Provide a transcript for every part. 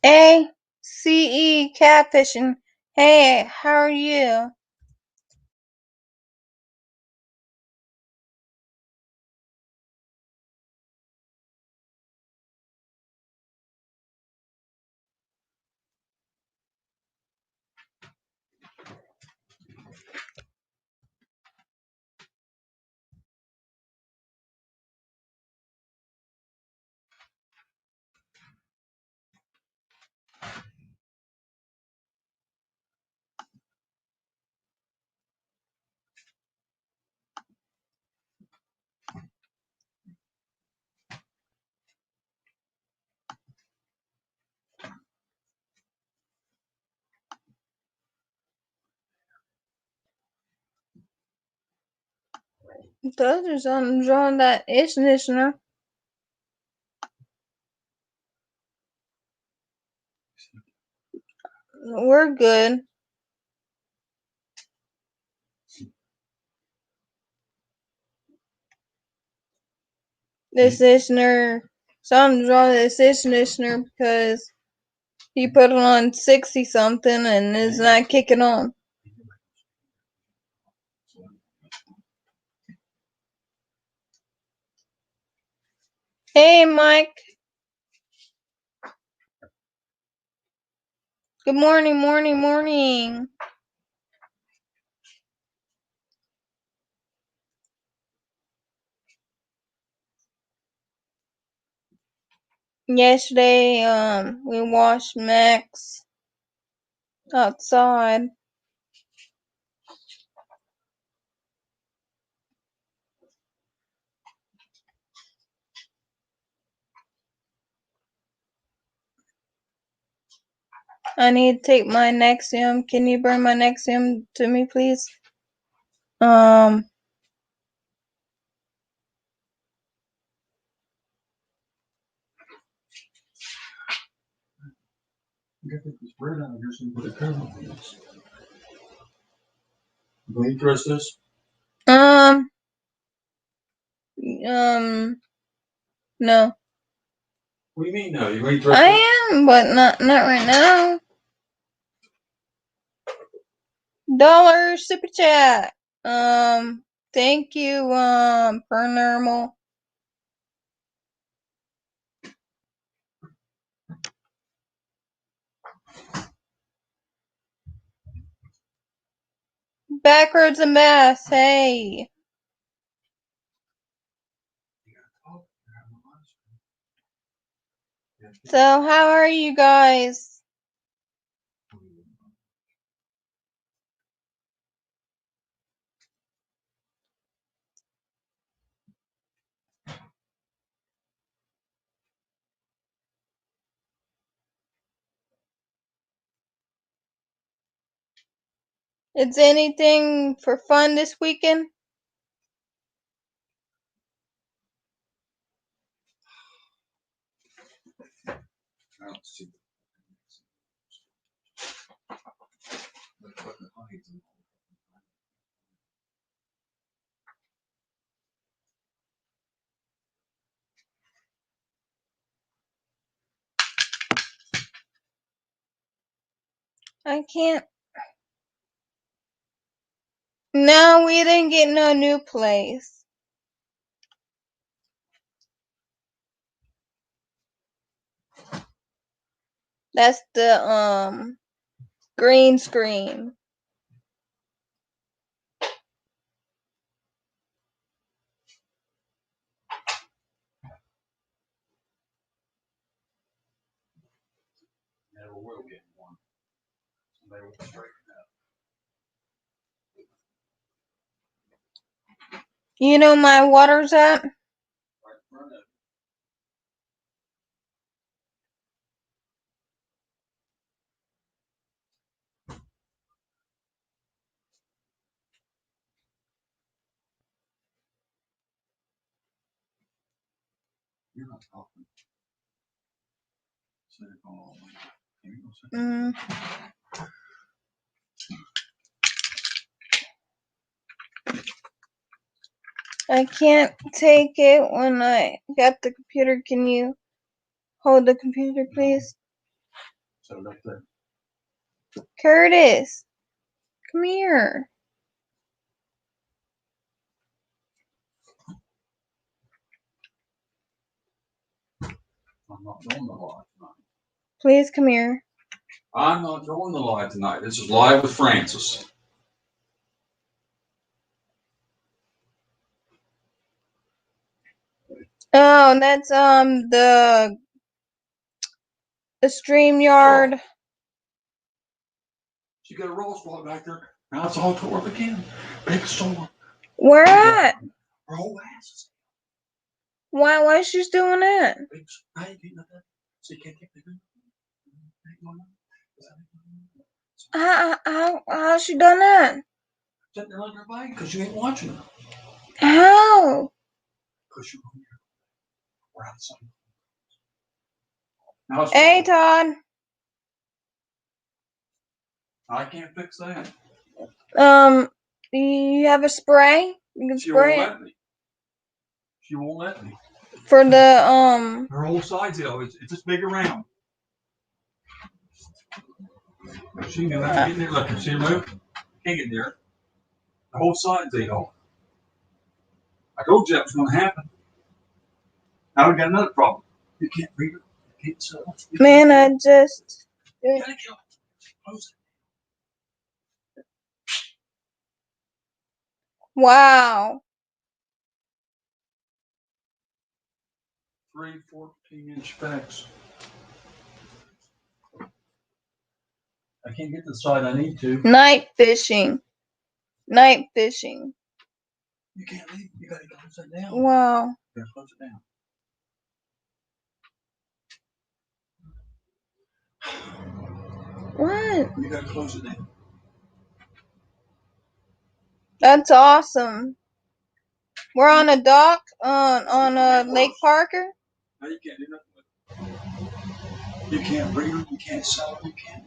A-C-E catfishing. Hey, how are you? Those are something wrong that is listener. We're good. This listener, something's wrong with this listener because he put it on 60 something and is not kicking on. Hey, Mike. Good morning, morning. Yesterday, we washed Max outside. I need to take my Nexium. Can you bring my Nexium to me, please? You got this bread out here, so you put a cover on this. Will you trust this? No. What do you mean no? You ain't trust I am, but not right now. Dollar super chat. Thank you, Paranormal. Backwards and Bass, hey. So, how are you guys? Is anything for fun this weekend? I can't. No, we didn't get no new place. That's the green screen. Never will get one. Somebody will straighten up. You know my water's at? Right in front of you. You're not talking. Say it all the way. You ain't gonna say I can't take it when I got the computer. Can you hold the computer, please? So right there. Curtis, come here. I'm not doing the live tonight. Please come here. I'm not doing the live tonight. This is Live with Francis. Oh, that's the StreamYard. She got a roll spot back there. Now it's all tore up again. Big storm. Where at? Her whole ass is Why is she doing that? big. I ain't getting nothing. So you can't get the good. How she done that? Sitting there on your bike because you ain't watching her. How? Because you're on here. We're outside. Now it's Hey, rolling. Todd. I can't fix that. You have a spray? You can She won't spray it let me. She won't let me. for the Her whole side's it's just big around. She knew how to get in there. Look, see her move? Can't get in there. The whole side's ate off. I told you that was going to happen. Now we got another problem. You can't read her. You can't sell it. Man, I just. You gotta kill it. Close it. Wow. 3 14-inch specs. I can't get to the side I need to. Night fishing. Night fishing. You can't leave. You gotta close that down. Wow. You gotta close it down. What? You gotta close it down. That's awesome. We're on a dock on Lake Parker. Now you can't do nothing with it. You can't breed them. You can't sell them. You can't.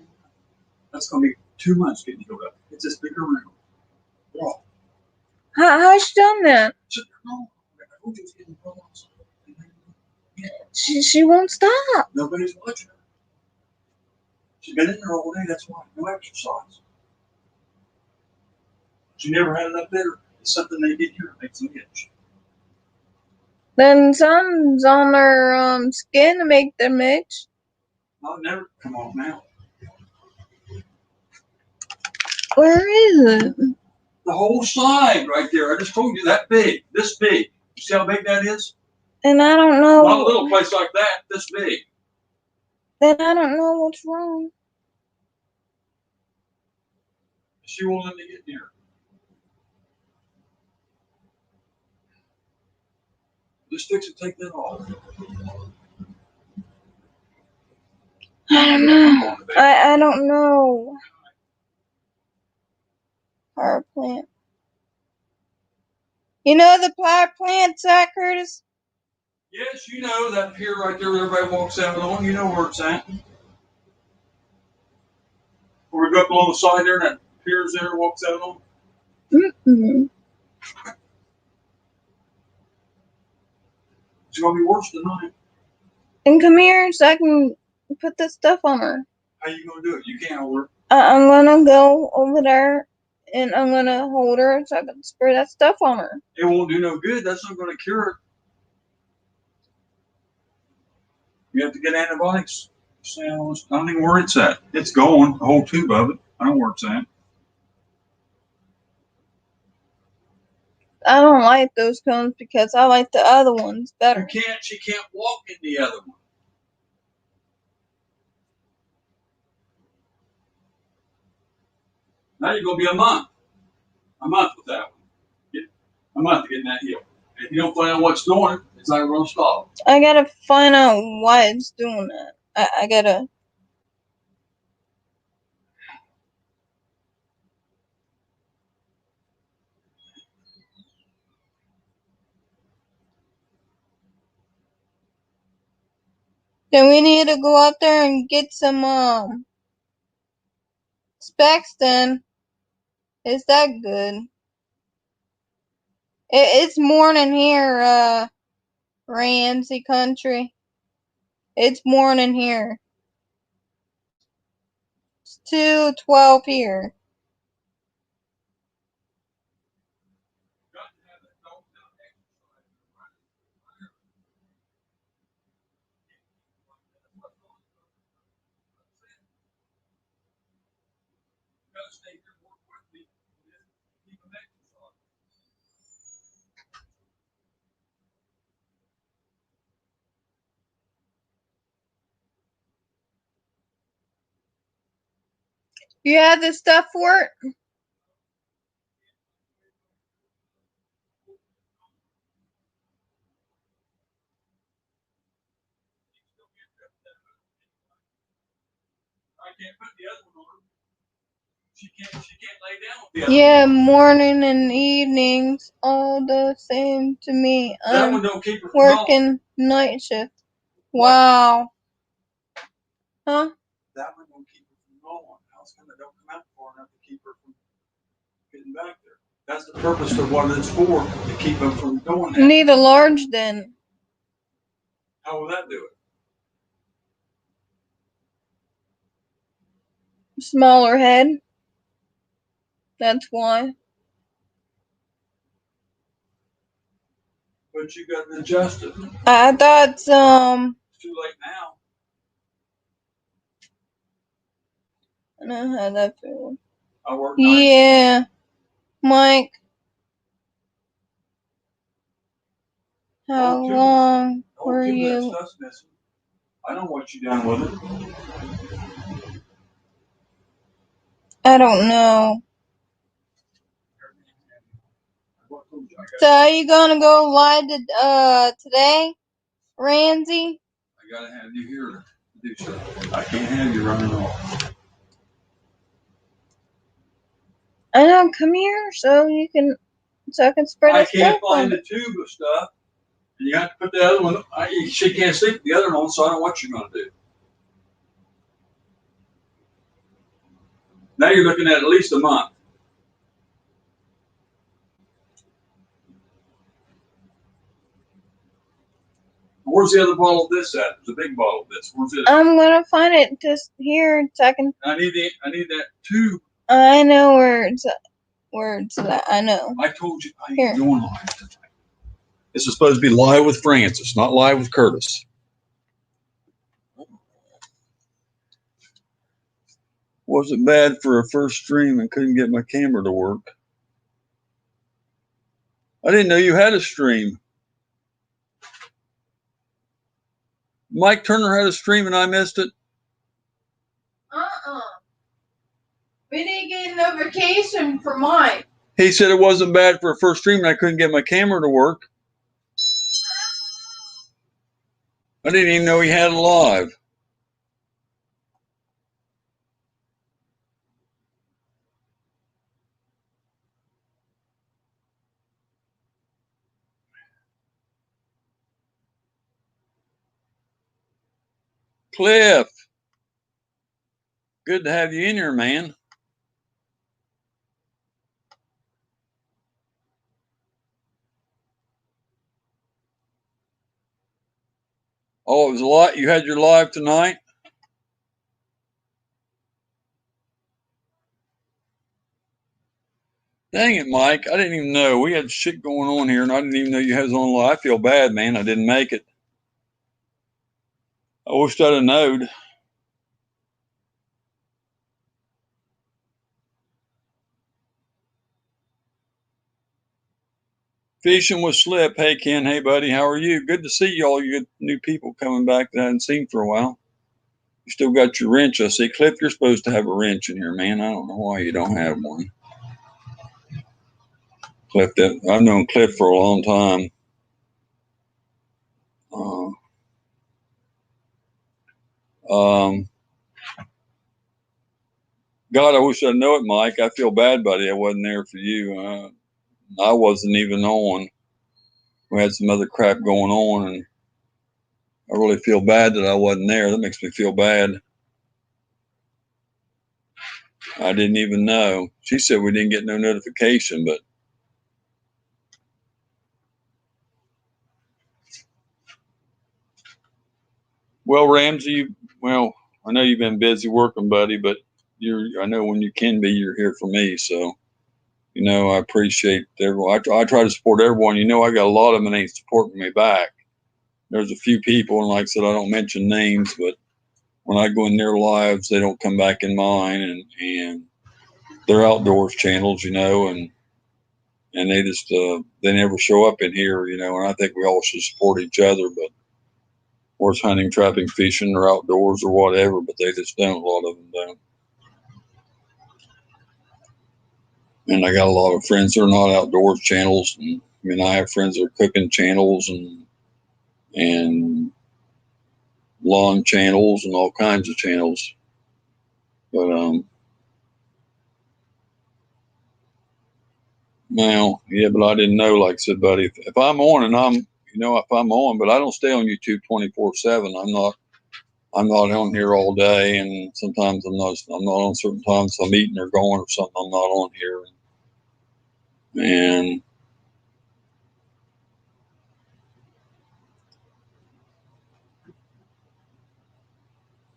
That's gonna be 2 months getting healed up. It's this big around. Raw. How's she done that? She won't stop. Nobody's watching her. She's been in there all day. That's why. No exercise. She never had enough bitter. It's something they get here. It makes them itch. Then something's on her skin to make them itch. I'll never come off now. Where is it? The whole side right there. I just told you that big. This big. You see how big that is? And I don't know. Not a little place like that. This big. Then I don't know what's wrong. She won't let me get near. Just fix it. Take that off. I don't know. I don't know. Power plant. You know the power plant, Zach Curtis? Yes, you know that pier right there where everybody walks out on. You know where it's at. Where we go up along the side there and that pier's there walks out on. Mm-mm. It's going to be worse tonight. And come here so I can put this stuff on her. How you going to do it? You can't hold her. I'm gonna go over there and I'm gonna hold her so I can spray that stuff on her. It won't do no good. That's not going to cure it. You have to get antibiotics. I don't even know where it's at. It's going, the whole tube of it. I don't know where it's at. I don't like those cones because I like the other ones better. She can't walk in the other one. Now you're going to be a month. A month with that one. A month to get in that heel. If you don't find out what's doing it, it's not going to stop. I gotta find out why it's doing that. I gotta. Then we need to go out there and get some specs then. Is that good? It's morning here, Ramsey Country. It's morning here. 212 here. You have the stuff for it? I can't put the other one on. She can't lay down with the other Yeah, morning and evenings, all the same to me. That I'm one don't keep her from working night shift. Wow. Huh? That one don't keep her from going. House come that don't come out far enough to keep her from getting back there. That's the purpose of what it's for, to keep them from doing that. Need a large then. How will that do it? Smaller head. That's why. But you got to adjust it. I thought It's too late now. I know how that feels. I work Yeah. Mike. How long were you? That stuff's missing. I don't want you down with it. I don't know. So are you gonna go live today, Ramsey? I gotta have you here to do so. I can't have you running off. I know. Come here so I can spread the stuff. I can't find the tube of stuff, and you have to put the other one. She can't sleep with the other one, so I don't know what you're gonna do. Now you're looking at least a month. Where's the other bottle of this at? There's a big bottle of this. Where's it? I'm gonna find it just here so I can. I need that tube. I know where it's at. I know. I told you I ain't doing live tonight. This is supposed to be live with Francis, not live with Curtis. Wasn't bad for a first stream and couldn't get my camera to work. I didn't know you had a stream. Mike Turner had a stream and I missed it. We didn't get a notification for mine. He said it wasn't bad for a first stream and I couldn't get my camera to work. I didn't even know he had it live. Cliff, good to have you in here, man. Oh, it was a lot. You had your live tonight? Dang it, Mike. I didn't even know. We had shit going on here, and I didn't even know you had it on live. I feel bad, man. I didn't make it. I wish I'd have known. Fishing with Slip. Hey, Ken. Hey, buddy. How are you? Good to see you all. You good new people coming back that I hadn't seen for a while. You still got your wrench. I see. Cliff, you're supposed to have a wrench in here, man. I don't know why you don't have one. Cliff, I've known Cliff for a long time. God, I wish I'd know it, Mike. I feel bad, buddy. I wasn't there for you. I wasn't even on. We had some other crap going on, and I really feel bad that I wasn't there. That makes me feel bad. I didn't even know. She said we didn't get no notification, but well, Ramsey, I know you've been busy working, buddy, but I know when you can be, you're here for me. So, you know, I appreciate everyone. I try to support everyone. You know, I got a lot of them that ain't supporting me back. There's a few people, and like I said, I don't mention names, but when I go in their lives, they don't come back in mine, and they're outdoors channels, you know, and they just they never show up in here, you know. And I think we all should support each other, but whether it's hunting, trapping, fishing, or outdoors or whatever, but they just don't. A lot of them don't. And I got a lot of friends that are not outdoors channels, and I mean, I have friends that are cooking channels and lawn channels and all kinds of channels. But now, yeah, but I didn't know. Like I said, buddy, if I'm on and I'm, you know, if I'm on, but I don't stay on YouTube 24/7. I'm not on here all day, and sometimes I'm not on certain times. So I'm eating or going or something. I'm not on here, and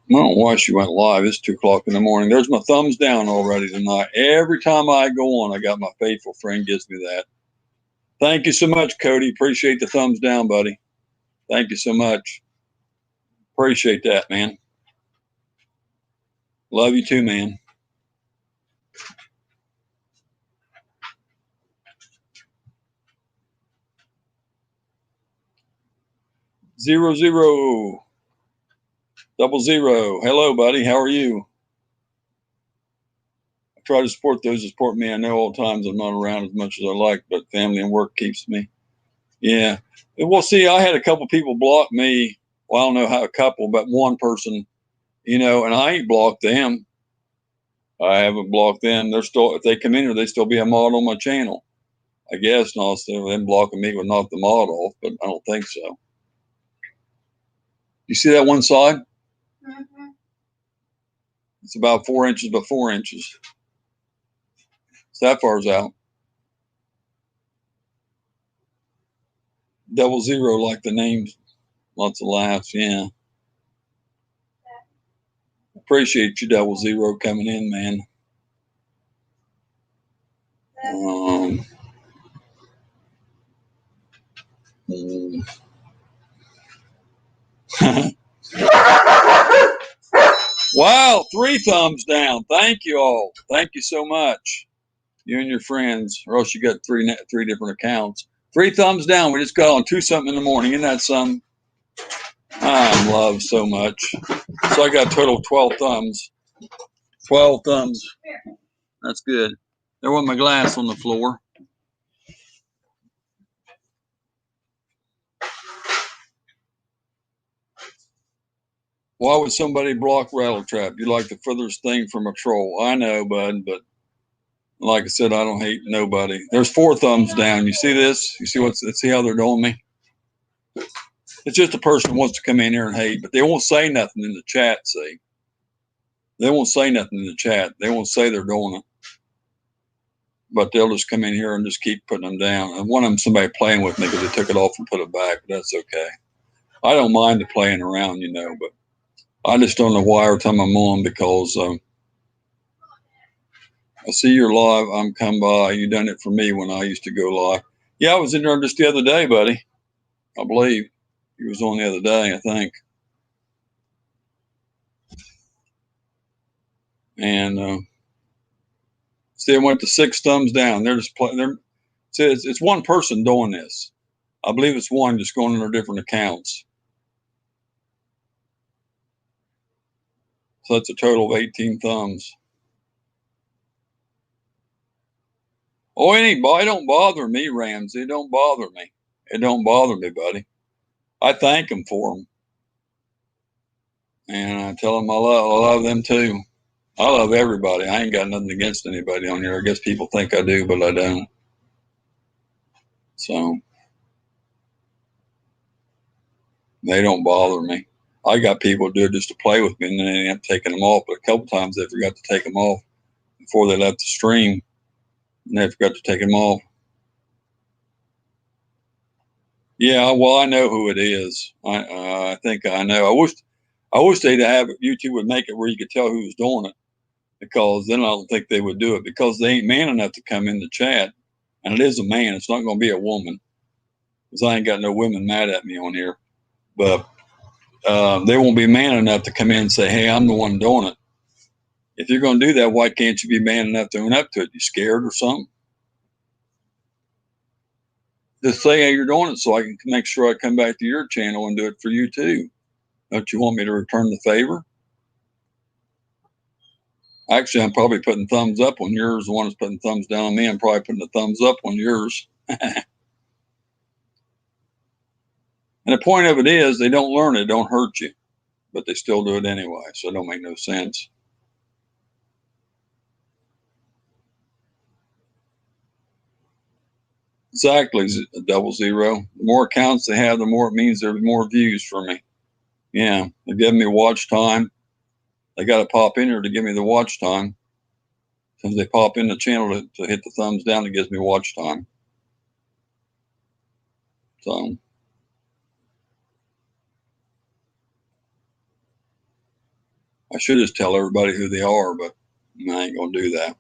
I don't know why she went live. It's 2 o'clock in the morning. There's my thumbs down already tonight. Every time I go on, I got my faithful friend gives me that. Thank you so much, Cody. Appreciate the thumbs down, buddy. Thank you so much. Appreciate that, man. Love you too, man. Zero, zero, double zero. Hello, buddy. How are you? I try to support those that support me. I know all times I'm not around as much as I like, but family and work keeps me. Yeah. Well, see, I had a couple people block me. Well, I don't know how a couple, but one person, you know, and I ain't blocked them. I haven't blocked them. They're still, if they come in here, they still be a mod on my channel. I guess, and also them blocking me would knock the mod off, but I don't think so. You see that one side? Mm-hmm. It's about 4 inches by 4 inches. So that far's out. Double zero, like the name. Lots of laughs, yeah. Appreciate you, Double Zero, coming in, man. Wow, 3 thumbs down. Thank you all. Thank you so much. You and your friends, or else you got three different accounts. 3 thumbs down. We just got on 2 something in the morning. Isn't that something? I'm loved so much. So I got a total of 12 thumbs. 12 thumbs. That's good. There went my glass on the floor. Why would somebody block Rattletrap? You like the furthest thing from a troll. I know, bud, but like I said, I don't hate nobody. There's 4 thumbs down. You see this? You see see how they're doing me? It's just a person who wants to come in here and hate, but they won't say nothing in the chat, see? They won't say nothing in the chat. They won't say they're doing it. But they'll just come in here and just keep putting them down. And one of them, somebody playing with me because they took it off and put it back, but that's okay. I don't mind the playing around, you know, but I just don't know why every time I'm on, because I see you're live. I'm come by. You done it for me when I used to go live. Yeah, I was in there just the other day, buddy. I believe he was on the other day, I think. And see, I went to 6 thumbs down. They're just playing. It's one person doing this. I believe it's one just going on their different accounts. So that's a total of 18 thumbs. Oh, it don't bother me, Ramsey. It don't bother me. It don't bother me, buddy. I thank them for them. And I tell them I love them too. I love everybody. I ain't got nothing against anybody on here. I guess people think I do, but I don't. So they don't bother me. I got people do it just to play with me, and then they end up taking them off. But a couple times they forgot to take them off before they left the stream, and they forgot to take them off. Yeah, well, I know who it is. I think I know. I wish they'd have YouTube would make it where you could tell who's doing it. because then I don't think they would do it, because they ain't man enough to come in the chat. And it is a man. It's not going to be a woman, because I ain't got no women mad at me on here. But they won't be man enough to come in and say, hey, I'm the one doing it. If you're going to do that, why can't you be man enough to own up to it? You scared or something? Just say, hey, you're doing it so I can make sure I come back to your channel and do it for you too. Don't you want me to return the favor? Actually, I'm probably putting thumbs up on yours. The one that's putting thumbs down on me, I'm probably putting a thumbs up on yours. And the point of it is, they don't learn it, don't hurt you, but they still do it anyway, so it don't make no sense. Exactly, 00. The more accounts they have, the more it means there's more views for me. Yeah, they're giving me watch time. They got to pop in here to give me the watch time. Since they pop in the channel to hit the thumbs down, it gives me watch time. So I should just tell everybody who they are, but I ain't going to do that.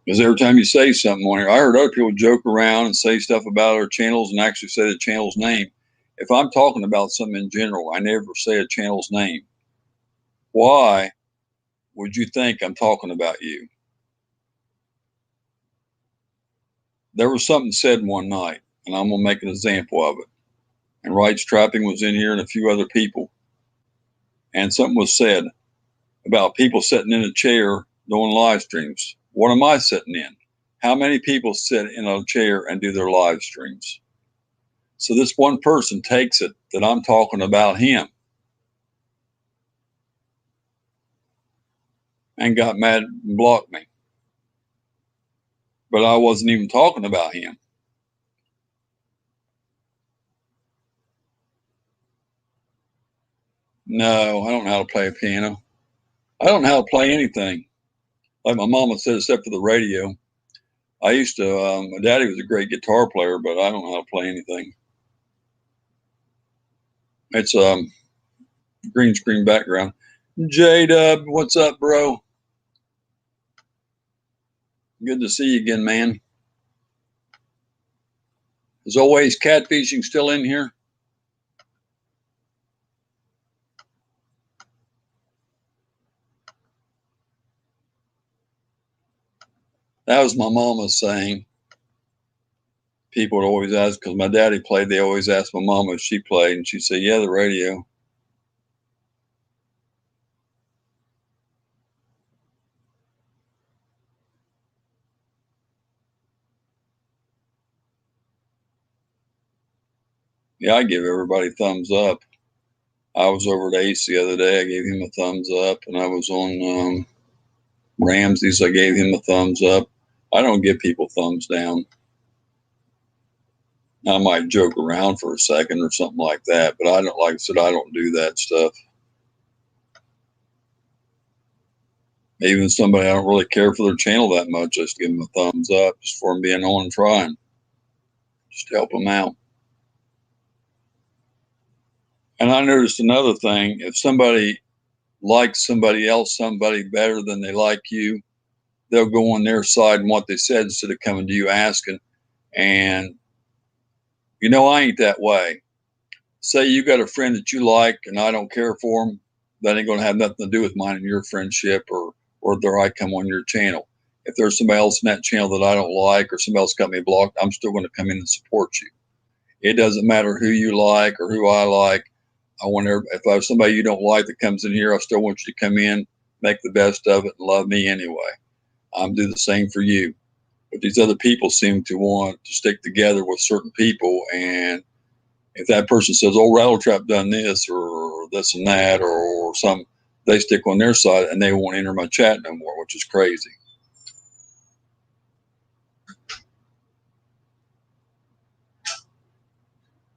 Because every time you say something on here, I heard other people joke around and say stuff about our channels and actually say the channel's name. If I'm talking about something in general, I never say a channel's name. Why would you think I'm talking about you? There was something said one night, and I'm going to make an example of it. And Rights Trapping was in here and a few other people. And something was said about people sitting in a chair doing live streams. What am I sitting in? How many people sit in a chair and do their live streams? So this one person takes it that I'm talking about him and got mad and blocked me. But I wasn't even talking about him. No, I don't know how to play a piano. I don't know how to play anything. Like my mama said, except for the radio. I used to, my daddy was a great guitar player, but I don't know how to play anything. It's green screen background. J-Dub, what's up, bro? Good to see you again, man. As always, catfishing still in here. That was my mama saying. People would always ask, because my daddy played, they always asked my mama if she played, and she'd say, yeah, the radio. Yeah, I give everybody thumbs up. I was over at Ace the other day. I gave him a thumbs up, and I was on Ramsey's. I gave him a thumbs up. I don't give people thumbs down. I might joke around for a second or something like that, but I don't, like I said, I don't do that stuff. Even somebody I don't really care for their channel that much, just give them a thumbs up just for them being on and trying. Just to help them out. And I noticed another thing, if somebody likes somebody else, somebody better than they like you, they'll go on their side and what they said instead of coming to you asking. And, you know, I ain't that way. Say you got a friend that you like and I don't care for them, that ain't going to have nothing to do with mine and your friendship or whether I come on your channel. If there's somebody else in that channel that I don't like or somebody else got me blocked, I'm still going to come in and support you. It doesn't matter who you like or who I like. I want if I have somebody you don't like that comes in here, I still want you to come in, make the best of it, and love me anyway. I'm do the same for you. But these other people seem to want to stick together with certain people, and if that person says, "Oh, Rattletrap done this or this and that," or some, they stick on their side and they won't enter my chat no more, which is crazy.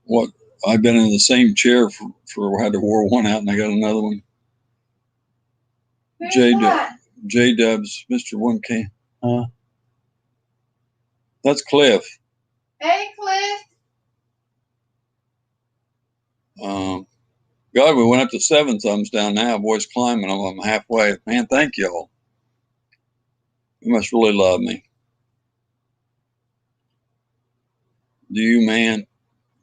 What? I've been in the same chair for had to wore one out and I got another one. J-Dubs, Mr. 1K. That's Cliff. Hey, Cliff. God, we went up to 7 thumbs down now. Boys climbing. I'm halfway. Man, thank y'all. You must really love me. Do you, man?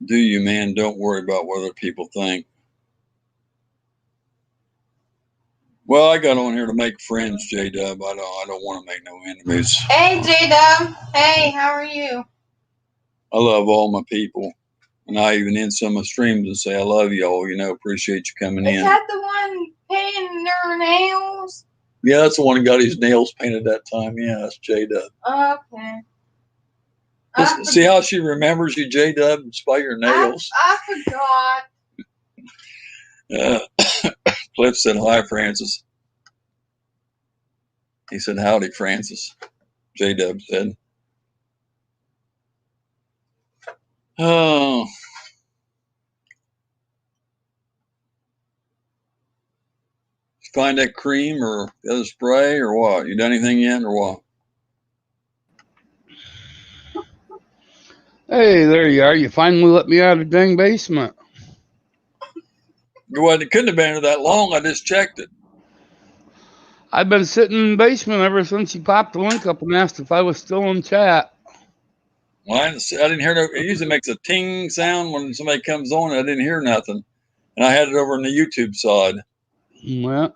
Do you, man? Don't worry about what other people think. Well, I got on here to make friends, J-Dub. I don't want to make no enemies. Hey, J-Dub. Hey, how are you? I love all my people. And I even end some of the streams and say, I love y'all, appreciate you coming in. Is that the one painting their nails? Yeah, that's the one who got his nails painted that time. Yeah, that's J-Dub. Okay. See how she remembers you, J-Dub, despite your nails? I forgot. Cliff said, hi, Francis. He said, howdy, Francis. J-Dub said. Oh. Find that cream or the other spray or what? You done anything yet or what? Hey, there you are. You finally let me out of the dang basement. Well, it couldn't have been that long. I just checked it. I've been sitting in the basement ever since you popped the link up and asked if I was still in chat. Well, I didn't hear no. It usually makes a ting sound when somebody comes on. I didn't hear nothing, and I had it over on the YouTube side. Well,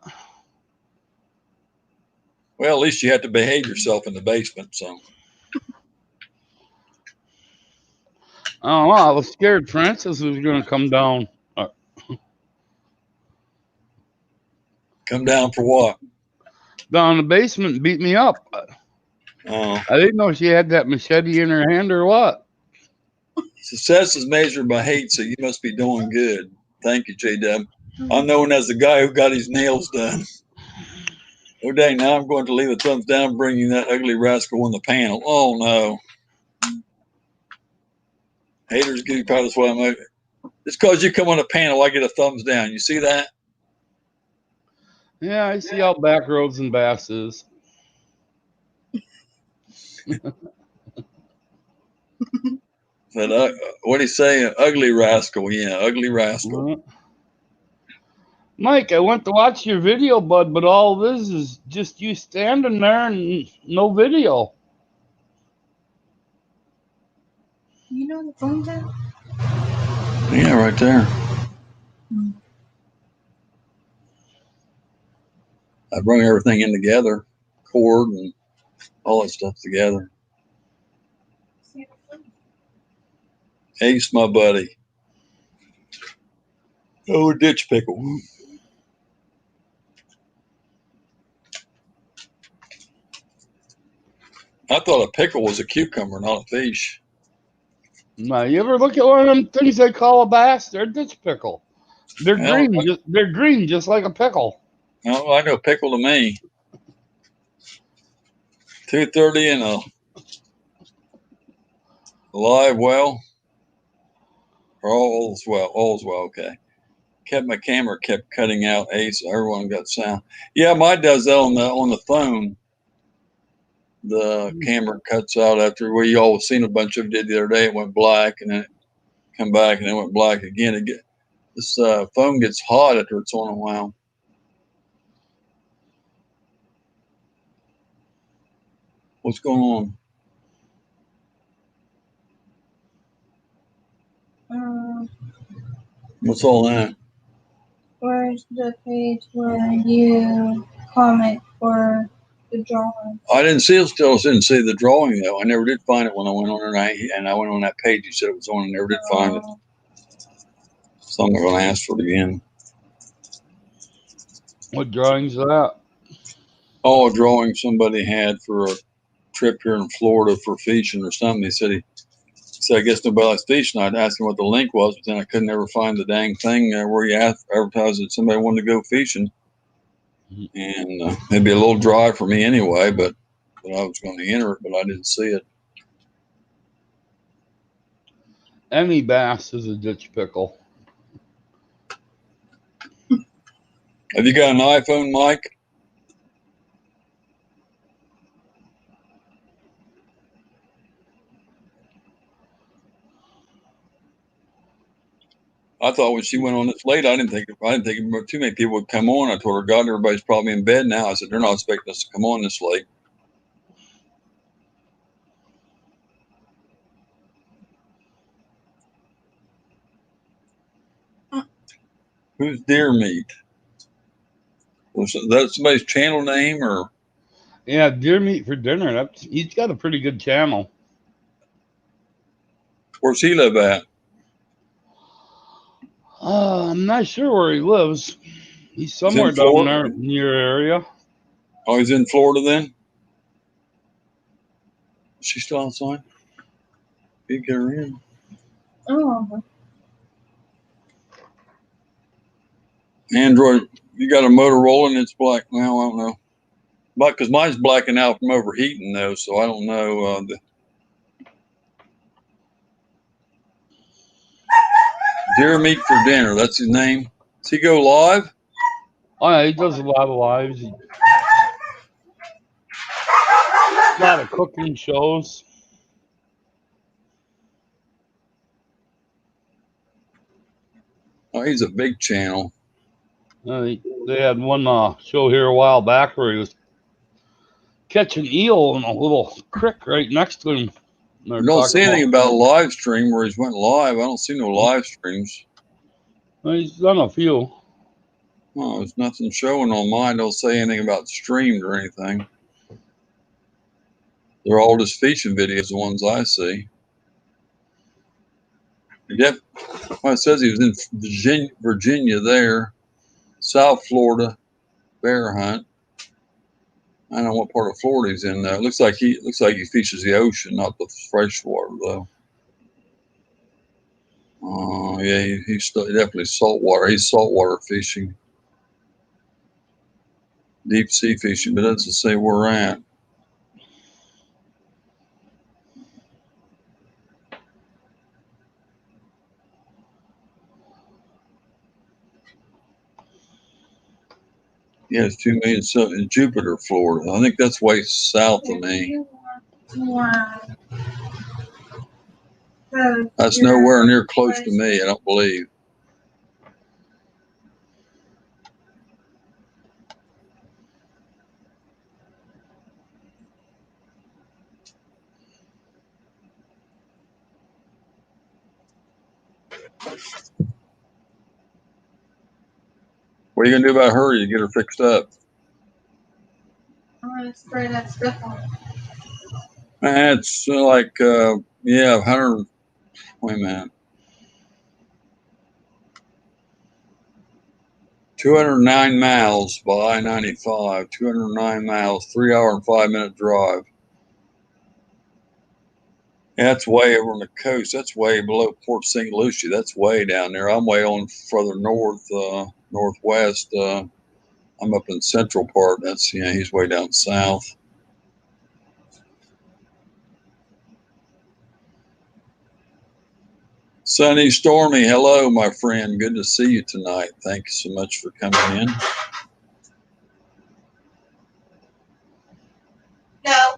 at least you had to behave yourself in the basement. So. Oh, I was scared Francis was going to come down. Come down for what? Down in the basement and beat me up. Oh. I didn't know she had that machete in her hand or what. Success is measured by hate, so you must be doing good. Thank you, J-Dub. I'm known as the guy who got his nails done. Oh, dang, now I'm going to leave a thumbs down, bringing that ugly rascal on the panel. Oh, no. Haters give you power. That's why I'm over. Just because you come on the panel, I get a thumbs down. You see that? Yeah, I see how Backroads and Bass is. But what do you say? Ugly rascal. Yeah, ugly rascal. Mike, I went to watch your video, bud, but all this is just you standing there and no video. You know the phone's out? Yeah, right there. I bring everything in together, cord and all that stuff together. Ace, my buddy. Oh, ditch pickle. I thought a pickle was a cucumber, not a fish. Now, you ever look at one of them things they call a bass? They're ditch pickle. They're green. They're green, just like a pickle. Oh, I know pickle to me. 2:30 and a live well. All's well. All's well. Okay. My camera kept cutting out. Ace. Everyone got sound. Yeah, mine does that on the phone. The camera cuts out after we all seen a bunch of it did the other day. It went black and then it come back and then went black again. This phone gets hot after it's on a while. What's going on? What's all that? Where's the page where you comment for the drawing? I didn't see it. Still didn't see the drawing though. I never did find it when I went on there. And I went on that page. You said it was on. I never did find it. So I'm not going to ask for it again. What drawing's that? Oh, a drawing somebody had for a trip here in Florida for fishing or something. He said I guess nobody likes fishing. I'd ask him what the link was, but then I couldn't ever find the dang thing where you advertised that somebody wanted to go fishing. And it'd be a little dry for me anyway, but I was going to enter it, but I didn't see it. Any bass is a ditch pickle. Have you got an iPhone, Mike? I thought when she went on this late, I didn't think too many people would come on. I told her, God, everybody's probably in bed now. I said, they're not expecting us to come on this late. Who's Deer Meat? Was that somebody's channel name or? Yeah, Deer Meat for Dinner. He's got a pretty good channel. Where's he live at? I'm not sure where he lives. He's somewhere down there in your area. Oh, he's in Florida then? Is she still outside? You get her in. Oh. Android, you got a Motorola and it's black now. I don't know. But because mine's blacking out from overheating though, so I don't know. Deer Meat for Dinner. That's his name. Does he go live? Oh, yeah, he does a lot of lives. A lot of cooking shows. Oh, he's a big channel. They had one show here a while back where he was catching eel in a little creek right next to him. I don't see anything about a live stream where he's went live. I don't see no live streams. Well, he's done a few. Oh, there's nothing showing on mine. Don't say anything about streamed or anything. They're all just fishing videos, the ones I see. Yep. Well, it says he was in Virginia there, South Florida, bear hunt. I don't know what part of Florida he's in. It looks like he fishes the ocean, not the freshwater though. Yeah, he's definitely saltwater. He's saltwater fishing, deep sea fishing, but it doesn't say where we're at. Yeah, it's 2 million in Jupiter, Florida. I think that's way south of me. That's nowhere near close to me, I don't believe. What are you gonna do about her? You get her fixed up? I'm gonna spray that stuff on. That's like yeah, 100. Wait a minute. 209 miles by I-95. 209 miles, 3 hour and 5 minute drive. That's way over on the coast. That's way below Port St. Lucie. That's way down there. I'm way on further north, northwest. I'm up in central part. That's, he's way down south. Sunny Stormy, hello, my friend. Good to see you tonight. Thank you so much for coming in. No.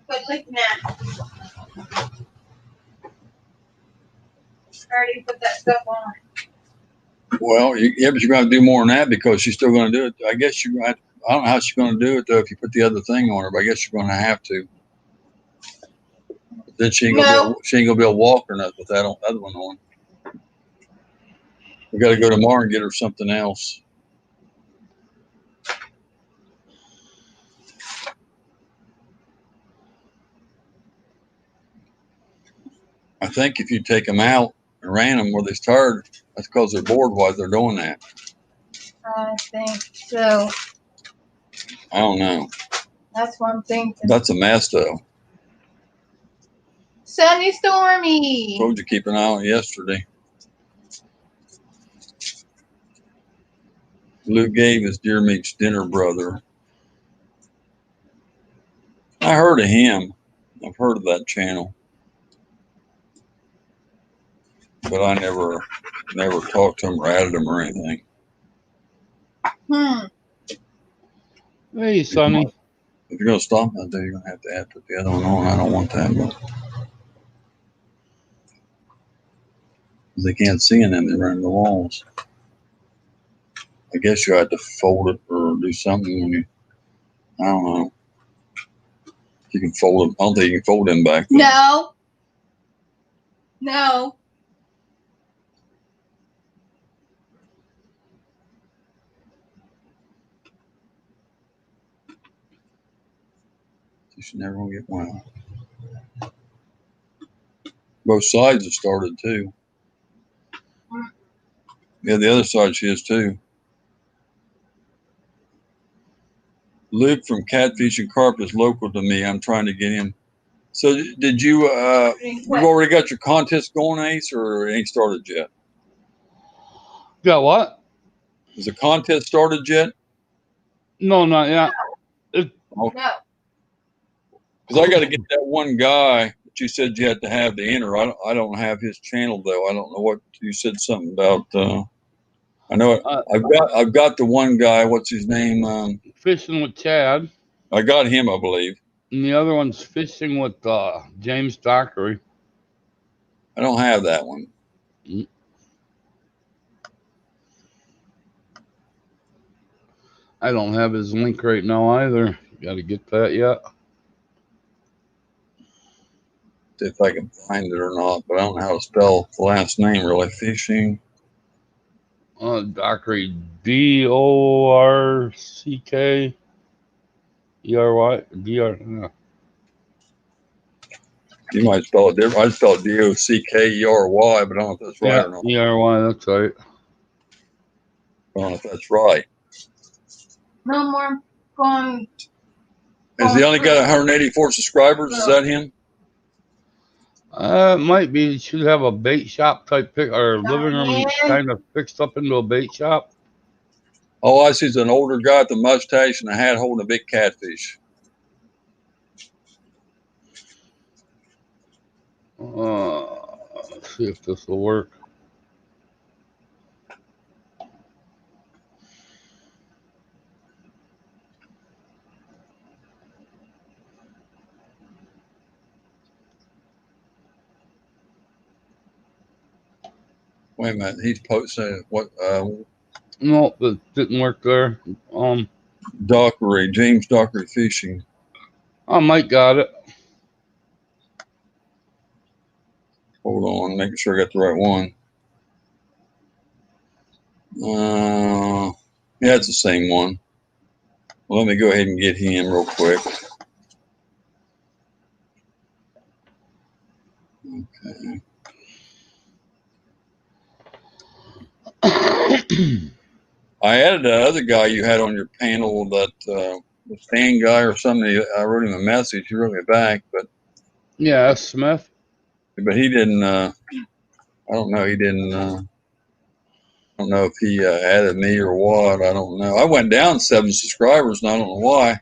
Quit looking at it. I already put that stuff on. Well, yeah, but you're going to do more than that because she's still going to do it. I guess I don't know how she's going to do it, though, if you put the other thing on her, but I guess you're going to have to. Then she ain't going to be able to walk or nothing with that other one on. We got to go tomorrow and get her something else. I think if you take them out and ran them where they're tired, that's because they're bored while they're doing that. I think so. I don't know. That's what I'm thinking. That's a mess, though. Sunny Stormy. Told you keep an eye on it yesterday. Lou gave his Deer Meat's dinner brother. I heard of him. I've heard of that channel. But I never talked to him or added him or anything. Hey, Sonny. If you're going to stop that, you're going to have to put the other one on. I don't want that. But They can't see in them. They run the walls. I guess you have to fold it or do something when you. I don't know. You can fold them. I don't think you can fold them back. Though. No. No. You should never gonna get one. Both sides have started too. Yeah, the other side she is too. Luke from Catfish and Carp is local to me. I'm trying to get him. So did you? You've already got your contest going, Ace, or it ain't started yet? Got what? Is the contest started yet? No, not yet. No. Because I got to get that one guy that you said you had to have to enter. I don't have his channel though. I don't know what you said something about. I know it. I've got the one guy. What's his name? Fishing with Chad. I got him, I believe. And the other one's fishing with James Dockery. I don't have that one. I don't have his link right now either. Got to get that yet. See if I can find it or not, but I don't know how to spell the last name really. Fishing. Dockery, DORCK. ERY. DR. You might spell it different. I spell it DOCKERY, but I don't know if that's right or not. ERY, that's right. I don't know if that's right. No more going. Has he only got 184 subscribers? Is that him? It might be. He should have a bait shop type pick or living room kind of fixed up into a bait shop. Oh, I see. He's an older guy with a mustache and a hat holding a big catfish. Let's see if this will work. Wait a minute. He's posting what? Nope, it didn't work there. Dockery, James Dockery Fishing. Oh, Mike got it. Hold on, making sure I got the right one. Yeah, it's the same one. Well, let me go ahead and get him real quick. Okay. I added that other guy you had on your panel, that the Stan guy or something. I wrote him a message. He wrote me back, but yeah, Smith. But he didn't. I don't know. He didn't. I don't know if he added me or what. I don't know. I went down 7 subscribers, and I don't know why.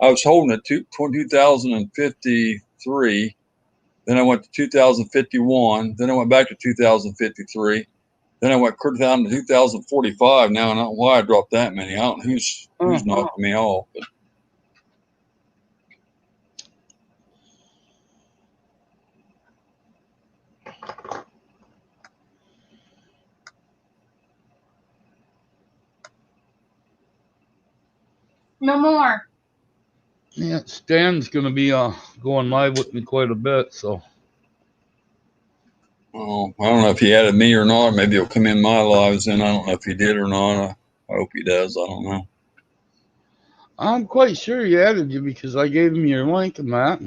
I was holding it 2053. Then I went to 2051. Then I went back to 2053. Then I went down to 2045. Now I don't know why I dropped that many. I don't know who's knocking me off. But. No more. Yeah, Stan's gonna be going live with me quite a bit, so. Oh, I don't know if he added me or not. Maybe he'll come in my lives, and I don't know if he did or not. I hope he does. I don't know. I'm quite sure he added you because I gave him your link and that.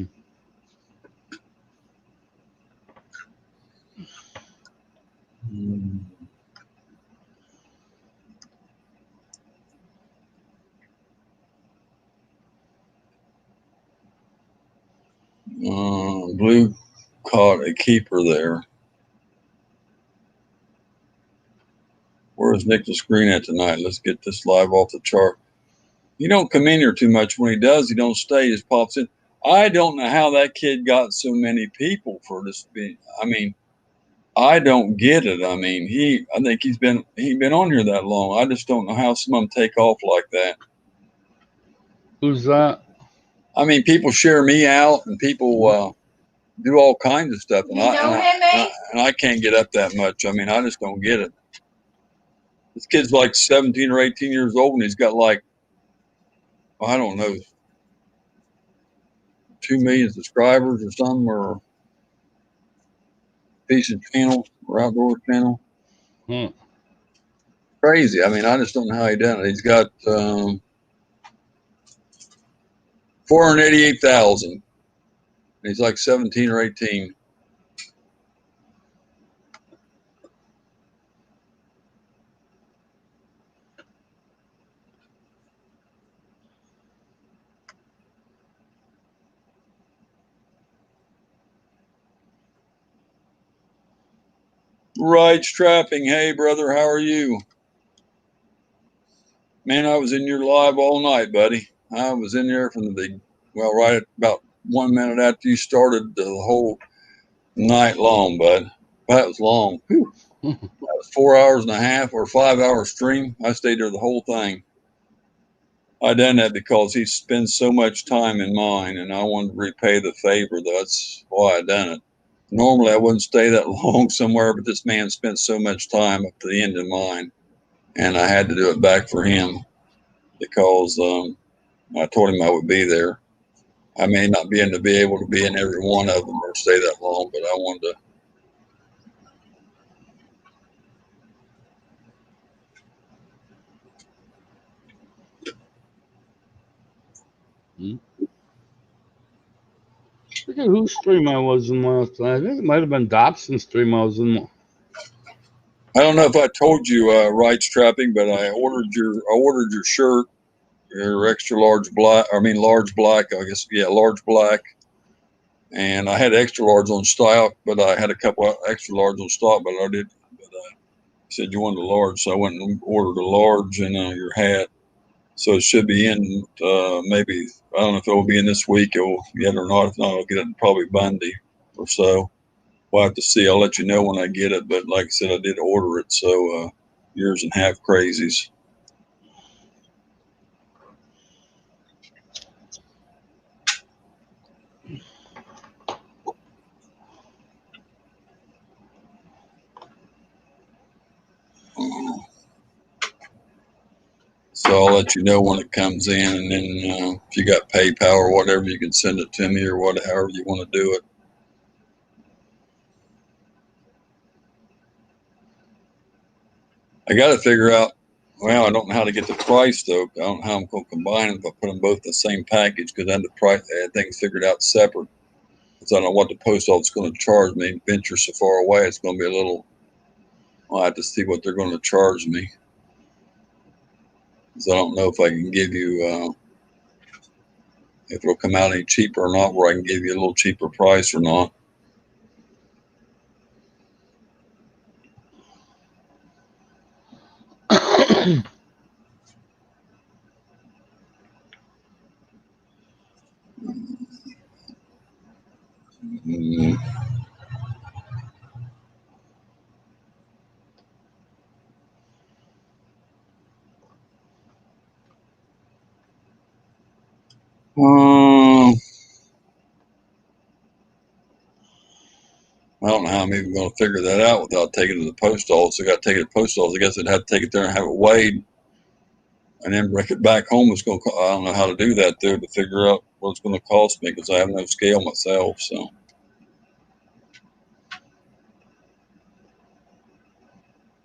Blue caught a keeper there. Where's Nick the Screen at tonight? Let's get this live off the chart. He don't come in here too much. When he does, he don't stay. He just pops in. I don't know how that kid got so many people for this. I mean, I don't get it. I mean, I think he's been on here that long. I just don't know how some of them take off like that. Who's that? I mean, people share me out, and people do all kinds of stuff, and You know him, eh? I can't get up that much. I mean, I just don't get it. This kid's like 17 or 18 years old, and he's got like, I don't know, 2 million subscribers or something, or fishing channel or outdoor channel. Hmm. Crazy. I mean, I just don't know how he done it. He's got 488,000. He's like 17 or 18. Right, strapping. Hey, brother, how are you? Man, I was in your live all night, buddy. I was in there from the big, well, right at about 1 minute after you started the whole night long, bud. That was long. Whew. That was 4 hours and a half or 5 hour stream. I stayed there the whole thing. I done that because he spends so much time in mine, and I wanted to repay the favor. That's why I done it. Normally, I wouldn't stay that long somewhere, but this man spent so much time up to the end of mine, and I had to do it back for him because I told him I would be there. I may not be able to be in every one of them or stay that long, but I wanted to. Hmm. I forget whose stream I was in last night. I think it might have been Dobson's stream I was in. I don't know if I told you, right strapping, but I ordered your shirt, your extra large black. I mean large black. I guess yeah, large black. And I had extra large on stock, but I had a couple of extra large on stock, but I did. But said you wanted a large, so I went and ordered a large and your hat. So it should be in maybe, I don't know if it will be in this week yet or not. If not, I'll get it probably Monday or so. We'll have to see. I'll let you know when I get it. But like I said, I did order it. So years and half crazies. So I'll let you know when it comes in, and then if you got PayPal or whatever, you can send it to me or however you want to do it. I got to figure out. Well, I don't know how to get the price though. I don't know how I'm going to combine them if I put them both in the same package because then the price, I had things figured out separate. Because I don't know what the post office is going to charge me. Venture so far away, it's going to be a little. I'll have to see what they're going to charge me. Because I don't know if I can give you if it'll come out any cheaper or not, where I can give you a little cheaper price or not. Mm. I don't know how I'm even going to figure that out without taking it to the post office. I got to take it to the post office. I guess I'd have to take it there and have it weighed and then bring it back home. It's going to. I don't know how to do that though to figure out what it's going to cost me because I have no scale myself. So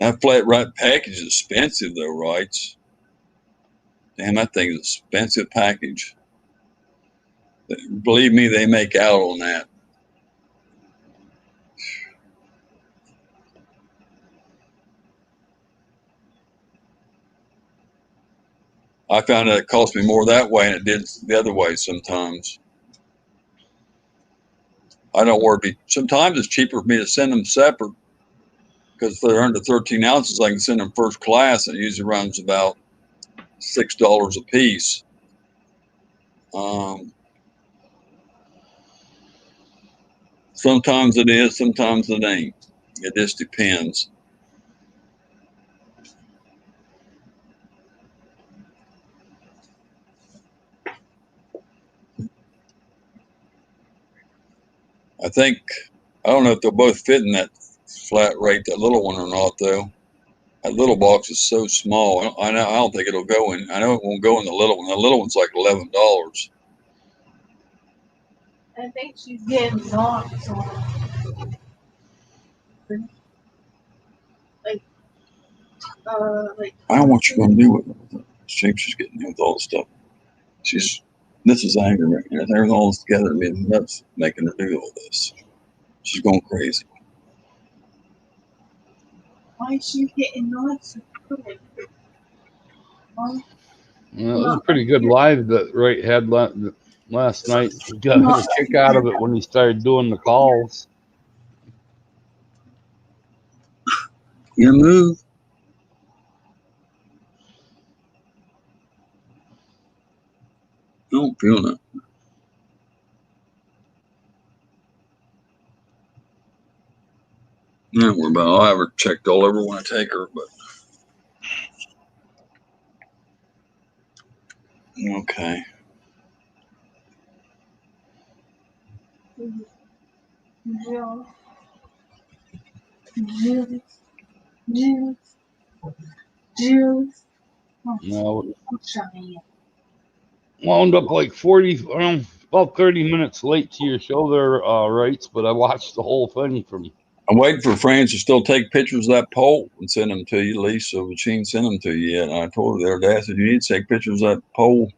that flat rate package is expensive though, right? Damn, that thing is an expensive package. Believe me, they make out on that. I found that it cost me more that way than it did the other way sometimes. I don't worry. Sometimes it's cheaper for me to send them separate because if they're under 13 ounces, I can send them first class, and it usually runs about $6 a piece. Sometimes it is, sometimes it ain't. It just depends. I think, I don't know if they'll both fit in that flat rate, that little one or not, though. That little box is so small. I don't think it'll go in. I know it won't go in the little one. The little one's like $11. I think she's getting knots on. Like, I don't know what you're going to do with it. She's getting in with all the stuff. This is anger right here. Everything all together, being nuts, making her do all this. She's going crazy. why is she getting knots? Yeah, it was a pretty good live that Wright had last night. He got a kick out of it when he started doing the calls. You move. I don't feel that. Don't worry about it. I'll have her checked all over when I take her, but okay. No, wound up like 40, about 30 minutes late to your show there, Wrights, but I watched the whole thing from. I'm waiting for friends to still take pictures of that pole and send them to you, Lisa, but she ain't sent them to you yet. And I told her the other day, I said, you need to take pictures of that pole.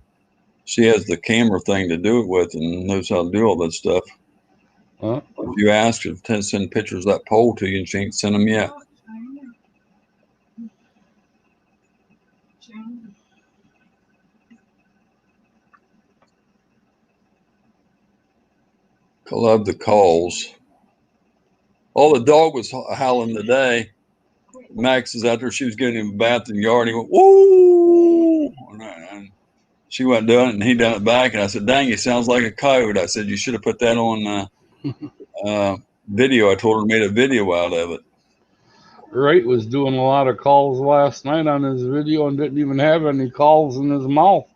She has the camera thing to do it with and knows how to do all that stuff. Huh? If you ask her to send pictures of that pole to you and she ain't sent them yet. I love the calls. Oh, the dog was howling today. Max is out there. She was getting him a bath in the yard. He went, woo! And she went doing it, and he done it back. And I said, dang, it sounds like a coyote. I said, you should have put that on video. I told her to make a video out of it. Wright was doing a lot of calls last night on his video and didn't even have any calls in his mouth.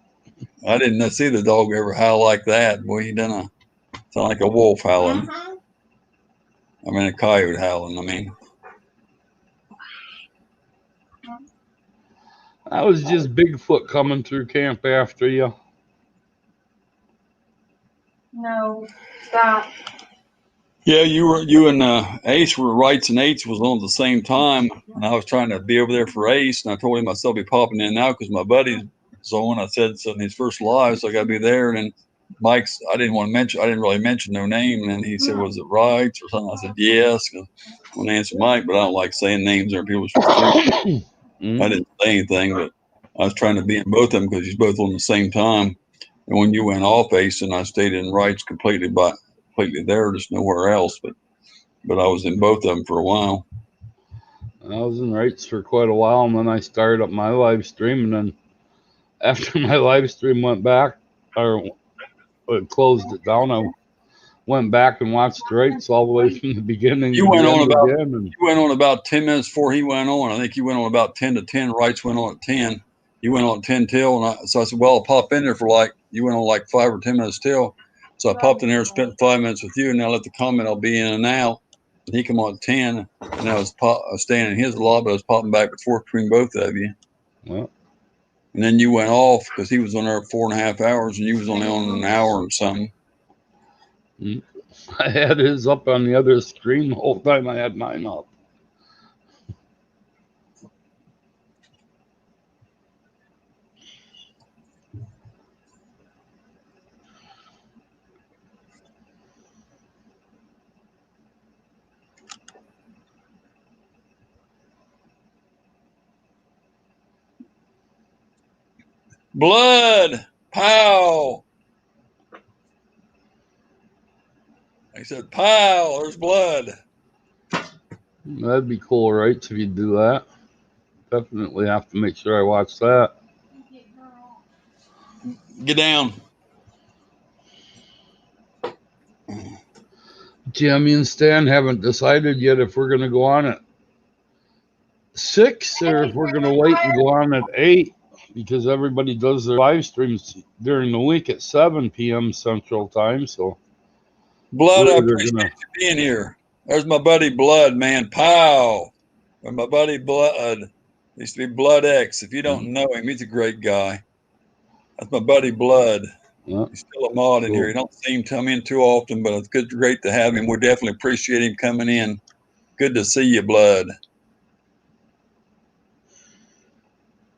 I didn't see the dog ever howl like that. Boy, he done sound like a wolf howling. I mean, a coyote howling, I mean. That was just Bigfoot coming through camp after you. No, stop. Yeah, you and Ace were Wrights, and Ace was on at the same time, and I was trying to be over there for Ace, and I told him I still be popping in now because my buddy's on. I said it's in his first live, so I got to be there. And then Mike's, I didn't really mention no name, and then he said, was it Wrights or something? I said yes. I want to answer Mike, but I don't like saying names or people's. I didn't say anything, but I was trying to be in both of them because he's both on the same time. And when you went off, Ace, and I stayed in Wrights completely there, just nowhere else. But I was in both of them for a while. I was in Wrights for quite a while, and then I started up my live stream. And then after my live stream went back, or it closed it down, I went back and watched Wrights all the way from the beginning. You went on about 10 minutes before he went on. I think you went on about 10 to 10. Wrights went on at 10. You went on at 10 till, and so I said, well, I'll pop in there for you went on like 5 or 10 minutes till. So I popped in there and spent 5 minutes with you, and I let the comment I'll be in and out. And he come on at 10, and I was staying in his lot, but I was popping back and forth between both of you. Well, and then you went off because he was on there 4.5 hours, and you was only on an hour or something. I had his up on the other screen the whole time I had mine up. Blood, pow. I said, pow, there's blood. That'd be cool, right? If you do that. Definitely have to make sure I watch that. Get down. Jimmy and Stan haven't decided yet if we're going to go on at 6 or if we're going to wait and go on at 8, because everybody does their live streams during the week at 7 p.m. Central Time. So Blood, I They're appreciate gonna. you being here. There's my buddy Blood, man. Pow. Or my buddy Blood. Used to be Blood X. If you don't know him, he's a great guy. That's my buddy Blood. Yeah, He's still a mod in here. You don't see him come in too often, but it's great to have him. We definitely appreciate him coming in. Good to see you, Blood.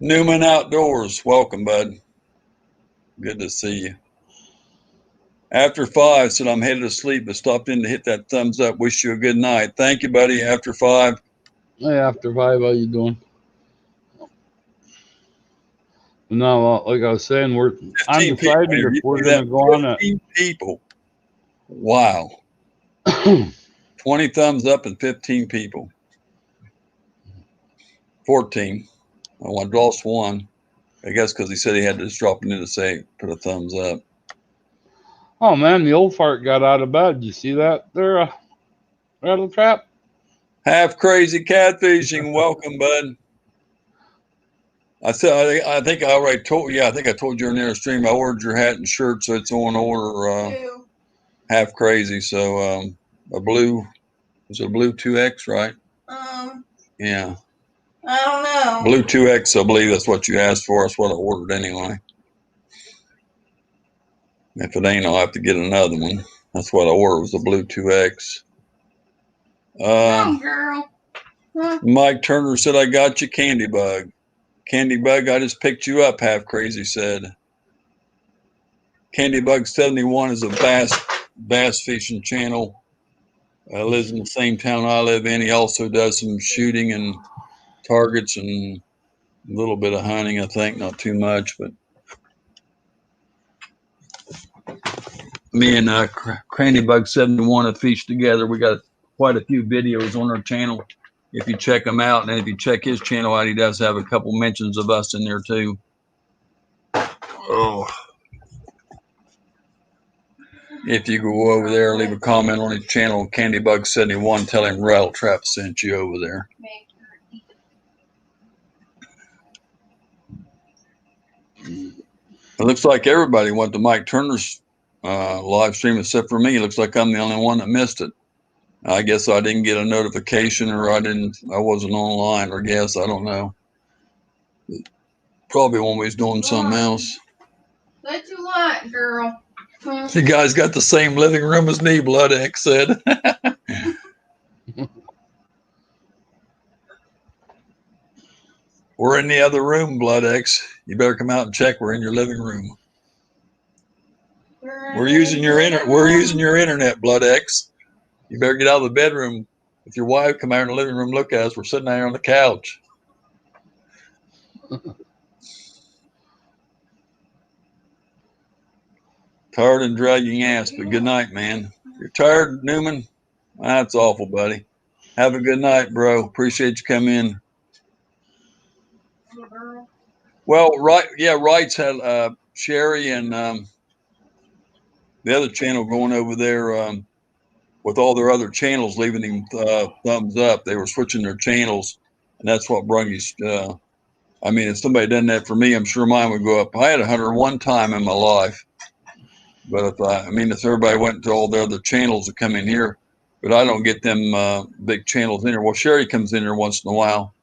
Newman Outdoors. Welcome, bud. Good to see you. After 5 said I'm headed to sleep, but stopped in to hit that thumbs up. Wish you a good night. Thank you, buddy. After 5. hey, after 5, how you doing? No, like I was saying, I'm 15 people decided here. if You we're see gonna that? go on 15 people. Wow. it. 20 thumbs up and 15 people. 14. I lost one. I guess because he said he had to just drop it in to say, put a thumbs up. Oh man, the old fart got out of bed. You see that there, Rattletrap? Half crazy catfishing. Welcome, bud. I think I already told you. Yeah, I think I told you in the stream. I ordered your hat and shirt, so it's on order. Half crazy. So a blue, was it a blue 2X, right? Yeah. I don't know. Blue 2X, I believe that's what you asked for. That's what I ordered anyway. If it ain't, I'll have to get another one. That's what I ordered, was a blue 2X. Come, girl. Huh? Mike Turner said, I got you, Candy Bug. Candy Bug, I just picked you up, Half Crazy said. Candy Bug 71 is a bass fishing channel. Lives in the same town I live in. He also does some shooting and targets and a little bit of hunting, I think, not too much, but me and Cranny Bug 71 have fished together. We got quite a few videos on our channel. If you check them out, and if you check his channel out, he does have a couple mentions of us in there too. Oh, if you go over there, leave a comment on his channel, Candybug71, tell him Rattletrap sent you over there. It looks like everybody went to Mike Turner's live stream except for me. It looks like I'm the only one that missed it. I guess I didn't get a notification, or I wasn't online, or guess, I don't know. Probably when we was doing something else. What you want, girl? You guys got the same living room as me, Blood X said. We're in the other room, Blood X. You better come out and check. We're in your living room. We're using your internet, Blood X. You better get out of the bedroom with your wife. Come out in the living room. Look at us. We're sitting there on the couch. Tired and dragging ass, but good night, man. You're tired, Newman? That's awful, buddy. Have a good night, bro. Appreciate you coming in. Well, Wright's had Sherry and the other channel going over there with all their other channels leaving him thumbs up. They were switching their channels, and that's what brought you. I mean, if somebody done that for me, I'm sure mine would go up. I had 101 time in my life, but if everybody went to all their other channels to come in here, but I don't get them big channels in here. Well, Sherry comes in here once in a while,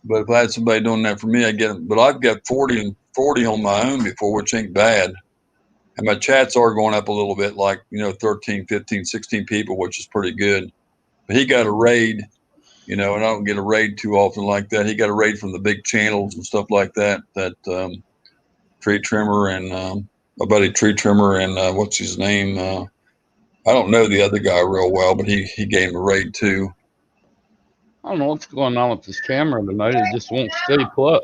but if I had somebody doing that for me, I get them. But I've got 40 and 40 on my own before, which ain't bad. And my chats are going up a little bit, like, 13, 15, 16 people, which is pretty good. But he got a raid, and I don't get a raid too often like that. He got a raid from the big channels and stuff like that, Tree Trimmer and my buddy Tree Trimmer and what's his name? I don't know the other guy real well, but he gave him a raid too. I don't know what's going on with this camera tonight. It just won't stay put.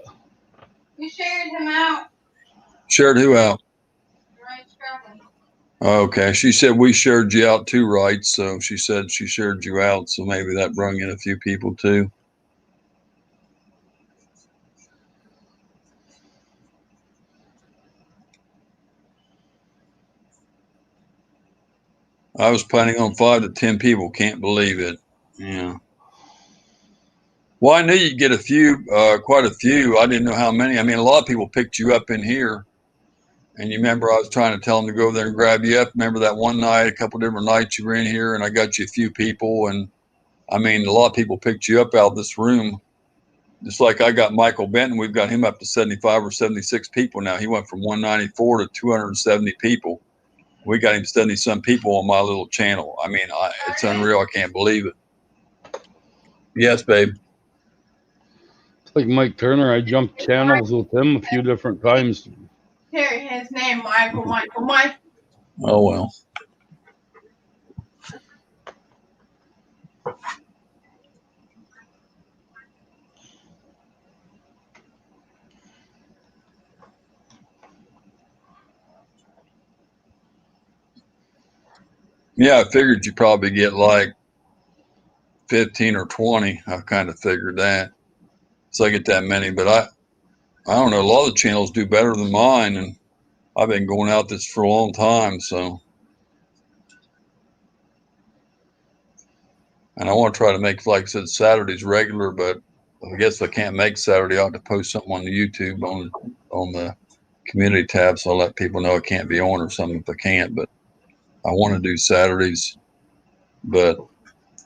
You shared him out. Shared who out? Right, traveling. Okay, she said we shared you out too, right? So she said she shared you out, so maybe that brought in a few people too. I was planning on 5 to 10 people. Can't believe it. Yeah. Well, I knew you'd get quite a few. I didn't know how many. I mean, a lot of people picked you up in here. And you remember I was trying to tell him to go over there and grab you up. Remember that one night, a couple different nights you were in here, and I got you a few people. And I mean, a lot of people picked you up out of this room. Just like I got Michael Benton, we've got him up to 75 or 76 people now. He went from 194 to 270 people. We got him 70-some people on my little channel. I mean, it's unreal. I can't believe it. Yes, babe. It's like Mike Turner. I jumped channels with him a few different times. Hear his name, Michael. Oh, well. Yeah, I figured you probably get like 15 or 20. I kind of figured that. So I get that many, but I don't know. A lot of the channels do better than mine, and I've been going out this for a long time, so. And I want to try to make, like I said, Saturdays regular, but I guess if I can't make Saturday, I ought to post something on the YouTube on the community tab, so I'll let people know I can't be on or something if I can't. But I want to do Saturdays, but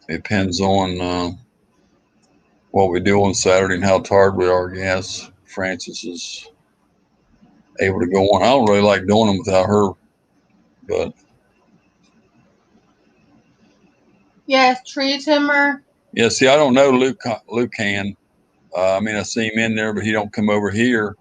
it depends on what we do on Saturday and how tired we are. I guess Francis is able to go on. I don't really like doing them without her, but Yes, tree timber. yeah. See, I don't know Luke can. I mean, I see him in there, but he don't come over here.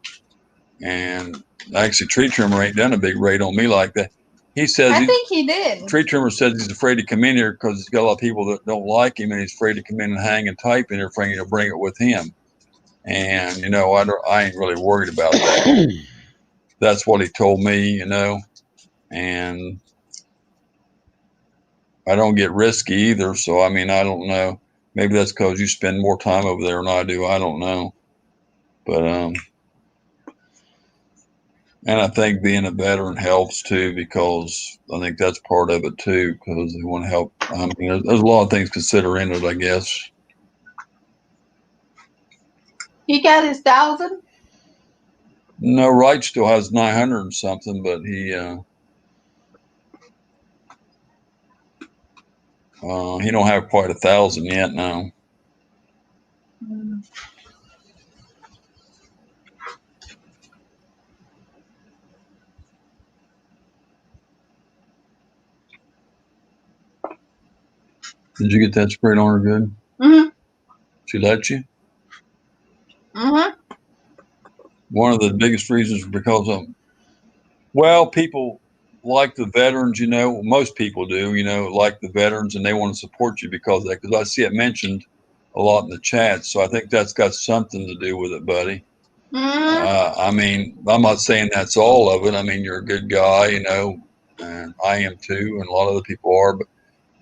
And actually, tree trimmer ain't done a big raid on me like that. He says I think he did. Tree trimmer says he's afraid to come in here because he's got a lot of people that don't like him, and he's afraid to come in and hang and type in there, afraid to bring it with him. And you know, I ain't really worried about that. That's what he told me, you know, and I don't get risky either. So I mean, I don't know. Maybe that's because you spend more time over there than I do. I don't know, but and I think being a veteran helps too, because I think that's part of it too, because they want to help. I mean, there's a lot of things to consider in it, I guess. He got his 1,000. No, Wright still has 900 and something, but he don't have quite 1,000 yet now. Did you get that sprayed on her good? Mm-hmm. She let you? Mm-hmm. One of the biggest reasons because of, well, people like the veterans, you know, most people do, you know, like the veterans, and they want to support you because of that, because I see it mentioned a lot in the chat. So I think that's got something to do with it, buddy. Mm-hmm. I mean, I'm not saying that's all of it. I mean, you're a good guy, you know, and I am too, and a lot of other people are,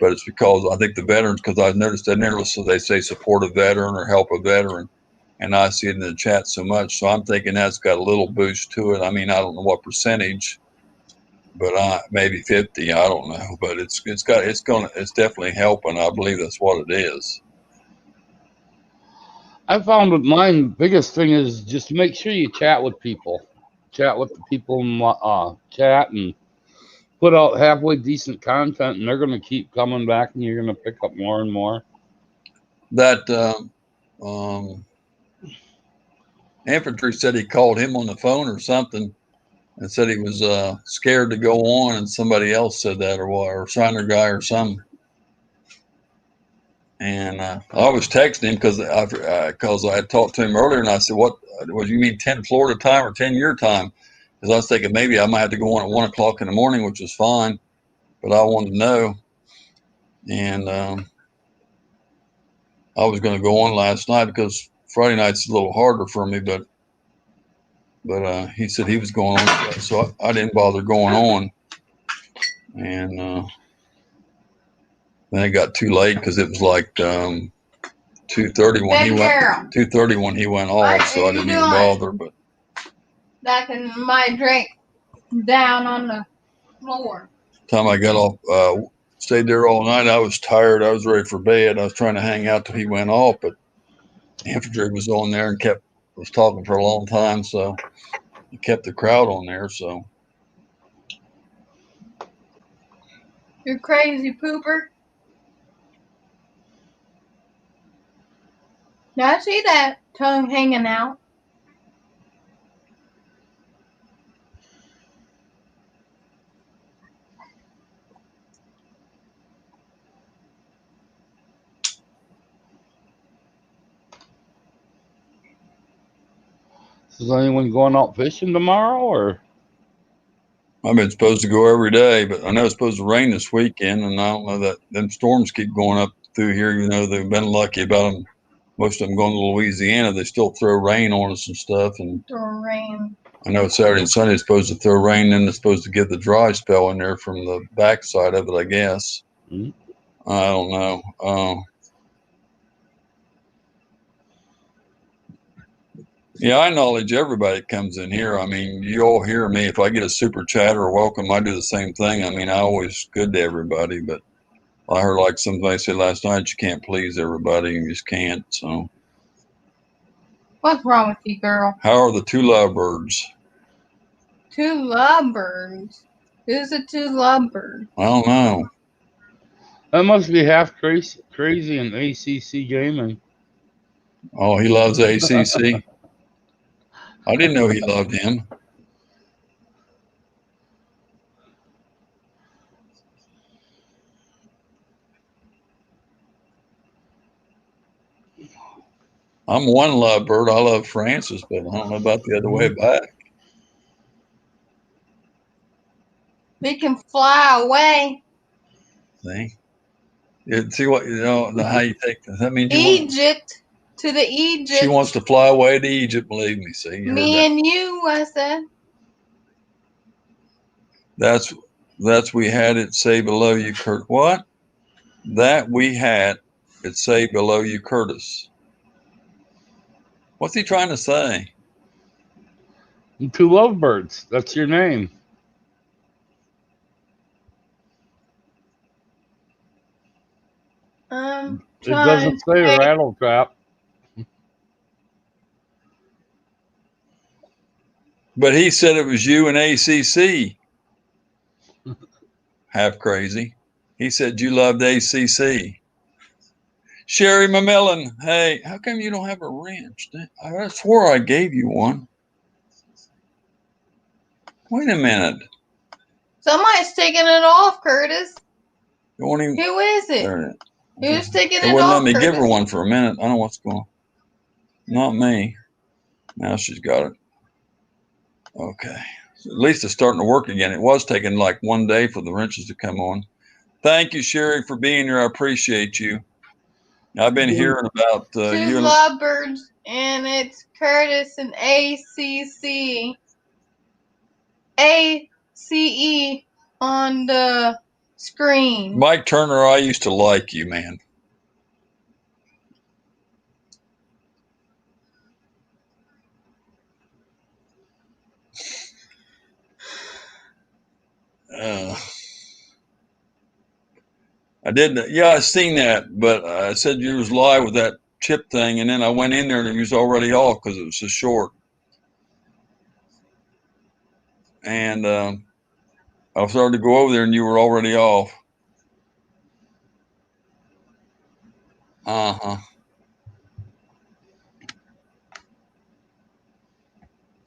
but it's because I think the veterans, because I've noticed that never, so they say support a veteran or help a veteran, and I see it in the chat so much. So I'm thinking that's got a little boost to it. I mean, I don't know what percentage, but maybe 50. I don't know, but it's definitely helping. I believe that's what it is. I found with mine, the biggest thing is just make sure you chat with people. Chat with the people in chat and put out halfway decent content, and they're going to keep coming back, and you're going to pick up more and more. That infantry said he called him on the phone or something and said he was scared to go on, and somebody else said that, or signer guy or something. And I was texting him because I had talked to him earlier, and I said, "What do you mean 10 Florida time or 10 your time?" Because I was thinking maybe I might have to go on at 1 o'clock in the morning, which was fine, but I wanted to know. And I was going to go on last night because Friday night's a little harder for me, but he said he was going on, so I didn't bother going on. And then it got too late because it was like 2:30 when he went. 2:30 when he went off, so I didn't even bother. But That can my drink down on the floor. Time I got off, stayed there all night. I was tired. I was ready for bed. I was trying to hang out till he went off, but infantry was on there and was talking for a long time, so he kept the crowd on there. So You crazy pooper. Now I see that tongue hanging out. Is anyone going out fishing tomorrow, or? I've been supposed to go every day, but I know it's supposed to rain this weekend, and I don't know that them storms keep going up through here. You know, they've been lucky about them. Most of them going to Louisiana, they still throw rain on us and stuff. And Or rain. I know Saturday and Sunday is supposed to throw rain, and it's supposed to get the dry spell in there from the backside of it, I guess. Mm-hmm. I don't know. Yeah, I acknowledge everybody that comes in here. I mean, you all hear me. If I get a super chat or a welcome, I do the same thing. I mean, I always good to everybody, but I heard like somebody said last night, you can't please everybody. You just can't. So, What's wrong with you, girl? how are the two lovebirds? Two lovebirds. Who's the two lovebirds? I don't know. That must be half crazy in ACC gaming. Oh, he loves ACC. I didn't know he loved him. I'm one lovebird. I love Francis, but I don't know about the other way back. We can fly away. See what you know how you take that. That means you Egypt. To the Egypt. She wants to fly away to Egypt. Believe me. See, you me heard and you, I said. That's we had it say below you, Kurt. What? That we had it say below you, Curtis. What's he trying to say? Two lovebirds. That's your name. It doesn't say Rattletrap. But he said it was you and ACC. Half crazy. He said you loved ACC. Sherry Mamillon, hey, how come you don't have a wrench? I swore I gave you one. Wait a minute. Somebody's taking it off, Curtis. Who is it? Who's taking it off? It wouldn't let me give her one for a minute. I don't know what's going on. Not me. Now she's got it. Okay. So at least it's starting to work again. It was taking like one day for the wrenches to come on. Thank you, Sherry, for being here. I appreciate you. I've been hearing about two lovebirds, and it's Curtis and ACC. ACE on the screen. Mike Turner, I used to like you, man. I did. Yeah, I seen that, but I said you was live with that chip thing, and then I went in there and it was already off because it was so short. And I started to go over there, and you were already off.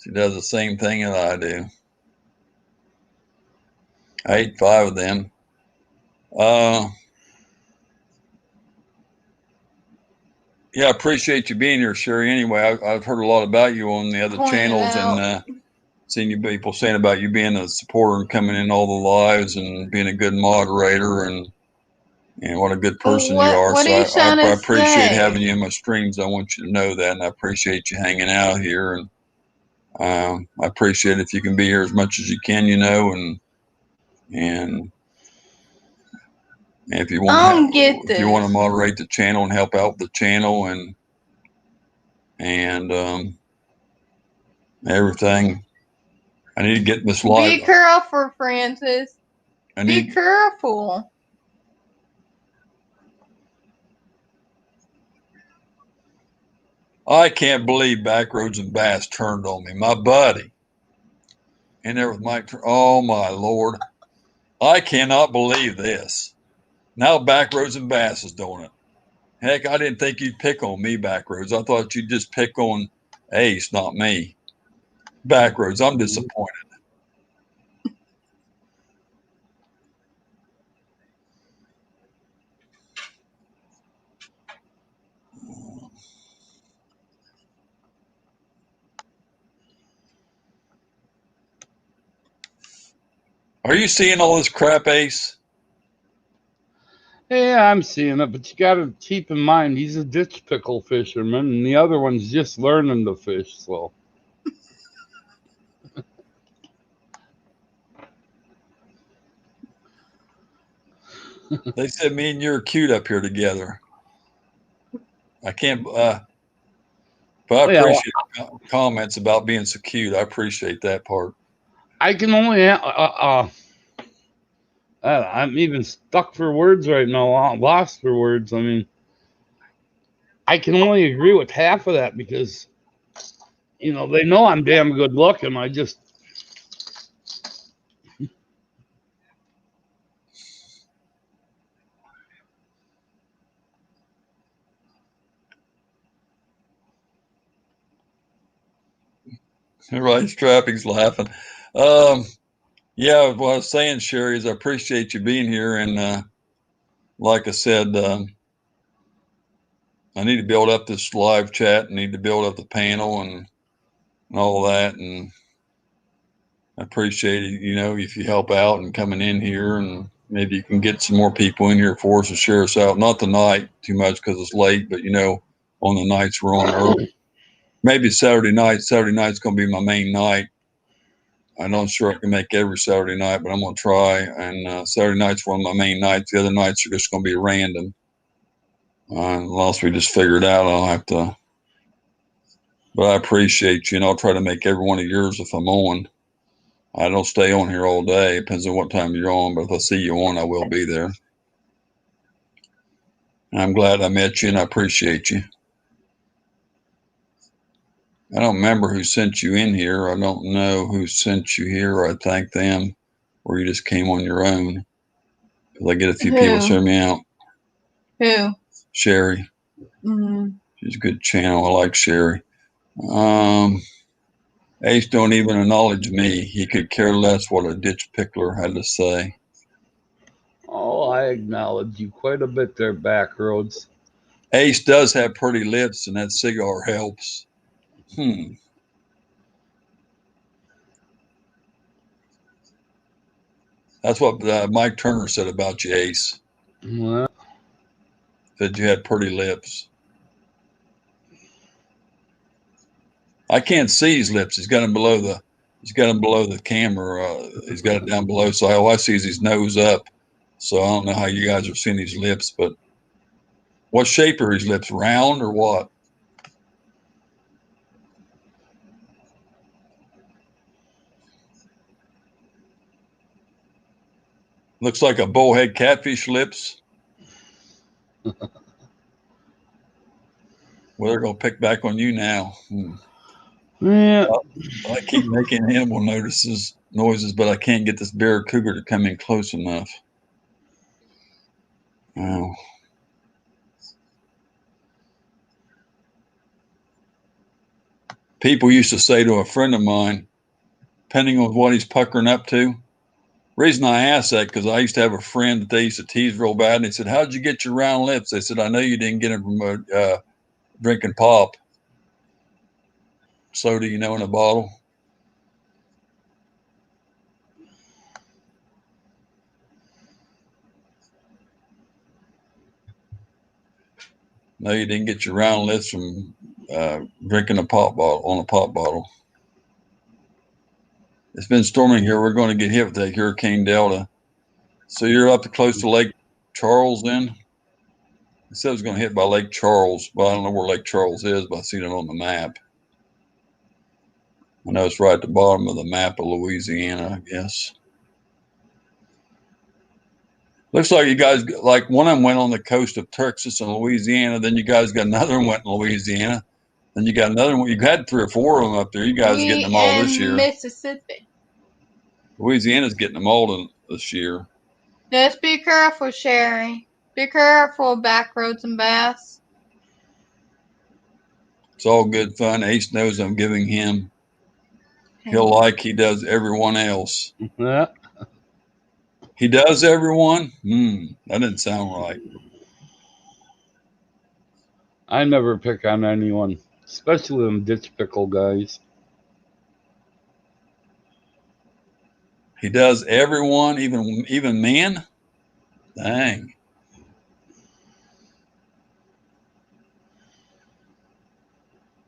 She does the same thing that I do. I ate 5 of them. Yeah, I appreciate you being here, Sherry. Anyway, I've heard a lot about you on the other channels and seen you people saying about you being a supporter and coming in all the lives and being a good moderator and what a good person you are. What So I appreciate having you in my streams. I want you to know that, and I appreciate you hanging out here. And I appreciate if you can be here as much as you can, you know, and if you want if you want to moderate the channel and help out the channel and everything, I need to get this live. Be careful, Francis. Be careful. I can't believe Backroads and Bass turned on me, my buddy. And there was Mike. Oh my Lord! I cannot believe this. Now Backroads and Bass is doing it. Heck, I didn't think you'd pick on me, Backroads. I thought you'd just pick on Ace, not me. Backroads, I'm disappointed. Are you seeing all this crap, Ace? Yeah, I'm seeing it, but you got to keep in mind he's a ditch pickle fisherman, and the other one's just learning to fish. So They said me and you are cute up here together. I can't, but I appreciate comments about being so cute. I appreciate that part. I can only. I'm even stuck for words right now. I'm lost for words. I mean, I can only agree with half of that because, you know, they know I'm damn good looking. I just. Right, Strapping's laughing. Yeah, what I was saying, Sherry, is I appreciate you being here. And like I said, I need to build up this live chat, need to build up the panel and all that. And I appreciate it, you know, if you help out and coming in here, and maybe you can get some more people in here for us to share us out. Not tonight too much because it's late, but, you know, on the nights we're on early. Maybe Saturday night. Saturday night's going to be my main night. I'm not sure I can make every Saturday night, but I'm going to try. And Saturday night's one of my main nights. The other nights are just going to be random. Unless we just figure it out, I'll have to. But I appreciate you, and I'll try to make every one of yours if I'm on. I don't stay on here all day. Depends on what time you're on, but if I see you on, I will be there. And I'm glad I met you, and I appreciate you. I don't remember who sent you in here. I don't know who sent you here. I thank them, or you just came on your own. Because I get a few people send me out. Who? Sherry. Mm-hmm. She's a good channel. I like Sherry. Ace don't even acknowledge me. He could care less what a ditch pickler had to say. Oh, I acknowledge you quite a bit there, Backroads. Ace does have pretty lips, and that cigar helps. That's what Mike Turner said about you, Ace. Well, Said you had pretty lips. I can't see his lips. He's got them below the. He's got them below the camera. He's got it down below, so all I see is his nose up. So I don't know how you guys are seeing his lips, but what shape are his lips? Round or what? Looks like a bullhead catfish lips. Well, they're going to pick back on you now. yeah. I keep making animal noises, but I can't get this bear cougar to come in close enough. Oh. People used to say to a friend of mine, depending on what he's puckering up to. Reason I asked that because I used to have a friend that they used to tease real bad, and they said, "How'd you get your round lips?" They said, "I know you didn't get them from drinking pop soda, you know, in a bottle." No, you didn't get your round lips from drinking a pop bottle on a pop bottle. It's been storming here. We're going to get hit with that Hurricane Delta. So you're up close to Lake Charles then? It said it was going to hit by Lake Charles. Well, I don't know where Lake Charles is, but I've seen it on the map. I know it's right at the bottom of the map of Louisiana, I guess. Looks like you guys, like one of them went on the coast of Texas and Louisiana. Then you guys got another one went in Louisiana. Then you got another one. You had 3 or 4 of them up there. You guys are getting them all this year. Mississippi. Louisiana's getting them all this year. Just be careful, Sherry. Be careful, back roads and baths. It's all good fun. Ace knows I'm giving him. He'll like he does everyone else. Yeah. He does everyone? That didn't sound right. I never pick on anyone, especially them ditch pickle guys. He does everyone, even men? Dang.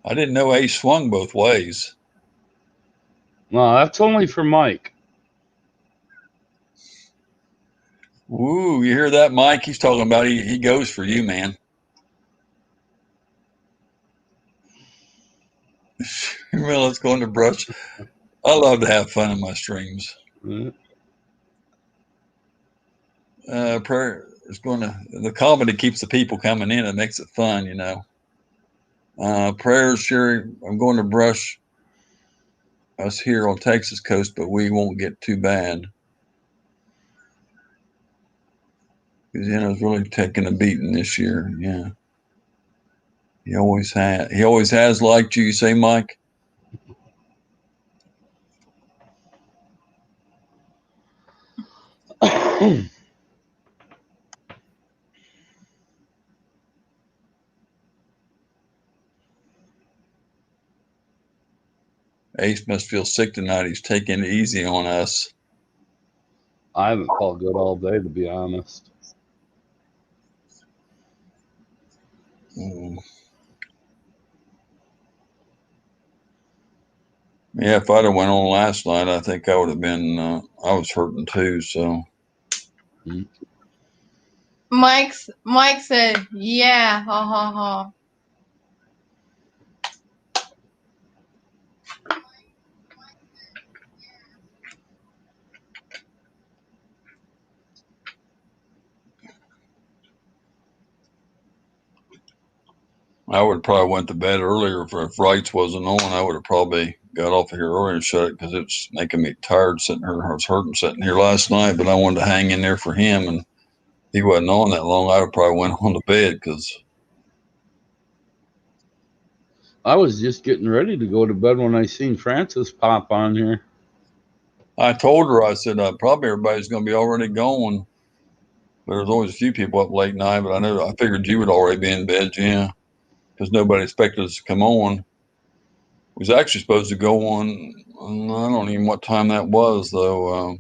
I didn't know Ace swung both ways. No, that's only for Mike. Ooh, you hear that, Mike? He's talking about he goes for you, man. Well, let's go into brush. I love to have fun in my streams. Prayer is the comedy keeps the people coming in. It makes it fun, you know. Prayers, Sherry, I'm going to brush us here on Texas coast, but we won't get too bad. Because it's really taking a beating this year. Yeah. He always has liked you say, Mike? Ace must feel sick tonight. He's taking it easy on us. I haven't felt good all day, to be honest. Yeah, if I'd have went on last night, I think I would have been. I was hurting too. So. Mike said, "Yeah, ha ha ha." I would have probably went to bed earlier if Wrights wasn't on. I would have probably got off of here earlier and shut it because it was making me tired sitting here. I was hurting sitting here last night, but I wanted to hang in there for him, and he wasn't on that long. I would probably went on to bed because I was just getting ready to go to bed when I seen Francis pop on here. I told her, I said, probably everybody's going to be already going. There's always a few people up late night, but I figured you would already be in bed, yeah, because nobody expected us to come on. We was actually supposed to go on. I don't even know what time that was though.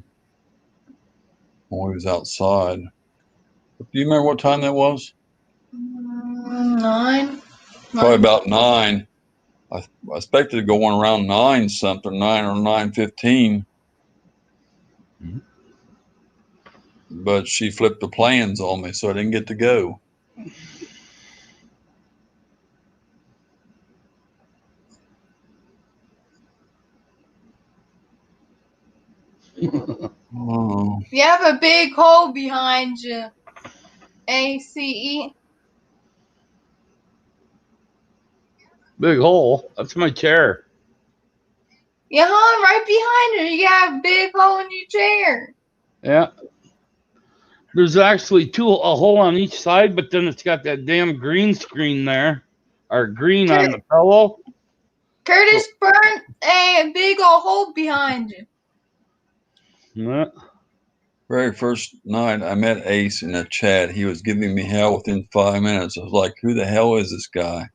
When we was outside. Do you remember what time that was? 9. Probably about 9. I expected to go on around 9 something, 9 or 9:15. But she flipped the plans on me, so I didn't get to go. You have a big hole behind you. ACE. Big hole. That's my chair. Yeah, right behind her. You got a big hole in your chair. Yeah. There's actually a hole on each side, but then it's got that damn green screen there. Or green on the pillow. Curtis burnt a big old hole behind you. Yeah. Very first night I met Ace in a chat, he was giving me hell within 5 minutes. I was like, who the hell is this guy?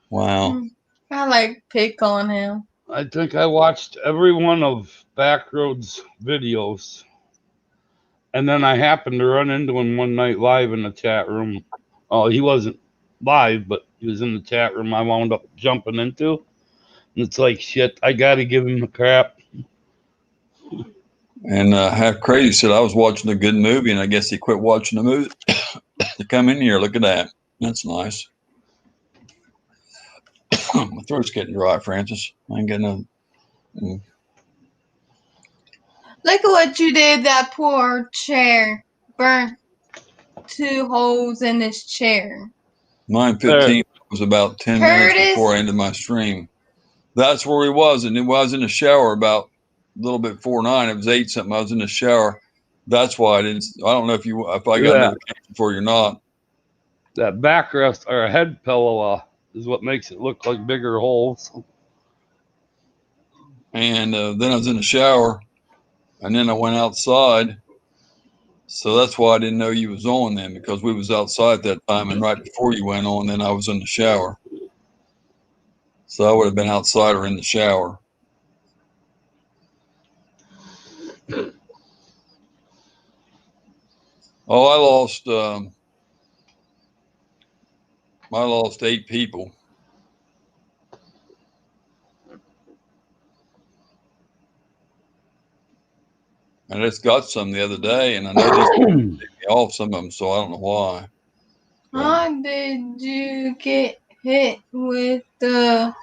Wow. I like pick on him. I think I watched every one of Backroad's videos. And then I happened to run into him one night live in the chat room. Oh, he wasn't live, but he was in the chat room I wound up jumping into. And it's like, shit, I got to give him the crap. And Half Crazy said I was watching a good movie, and I guess he quit watching the movie to come in here. Look at that. That's nice. My throat's getting dry, Francis. I ain't getting no. Look at what you did, that poor chair. Burnt 2 holes in his chair. 9:15 was about 10 minutes before I ended my stream. That's where he was, and he was in the shower about little bit before 9. It was 8 something. I was in the shower. That's why I didn't. I don't know if I got a notification for you or not. That backrest or a head pillow is what makes it look like bigger holes. And then I was in the shower, and then I went outside. So that's why I didn't know you was on then, because we was outside at that time, and right before you went on, then I was in the shower. So I would have been outside or in the shower. Oh, I lost 8 people. And I just got some the other day, and I know these people take me off some of them, so I don't know why. How did you get hit with the...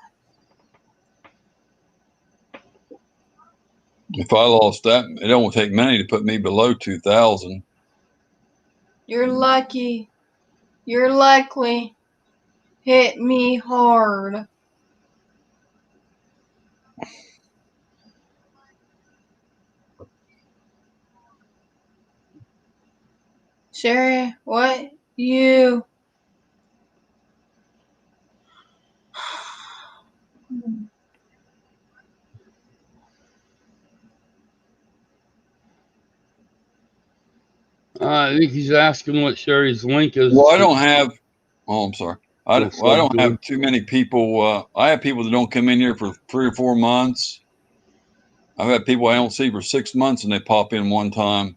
If I lost that, it don't take many to put me below 2,000. You're lucky. You're likely hit me hard. Sherry, what you... I think he's asking what Sherry's link is. Well, I don't have. Oh, I'm sorry. I Yes, don't have too many people. I have people that don't come in here for 3 or 4 months. I've had people I don't see for 6 months, and they pop in one time,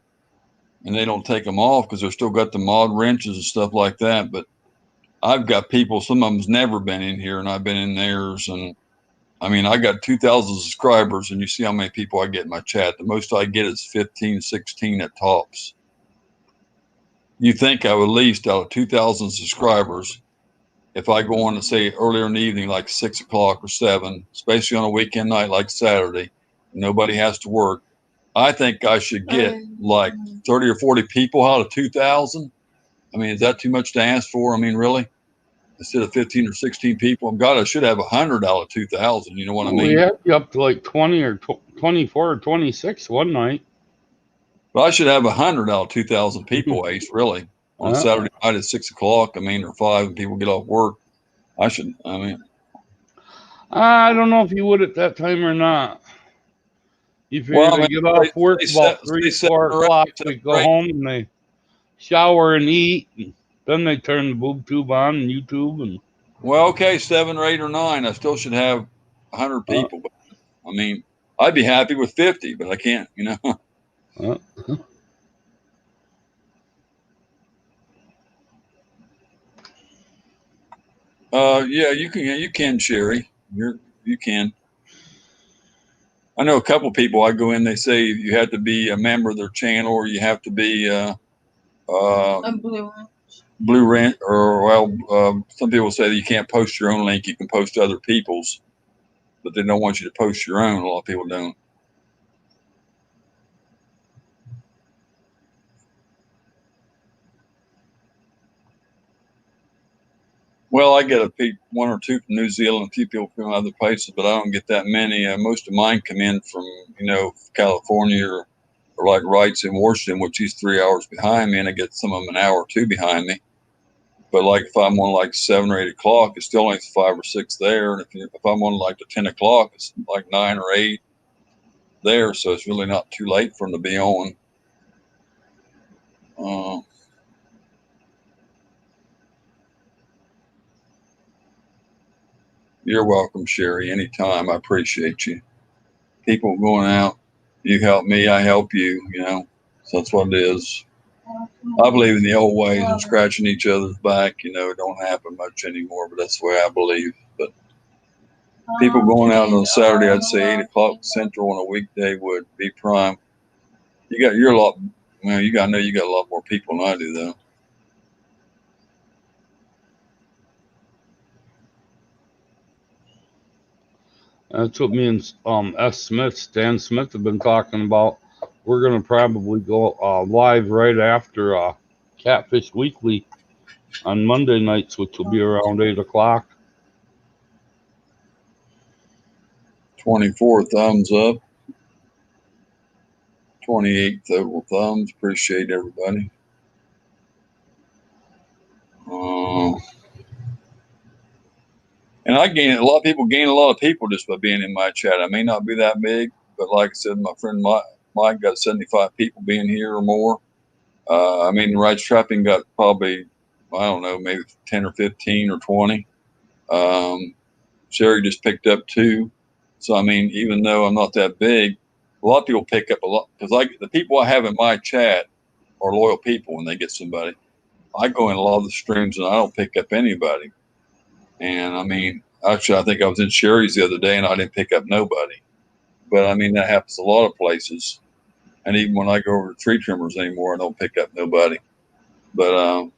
and they don't take them off because they're still got the mod wrenches and stuff like that. But I've got people. Some of them's never been in here, and I've been in theirs. And I mean, I got 2,000 subscribers, and you see how many people I get in my chat. The most I get is 15, 16 at tops. You think I would at least out of 2,000 subscribers, if I go on to say earlier in the evening, like 6 o'clock or 7, especially on a weekend night like Saturday, nobody has to work, I think I should get like 30 or 40 people out of 2,000. I mean, is that too much to ask for? I mean, really? Instead of 15 or 16 people, God, I should have 100 out of 2,000. You know what I mean? We had you up to like 20 or 24 or 26 one night. But I should have 100 out of 2,000 people, Ace, really, on Saturday night at 6 o'clock. I mean, or 5, and people get off work. I don't know if you would at that time or not. You figure they get off work about 3, 4 o'clock, they go home and they shower and eat, and then they turn the boob tube on and YouTube. And well, okay, 7 or 8 or 9, I still should have 100 people. But, I mean, I'd be happy with 50, but I can't, you know. Yeah, you can, Sherry. You can. I know a couple people. I go in, they say you have to be a member of their channel, or you have to be a blue rent, or some people say that you can't post your own link. You can post other people's, but they don't want you to post your own. A lot of people don't. Well, I get 1 or 2 from New Zealand, a few people from other places, but I don't get that many. Most of mine come in from, California or like Wrights in Washington, which he's 3 hours behind me, and I get some of them an hour or 2 behind me. But like if I'm on like 7 or 8 o'clock, it's still only 5 or 6 there. And if I'm on like the 10 o'clock, it's like 9 or 8 there. So it's really not too late for them to be on. You're welcome, Sherry. Anytime. I appreciate you. People going out, you help me, I help you, So that's what it is. I believe in the old ways and scratching each other's back, it don't happen much anymore, but that's the way I believe. But people going out on a Saturday, I'd say 8 o'clock Central on a weekday would be prime. You're a lot, you got a lot more people than I do, though. That's what me and Stan Smith have been talking about. We're going to probably go live right after Catfish Weekly on Monday nights, which will be around 8 o'clock. 24 thumbs up. 28 total thumbs. Appreciate everybody. And a lot of people gain a lot of people just by being in my chat. I may not be that big, but like I said, my friend Mike got 75 people being here or more. I mean, Rights Trapping got probably, I don't know, maybe 10 or 15 or 20. Sherry just picked up 2. So, I mean, even though I'm not that big, a lot of people pick up a lot because the people I have in my chat are loyal people when they get somebody. I go in a lot of the streams and I don't pick up anybody. And I mean, actually, I think I was in Sherry's the other day and I didn't pick up nobody. But I mean, that happens a lot of places. And even when I go over to tree trimmers anymore, I don't pick up nobody. But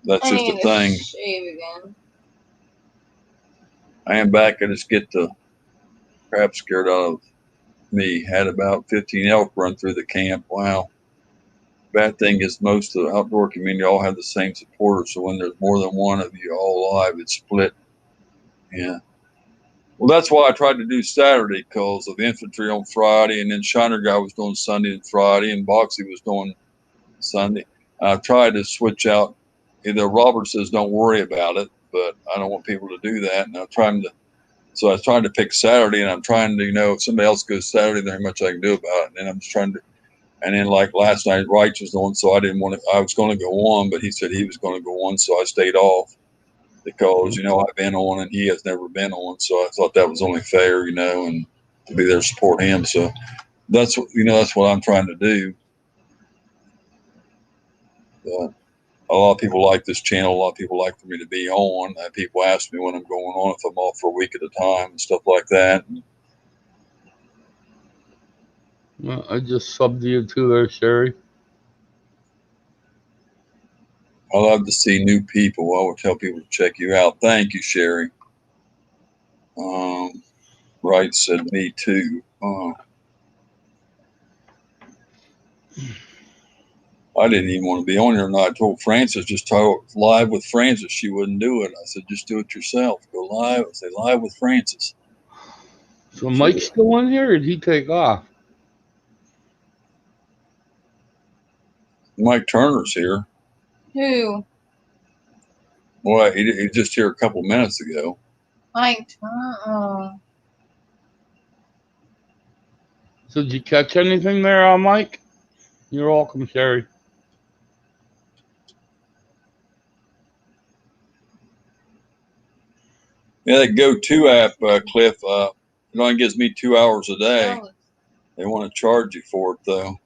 that's just the thing. Shave again. I am back. I just get the crap scared out of me. Had about 15 elk run through the camp. Wow. Bad thing is most of the outdoor community all have the same supporters. So when there's more than one of you all live, it's split. Yeah. Well, that's why I tried to do Saturday because of infantry on Friday, and then Shiner Guy was doing Sunday and Friday, and Boxy was doing Sunday. I tried to switch out. Either Robert says don't worry about it, but I don't want people to do that, and so I was trying to pick Saturday, and I'm trying to, if somebody else goes Saturday, there's not much I can do about it. And then I'm just trying to, and then like last night, Wright was on, so I didn't want to. I was going to go on, but he said he was going to go on, so I stayed off. Because I've been on and he has never been on, so I thought that was only fair, and to be there to support him. So that's what I'm trying to do. But a lot of people like this channel. A lot of people like for me to be on. People ask me when I'm going on, if I'm off for a week at a time and stuff like that. Well, I just subbed you to there, Sherry. I love to see new people. I would tell people to check you out. Thank you, Sherry. Wright said me too. I didn't even want to be on here, and I told Frances, just talk live with Frances. She wouldn't do it. I said, just do it yourself. Go live. I say, live with Frances. So Mike's still in here, or did he take off? Mike Turner's here. Who? Well, he just here a couple minutes ago. Mike Turner. So did you catch anything there, Mike? You're welcome, Sherry. Yeah, that Go-To app, Cliff, it only gives me 2 hours a day. They want to charge you for it, though.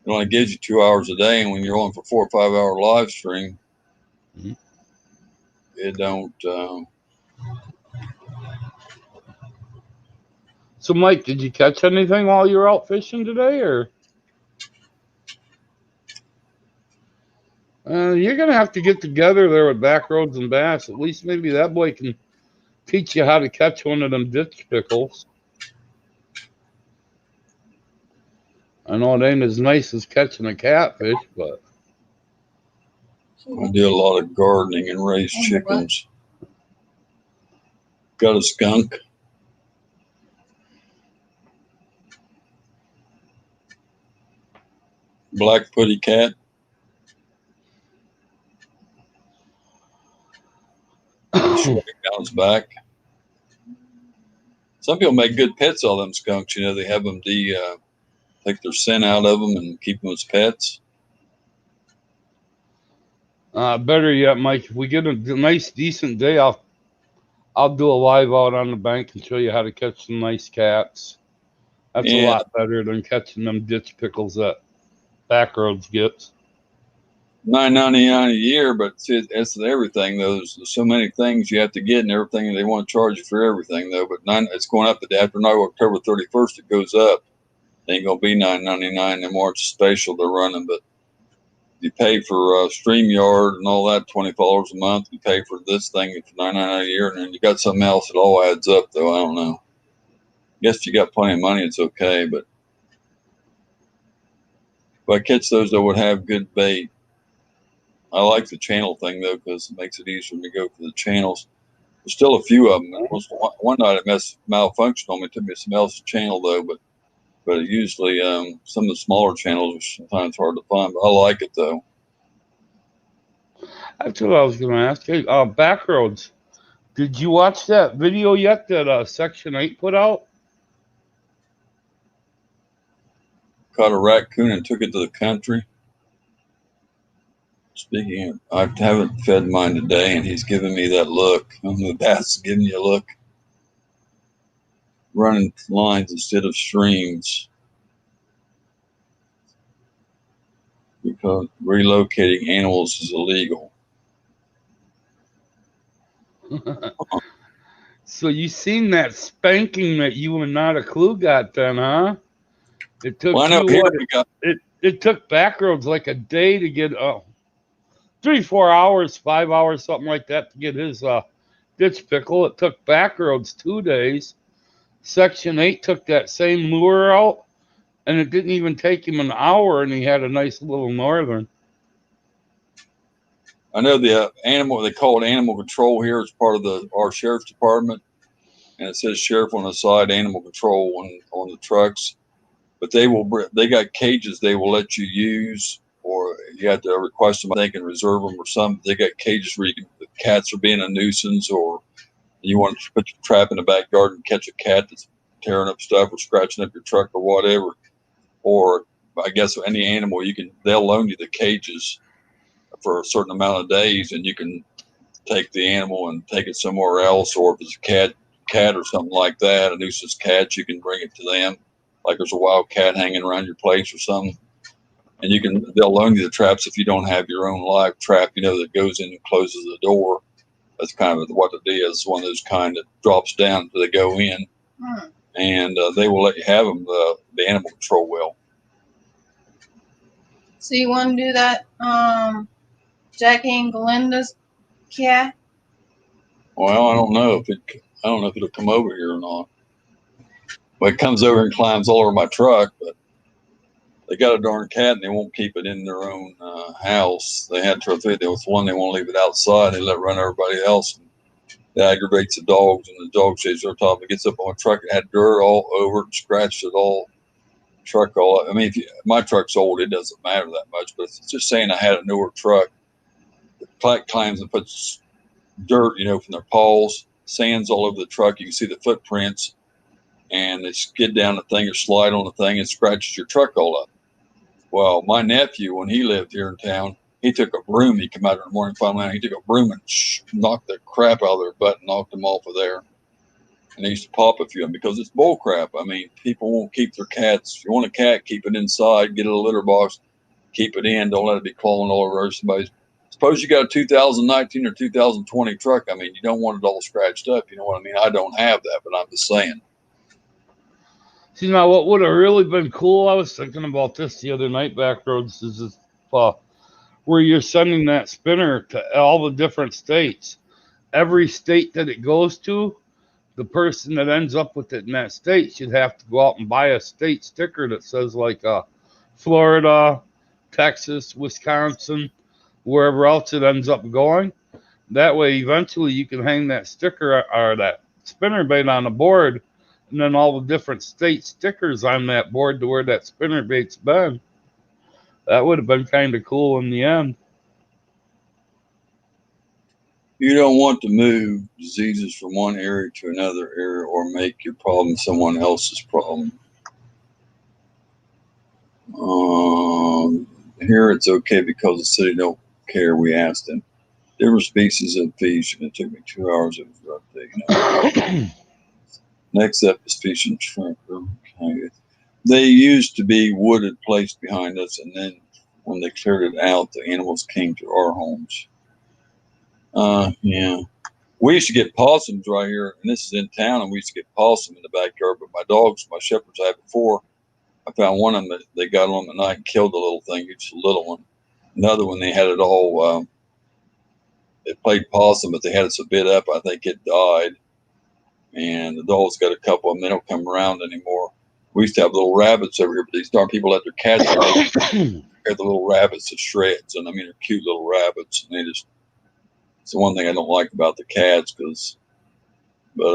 It only gives you 2 hours a day, and when you're on for 4 or 5 hour live stream, it don't. So, Mike, did you catch anything while you were out fishing today, or? You're going to have to get together there with Backroads and Bass. At least maybe that boy can teach you how to catch one of them ditch pickles. I know it ain't as nice as catching a catfish, but. I do a lot of gardening and raise chickens. Got a skunk. Black putty cat. Down its back. Some people make good pets of them skunks. They have them take their scent out of them and keep them as pets. Better yet, Mike, if we get a nice, decent day, I'll do a live out on the bank and show you how to catch some nice cats. That's a lot better than catching them ditch pickles that Backroads gets. $9.99 a year, but it's everything though. There's so many things you have to get and everything, and they want to charge you for everything though. But it's going up after October 31st. It goes up. It ain't gonna be $9.99 no more. It's a special they're running, but you pay for StreamYard and all that $20 a month. You pay for this thing for $9.99 a year, and then you got something else. It all adds up though. I don't know. Guess if you got plenty of money, it's okay. But if I catch those that would have good bait. I like the channel thing though because it makes it easier to go for the channels. There's still a few of them. One night it malfunctioned on me. It took me to some else's channel though, but But usually some of the smaller channels are sometimes hard to find. But I like it though. That's what I was going to ask. Hey, Backroads. Did you watch that video yet that Section 8 put out? Caught a raccoon and took it to the country. Speaking of, I haven't fed mine today, and he's giving me that look. The bat's giving you a look. Running lines instead of streams. Because relocating animals is illegal. So you seen that spanking that you and Not a Clue got then, huh? It took Well, I know you here what? we got. It took Backroads like a day to get 3, 4 hours, 5 hours, something like that to get his ditch pickle. It took Backroads 2 days. Section 8 took that same lure out, and it didn't even take him an hour, and he had a nice little northern. I know the animal, they call it animal control here. It's part of our sheriff's department, and it says sheriff on the side, animal control on the trucks. But they got cages they will let you use, or you have to request them. They can reserve them or something. They got cages where the cats are being a nuisance, or you want to put your trap in the backyard and catch a cat that's tearing up stuff or scratching up your truck or whatever. Or I guess any animal they'll loan you the cages for a certain amount of days, and you can take the animal and take it somewhere else. Or if it's a cat or something like that, a nuisance cat, you can bring it to them. Like there's a wild cat hanging around your place or something, and they'll loan you the traps if you don't have your own live trap, that goes in and closes the door. That's kind of what it is. One of those kind that drops down until they go in, and they will let you have them. The animal control will. So you want to do that, Jackie and Galinda's cat? Well, I don't know if it'll come over here or not. Well, it comes over and climbs all over my truck, but they got a darn cat and they won't keep it in their own house. They had to. There was one they won't leave it outside. They let it run everybody else. And it aggravates the dogs, and the dog stays on top. It gets up on my truck. It had dirt all over it, scratched it all. Truck all up. I mean, my truck's old, it doesn't matter that much. But it's just saying I had a newer truck. The cat climbs and puts dirt, from their paws, sands all over the truck. You can see the footprints, and they skid down the thing or slide on the thing and scratches your truck all up. Well, my nephew, when he lived here in town, he took a broom. He come out in the morning, finally, he took a broom and knocked the crap out of their butt and knocked them off of there. And they used to pop a few of them because it's bull crap. I mean, people won't keep their cats. If you want a cat, keep it inside, get it a litter box, keep it in. Don't let it be clawing all over somebody's. Suppose you got a 2019 or 2020 truck. I mean, you don't want it all scratched up. You know what I mean? I don't have that, but I'm just saying. See, now what would have really been cool, I was thinking about this the other night, Backroads, is this, where you're sending that spinner to all the different states. Every state that it goes to, the person that ends up with it in that state should have to go out and buy a state sticker that says like Florida, Texas, Wisconsin, wherever else it ends up going. That way, eventually, you can hang that sticker or that spinner bait on the board, and then all the different state stickers on that board to where that spinner bait's been. That would have been kind of cool in the end. You don't want to move diseases from one area to another area or make your problem someone else's problem. Here it's okay because the city don't care. We asked them. Different species of fish, and it took me 2 hours. It was rough. Next up is fish and shrimp. Okay. They used to be wooded place behind us, and then when they cleared it out, the animals came to our homes. Yeah. We used to get possums right here, and this is in town, and we used to get possum in the backyard. But my shepherds I had before, I found one of them that they got on at night and killed the little thing, just a little one. Another one, they had it all, it played possum, but they had it so bit up, I think it died. And the dogs got a couple of them, they don't come around anymore. We used to have little rabbits over here, but these darn people let their cats tear the little rabbits to shreds. And I mean, they're cute little rabbits, and it's the one thing I don't like about the cats, but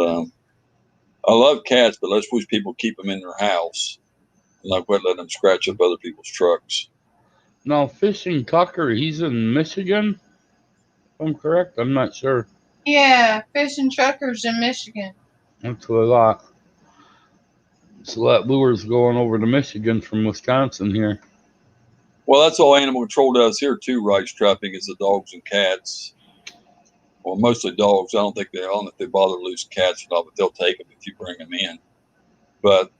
I love cats, but let's wish people keep them in their house. And I quit letting them scratch up other people's trucks. Now, Fishing Tucker, he's in Michigan, if I'm correct. I'm not sure. Yeah, Fishing Truckers in Michigan. That's what I thought. So that lure's going over to Michigan from Wisconsin here. Well, that's all animal control does here too, right? Trapping is the dogs and cats. Well, mostly dogs. I don't know if they bother loose cats or not, but they'll take them if you bring them in. But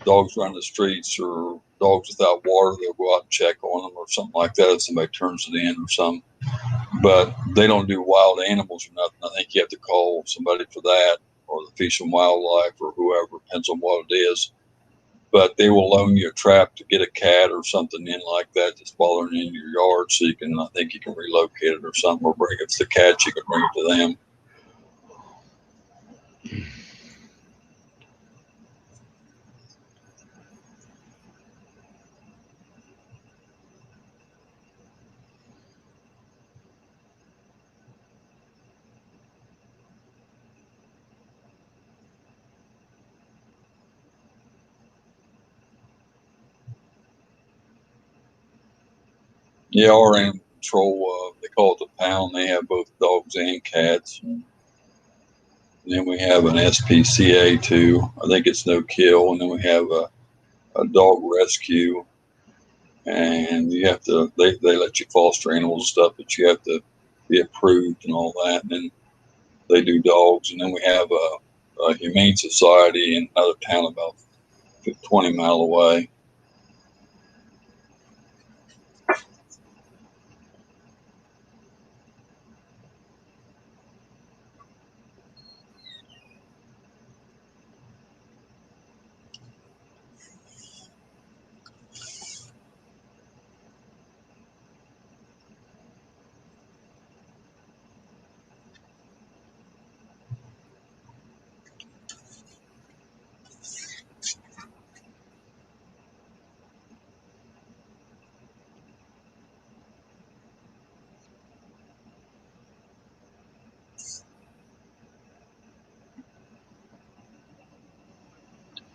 dogs running the streets or dogs without water, they'll go out and check on them or something like that if somebody turns it in or something. But they don't do wild animals or nothing. I think you have to call somebody for that, or the Fish and Wildlife or whoever, depends on what it is. But they will loan you a trap to get a cat or something in like that that's bothering in your yard, so I think you can relocate it or something, or bring it to the cats, you can bring it to them. Yeah, our animal control, they call it the pound. They have both dogs and cats. And then we have an SPCA too. I think it's no kill. And then we have a dog rescue. And you have to, they let you foster animals and stuff, but you have to be approved and all that. And then they do dogs. And then we have a humane society in another town about 20 mile away.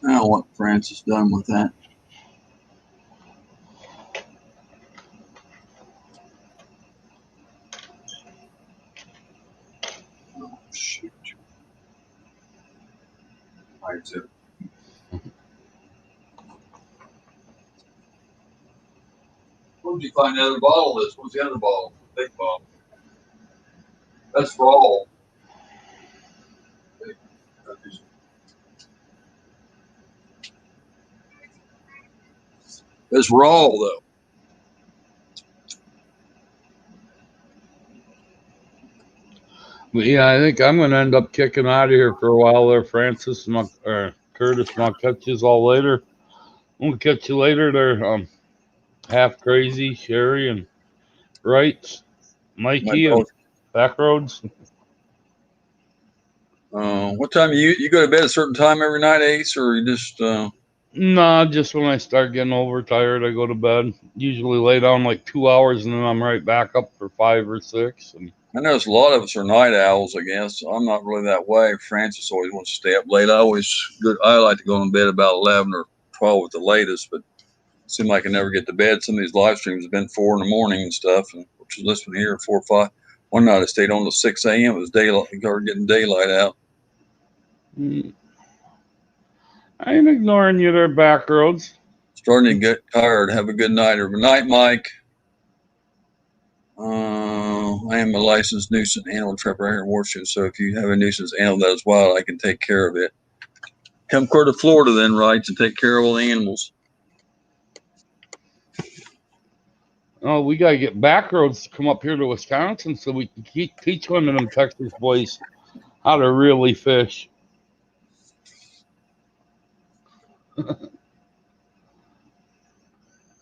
I don't know what Francis done with that. Oh, shoot. Hides it. Where did you find the other bottle of this? What's the other bottle? The big bottle. That's raw. It's raw though. But yeah, I think I'm going to end up kicking out of here for a while there, Francis. Curtis, and I'll catch you all later. We'll catch you later there, Half Crazy, Sherry, and Wrights, Mikey, and Backroads. What time you go to bed at a certain time every night, Ace, or you just? Nah, just when I start getting overtired, I go to bed. Usually lay down like 2 hours, and then I'm right back up for 5 or 6. And I notice a lot of us are night owls. I guess I'm not really that way. Francis always wants to stay up late. I like to go to bed about 11 or 12 at the latest, but it seems like I never get to bed. Some of these live streams have been 4 in the morning and stuff, and which is listening here at 4 or 5. One night I stayed on till 6 a.m. It was daylight. We started getting daylight out. I ain't ignoring you there, Backroads. Starting to get tired. Have a good night. Good night, Mike. I am a licensed nuisance animal trapper here in Washington, so if you have a nuisance animal that is wild, I can take care of it. Come clear to Florida then, right, to take care of all the animals. Oh, we got to get Backroads to come up here to Wisconsin so we can teach one of them Texas boys how to really fish.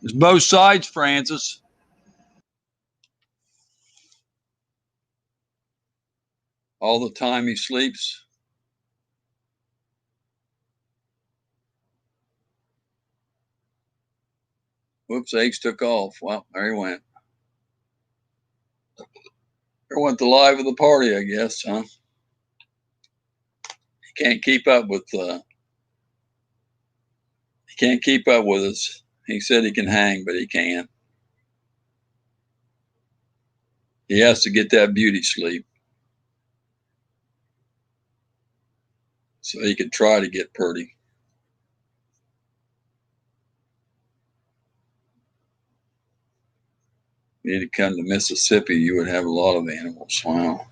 It's both sides, Francis. All the time he sleeps. Whoops, Ace took off. Well, there he went. There went the live of the party, I guess, huh? He can't keep up with can't keep up with us. He said he can hang, but he can't. He has to get that beauty sleep so he can try to get pretty. You need to come to Mississippi, you would have a lot of animals. Wow.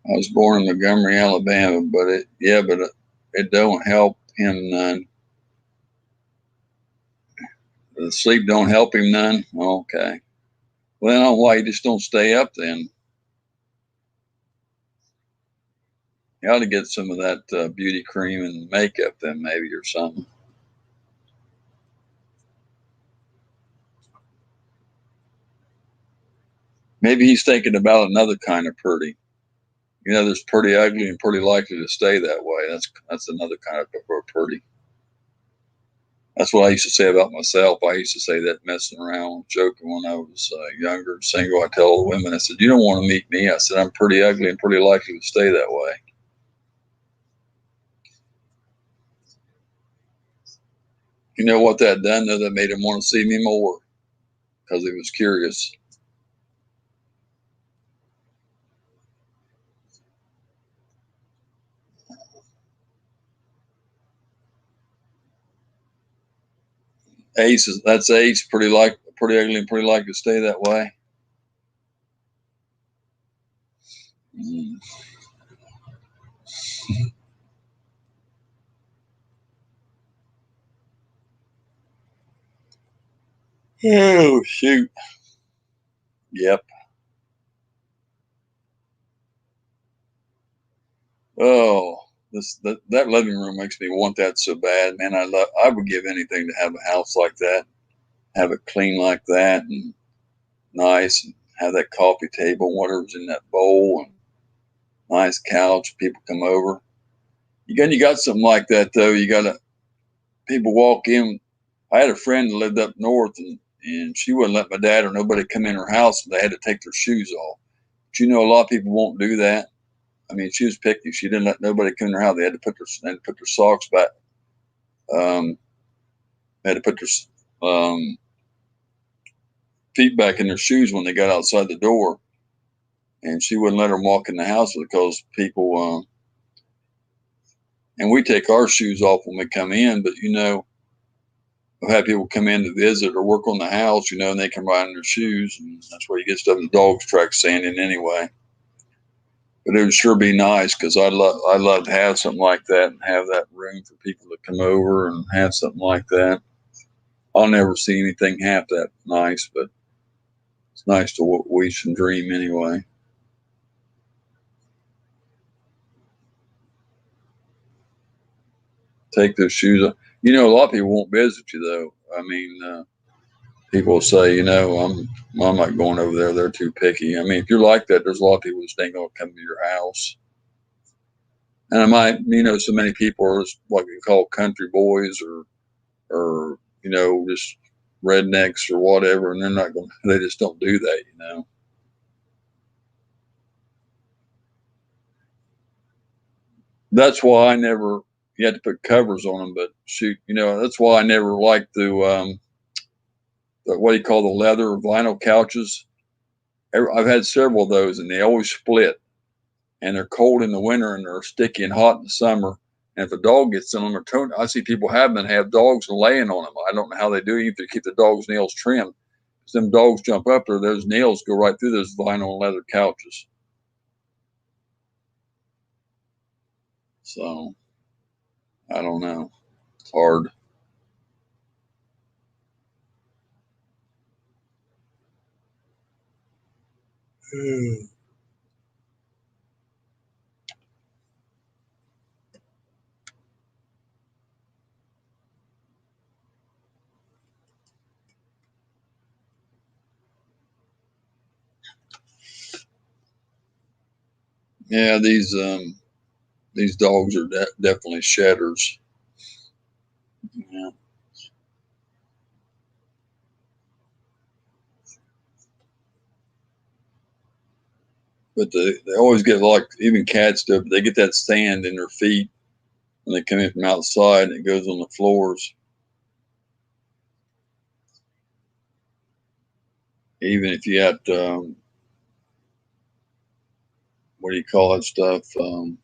I was born in Montgomery, Alabama, but it don't help him none. The sleep don't help him none. Okay. Well, I don't know why you just don't stay up then. You ought to get some of that beauty cream and makeup then maybe or something. Maybe he's thinking about another kind of pretty. You know, there's pretty ugly and pretty likely to stay that way. That's another kind of pretty. That's what I used to say about myself. I used to say that messing around, joking when I was younger and single. I tell all the women, I said, you don't want to meet me. I said, I'm pretty ugly and pretty likely to stay that way. You know what that done though? That made him want to see me more because he was curious. That's Ace, pretty ugly and pretty likely to stay that way. Mm. Oh shoot. Yep. Oh, that living room makes me want that so bad, man. I would give anything to have a house like that, have it clean like that, and nice, and have that coffee table, whatever's in that bowl, and nice couch. People come over. You got something like that though. People walk in. I had a friend that lived up north, and she wouldn't let my dad or nobody come in her house, and they had to take their shoes off. But you know, a lot of people won't do that. I mean, she was picky. She didn't let nobody come in her house. They had to put their socks back. They had to put their feet back in their shoes when they got outside the door. And she wouldn't let them walk in the house because people, and we take our shoes off when we come in, but you know, we'll have people come in to visit or work on the house, you know, and they come right in their shoes, and that's where you get stuff in the dog's track sanding anyway. But it would sure be nice because I love to have something like that and have that room for people to come over and have something like that. I'll never see anything half that nice, but it's nice to wish and dream anyway. Take those shoes off. You know, a lot of people won't visit you though. I mean, people will say, you know, I'm not going over there. They're too picky. I mean, if you're like that, there's a lot of people that ain't going to come to your house. And you know, so many people are what you call country boys or you know, just rednecks or whatever, and they're not going. They just don't do that, you know. That's why I never. You had to put covers on them, but shoot, you know, that's why I never liked the what do you call the leather or vinyl couches. I've had several of those, and they always split, and they're cold in the winter, and they're sticky and hot in the summer. And if a dog gets in them, I see people have them and have dogs laying on them. I don't know how they do it. Either keep the dog's nails trimmed. Because them dogs jump up there, those nails go right through those vinyl and leather couches. So, I don't know. It's hard. Yeah, these dogs are definitely shedders. Yeah. But they always get, like, even cats do, but they get that sand in their feet when they come in from outside, and it goes on the floors. Even if you have what do you call that stuff? The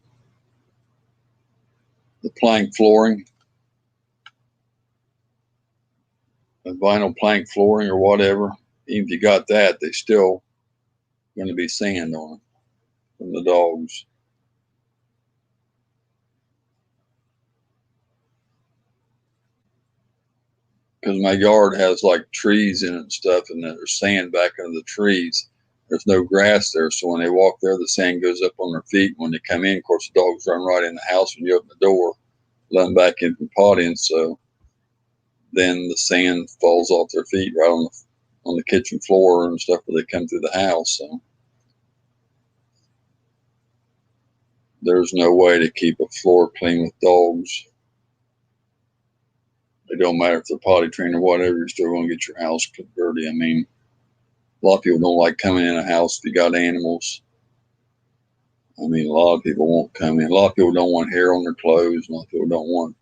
plank flooring, the vinyl plank flooring or whatever. Even if you got that, they still going to be sand on it from the dogs. Because my yard has like trees in it and stuff, and there's sand back under the trees. There's no grass there, so when they walk there, the sand goes up on their feet. When they come in, of course, the dogs run right in the house when you open the door, let them back in from potting. So then the sand falls off their feet right on the kitchen floor and stuff where they come through the house. So there's no way to keep a floor clean with dogs. It don't matter if they're potty trained or whatever, you're still going to get your house dirty. I mean, a lot of people don't like coming in a house if you got animals. I mean, a lot of people won't come in. A lot of people don't want hair on their clothes. A lot of people don't want,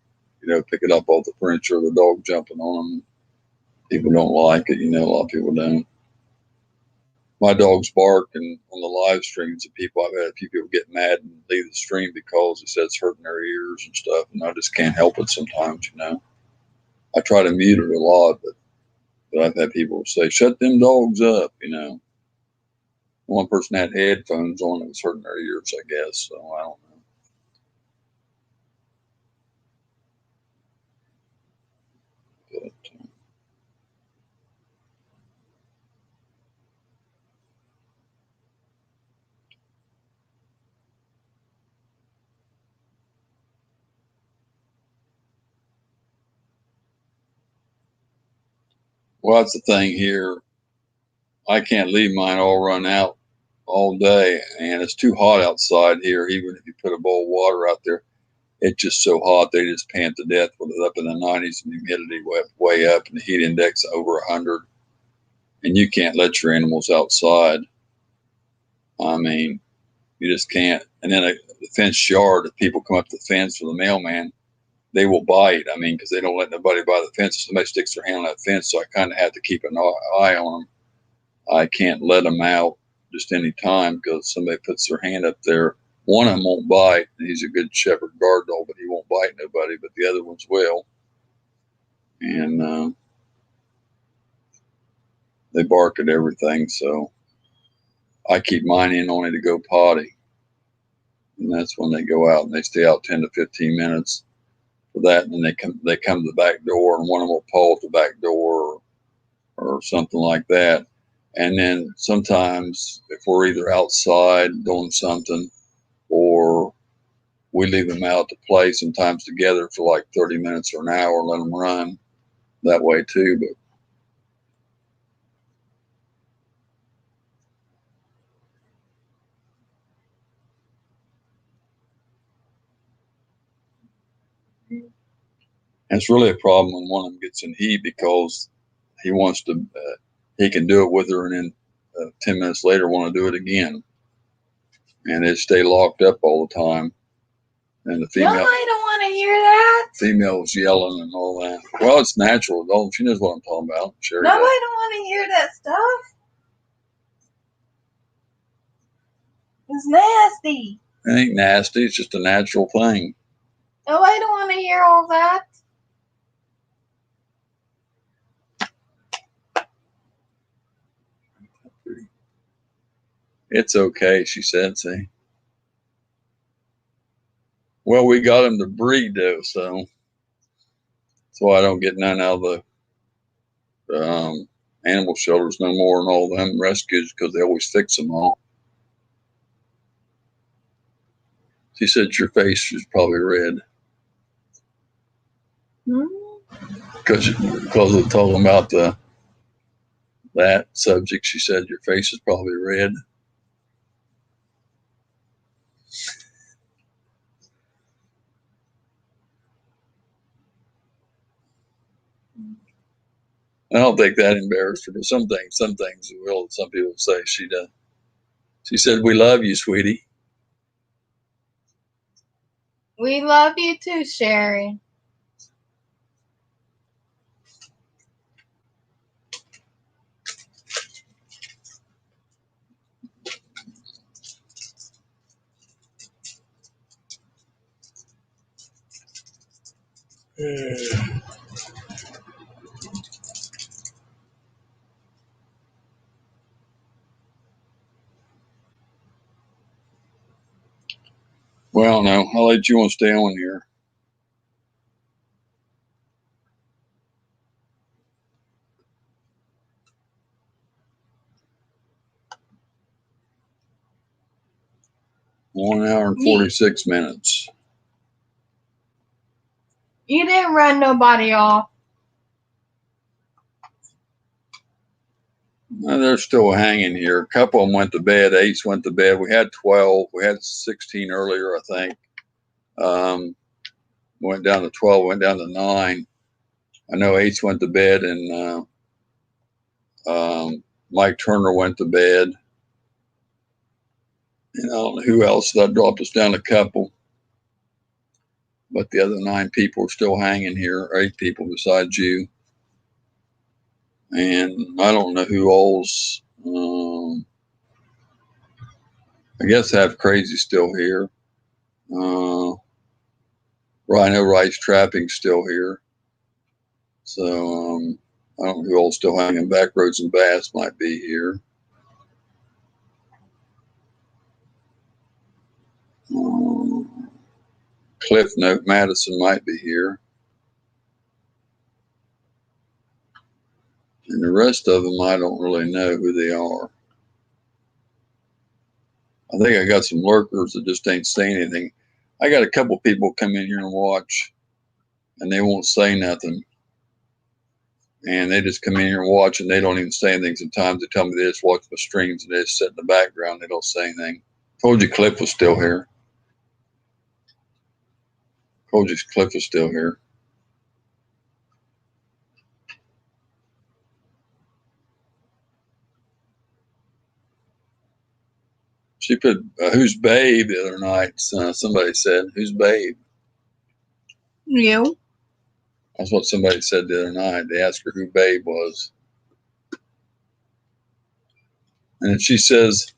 pick it up off the furniture, the dog jumping on them. People don't like it. A lot of people don't. My dogs bark, and on the live streams, I've had a few people get mad and leave the stream because it says hurting their ears and stuff, and I just can't help it sometimes. I try to mute it a lot, but I've had people say, "Shut them dogs up." One person had headphones on, it was hurting their ears, I guess. So I don't know. But, well, that's the thing here. I can't leave mine all run out all day, and it's too hot outside here. Even if you put a bowl of water out there, it's just so hot they just pant to death with it up in the 90s and humidity way up and the heat index over 100. And you can't let your animals outside. I mean, you just can't. And then the fenced yard, if people come up to the fence for the mailman, they will bite. I mean, because they don't let nobody by the fence. If somebody sticks their hand on that fence, so I kind of have to keep an eye on them. I can't let them out just any time because somebody puts their hand up there. One of them won't bite. He's a good shepherd guard dog, but he won't bite nobody, but the other ones will. And they bark at everything, so I keep mine in only to go potty. And that's when they go out, and they stay out 10 to 15 minutes for that, and then they come to the back door, and one of them will paw at the back door or something like that. And then sometimes if we're either outside doing something or we leave them out to play sometimes together for like 30 minutes or an hour and let them run that way too. But it's really a problem when one of them gets in heat because he wants to, he can do it with her and then 10 minutes later want to do it again. And they stay locked up all the time. And the female, No, I don't want to hear that. Female's yelling and all that. Well, it's natural. She knows what I'm talking about. Sherry No, does. I don't want to hear that stuff. It's nasty. It ain't nasty. It's just a natural thing. No, I don't want to hear all that. It's okay, she said. See. Well, we got him to breed though, so that's why I don't get none out of the animal shelters no more and all them rescues because they always fix them all. She said your face is probably red because of talking about that subject. She said your face is probably red. I don't think that embarrassed her, but some things will. Some people say she does. She said, "We love you, sweetie." We love you too, Sherry. Well, no, I'll let you want to stay on here. One hour and 46 minutes. You didn't run nobody off. Well, they're still hanging here. A couple of them went to bed. 8 went to bed. We had 12. We had 16 earlier, I think. Went down to 12. Went down to 9. I know 8 went to bed, and Mike Turner went to bed. And I don't know who else. That dropped us down a couple. But the other 9 people are still hanging here, or 8 people besides you. And I don't know who else. I guess I have Crazy still here. Rhino Rice Trapping still here. So I don't know who else still hanging. Backroads and Bass might be here. Cliff Note Madison might be here. And the rest of them, I don't really know who they are. I think I got some lurkers that just ain't saying anything. I got a couple people come in here and watch, and they won't say nothing. And they just come in here and watch, and they don't even say anything. Sometimes they tell me they just watch my streams, and they just sit in the background. They don't say anything. Told you Cliff was still here. Told you Cliff was still here. She put, "Who's Babe?" the other night. Somebody said, "Who's Babe?" You. That's what somebody said the other night. They asked her who Babe was. And if she says,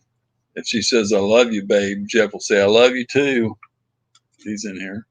"I love you, Babe," Jeff will say, "I love you too." He's in here.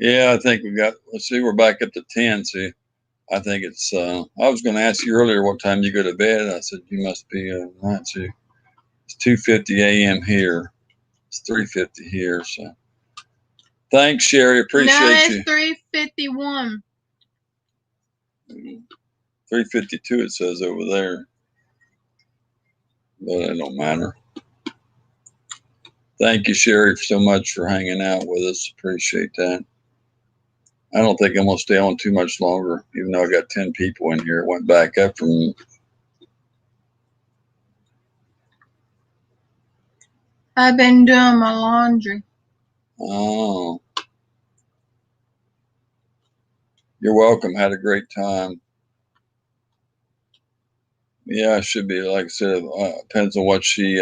Yeah, I think we got, let's see, we're back up to 10. See, I think it's, I was going to ask you earlier what time you go to bed. I said, you must be, not too. It's 2:50 a.m. here. It's 3:50 here. So thanks, Sherry. Appreciate you. No, it's 3:51. 3:52 it says over there. But it don't matter. Thank you, Sherry, so much for hanging out with us. Appreciate that. I don't think I'm going to stay on too much longer, even though I got 10 people in here. It went back up from. I've been doing my laundry. Oh. You're welcome. Had a great time. Yeah, I should be, like I said, depends on what she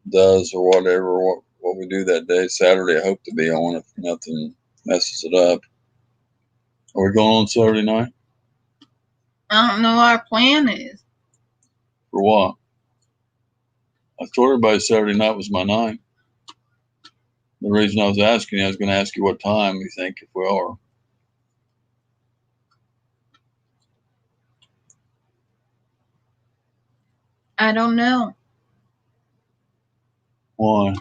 does or whatever, what we do that day. Saturday, I hope to be on if nothing messes it up. Are we going on Saturday night? I don't know what our plan is. For what? I told everybody Saturday night was my night. The reason I was asking you, I was going to ask you what time you think if we are. I don't know. Why?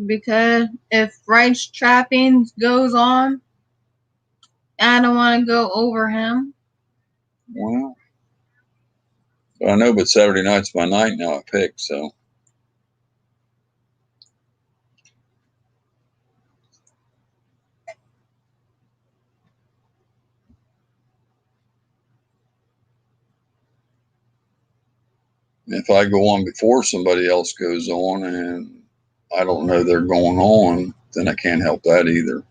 Because if rights trapping goes on, I don't want to go over him. Well, I know, but Saturday night's my night now. I picked, so. If I go on before somebody else goes on and I don't know they're going on, then I can't help that either.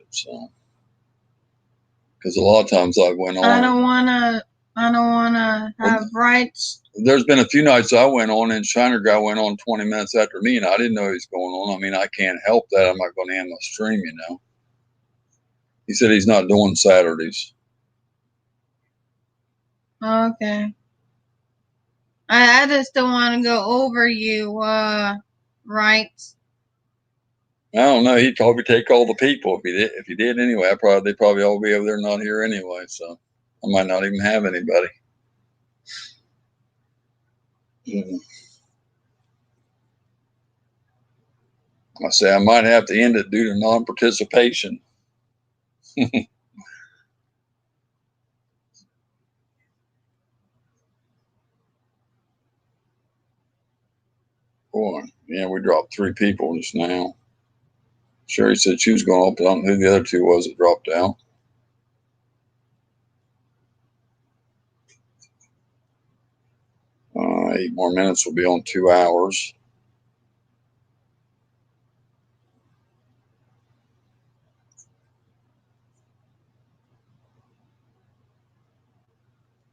So, because a lot of times I went on. I don't wanna have rights. There's been a few nights I went on and Shiner guy went on 20 minutes after me and I didn't know he was going on. I mean, I can't help that. I'm not going to end my stream, you know. He said he's not doing Saturdays. Okay. I just don't want to go over you, rights. I don't know. He'd probably take all the people if he did. If he did anyway, they'd probably all be over there not here anyway. So I might not even have anybody. I say I might have to end it due to non-participation. Boy, yeah, we dropped 3 people just now. Sherry said she was going up, but I don't know who the other 2 was that dropped out. Eight more minutes will be on 2 hours.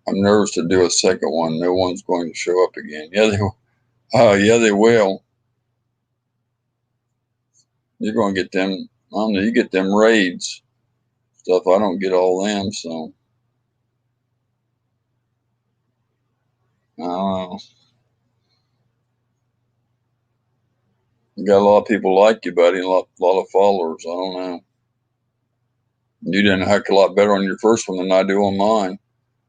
I'm nervous to do a second one. No one's going to show up again. Yeah, they will. You're going to get them. I don't know. You get them raids stuff. I don't get all them, so I don't know. You got a lot of people like you, buddy, and a lot of followers. I don't know. You did a heck of a lot better on your first one than I do on mine.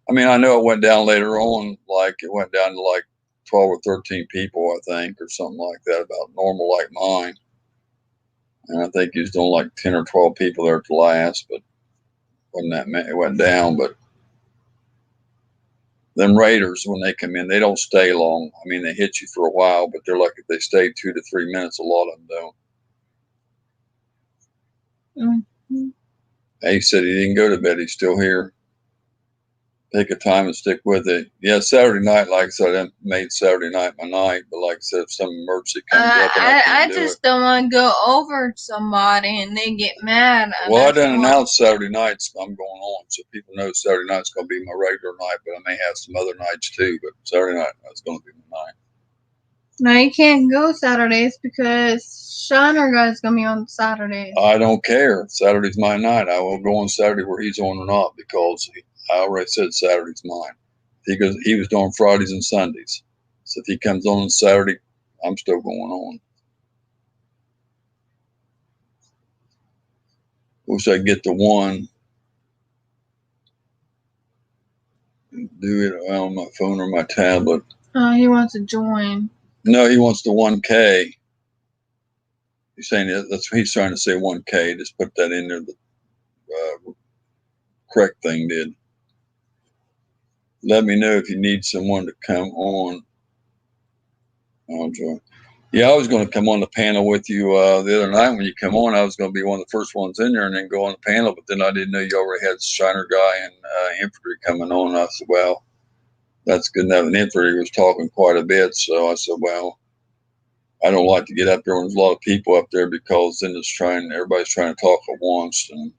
I mean, I know it went down later on, like it went down to like 12 or 13 people, I think, or something like that, about normal like mine. And I think he was doing like 10 or 12 people there at the last, but wasn't that many. It went down, but them raiders, when they come in, they don't stay long. I mean, they hit you for a while, but they're like, if they stay 2 to 3 minutes, a lot of them don't. Mm-hmm. He said he didn't go to bed. He's still here. Take a time and stick with it. Yeah, Saturday night, like I said, I made Saturday night my night, but like I said, if some emergency comes up and I can't do it. Don't want to go over somebody and they get mad. Well, I didn't announce Saturday nights I'm going on, so people know Saturday night's going to be my regular night, but I may have some other nights too, but Saturday night is going to be my night. No, you can't go Saturdays because Shiner guy's going to be on Saturdays. I don't care. Saturday's my night. I will go on Saturday where he's on or not because I already said Saturday's mine. He was doing Fridays and Sundays. So if he comes on Saturday, I'm still going on. Wish I could get the one. Do it on my phone or my tablet. He wants to join. No, he wants the 1K. He's saying that's what he's trying to say, 1K. Just put that in there. The correct thing did. Let me know if you need someone to come on. I'll join. Yeah, I was going to come on the panel with you the other night when you come on. I was going to be one of the first ones in there and then go on the panel, but then I didn't know you already had Shiner guy and infantry coming on. I said, well, that's good enough. And infantry was talking quite a bit, so I said, well, I don't like to get up there when there's a lot of people up there because then everybody's trying to talk at once. And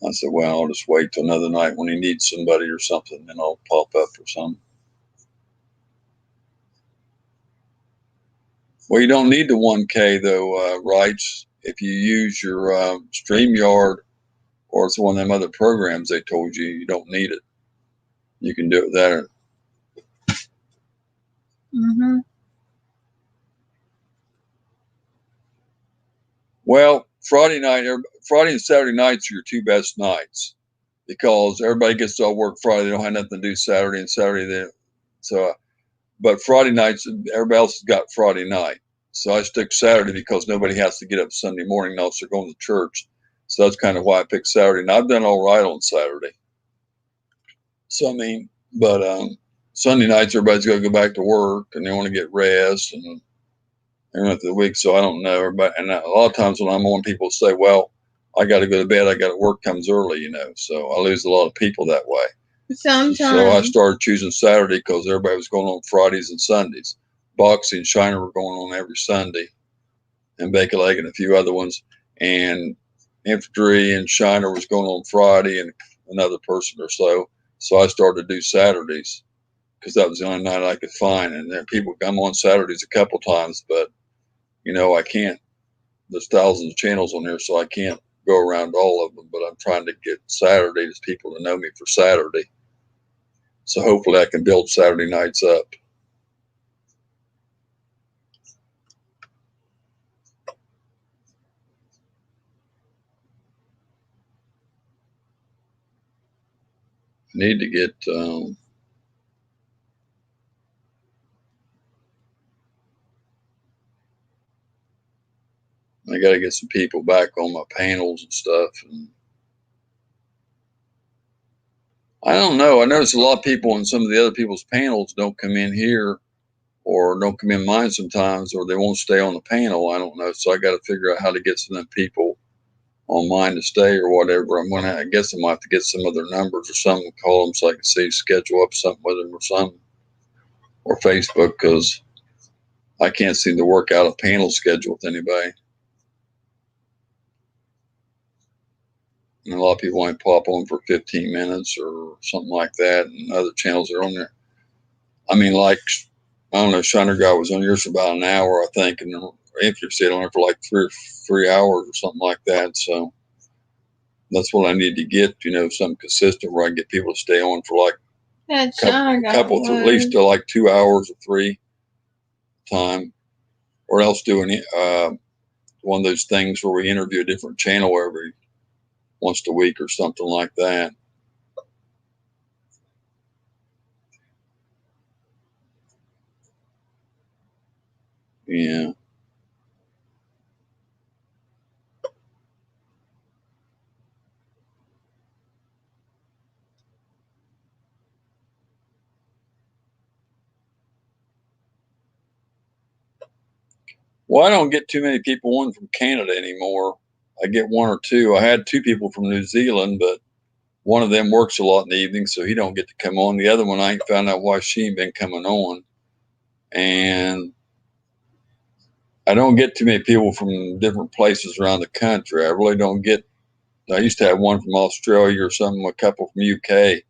I said, well, I'll just wait till another night when he needs somebody or something, then I'll pop up for something. Well, you don't need the 1K though, rights. If you use your StreamYard or it's one of them other programs they told you, you don't need it. You can do it there. Mm-hmm. Well, Friday and Saturday nights are your 2 best nights because everybody gets to work Friday. They don't have nothing to do Saturday, and Saturday they so. But Friday nights, everybody else has got Friday night. So I stick Saturday because nobody has to get up Sunday morning now, so they're going to church. So that's kind of why I picked Saturday. And I've done all right on Saturday. So, I mean, but Sunday nights, everybody's got to go back to work and they want to get rest and everything through the week. So I don't know. Everybody, and a lot of times when I'm on, people say, well, I got to go to bed. I got to work comes early, you know. So I lose a lot of people that way. Sometimes. So I started choosing Saturday because everybody was going on Fridays and Sundays. Boxing and Shiner were going on every Sunday, and Bacon Leg and a few other ones. And Infantry and Shiner was going on Friday and another person or so. So I started to do Saturdays because that was the only night I could find. And there people come on Saturdays a couple times, but you know, I can't. There's thousands of channels on there, so I can't go around all of them. But I'm trying to get Saturdays people to know me for Saturday. So hopefully I can build Saturday nights up. Need to get I got to get some people back on my panels and stuff. And I don't know. I notice a lot of people on some of the other people's panels don't come in here or don't come in mine sometimes, or they won't stay on the panel. I don't know. So I got to figure out how to get some of them people on mine to stay or whatever. I guess I might have to get some of their numbers or something, call them so I can see, schedule up something with them or something, or Facebook, because I can't seem to work out a panel schedule with anybody. And a lot of people only pop on for 15 minutes or something like that, and other channels are on there. I mean, like, I don't know, Shiner Guy was on yours for about an hour, I think, and Infantry stayed on there for like 3 hours or something like that. So that's what I need to get, you know, something consistent where I can get people to stay on for like That couple at least to like 2 hours or 3 time, or else doing one of those things where we interview a different channel every once a week or something like that. Yeah. Well, I don't get too many people on from Canada anymore. I get one or two. I had 2 people from New Zealand, but one of them works a lot in the evening, so he don't get to come on. The other one, I ain't found out why she ain't been coming on. And I don't get too many people from different places around the country. I really don't get. I used to have one from Australia or something, a couple from UK,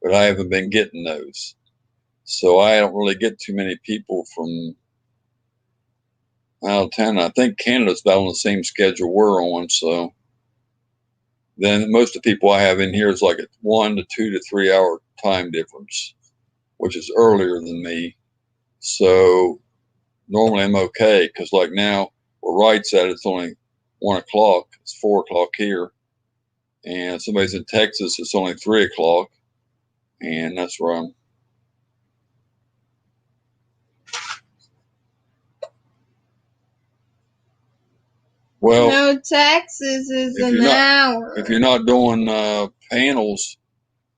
but I haven't been getting those. So I don't really get too many people from out of town. I think Canada's about on the same schedule we're on. So then most of the people I have in here is like a 1 to 2 to 3 hour time difference, which is earlier than me. So normally I'm okay, because like now where Wright's at, it's only 1 o'clock. It's 4 o'clock here. And somebody's in Texas, it's only 3 o'clock. And that's where I'm. Well, no, Texas is an hour. If you're not doing panels,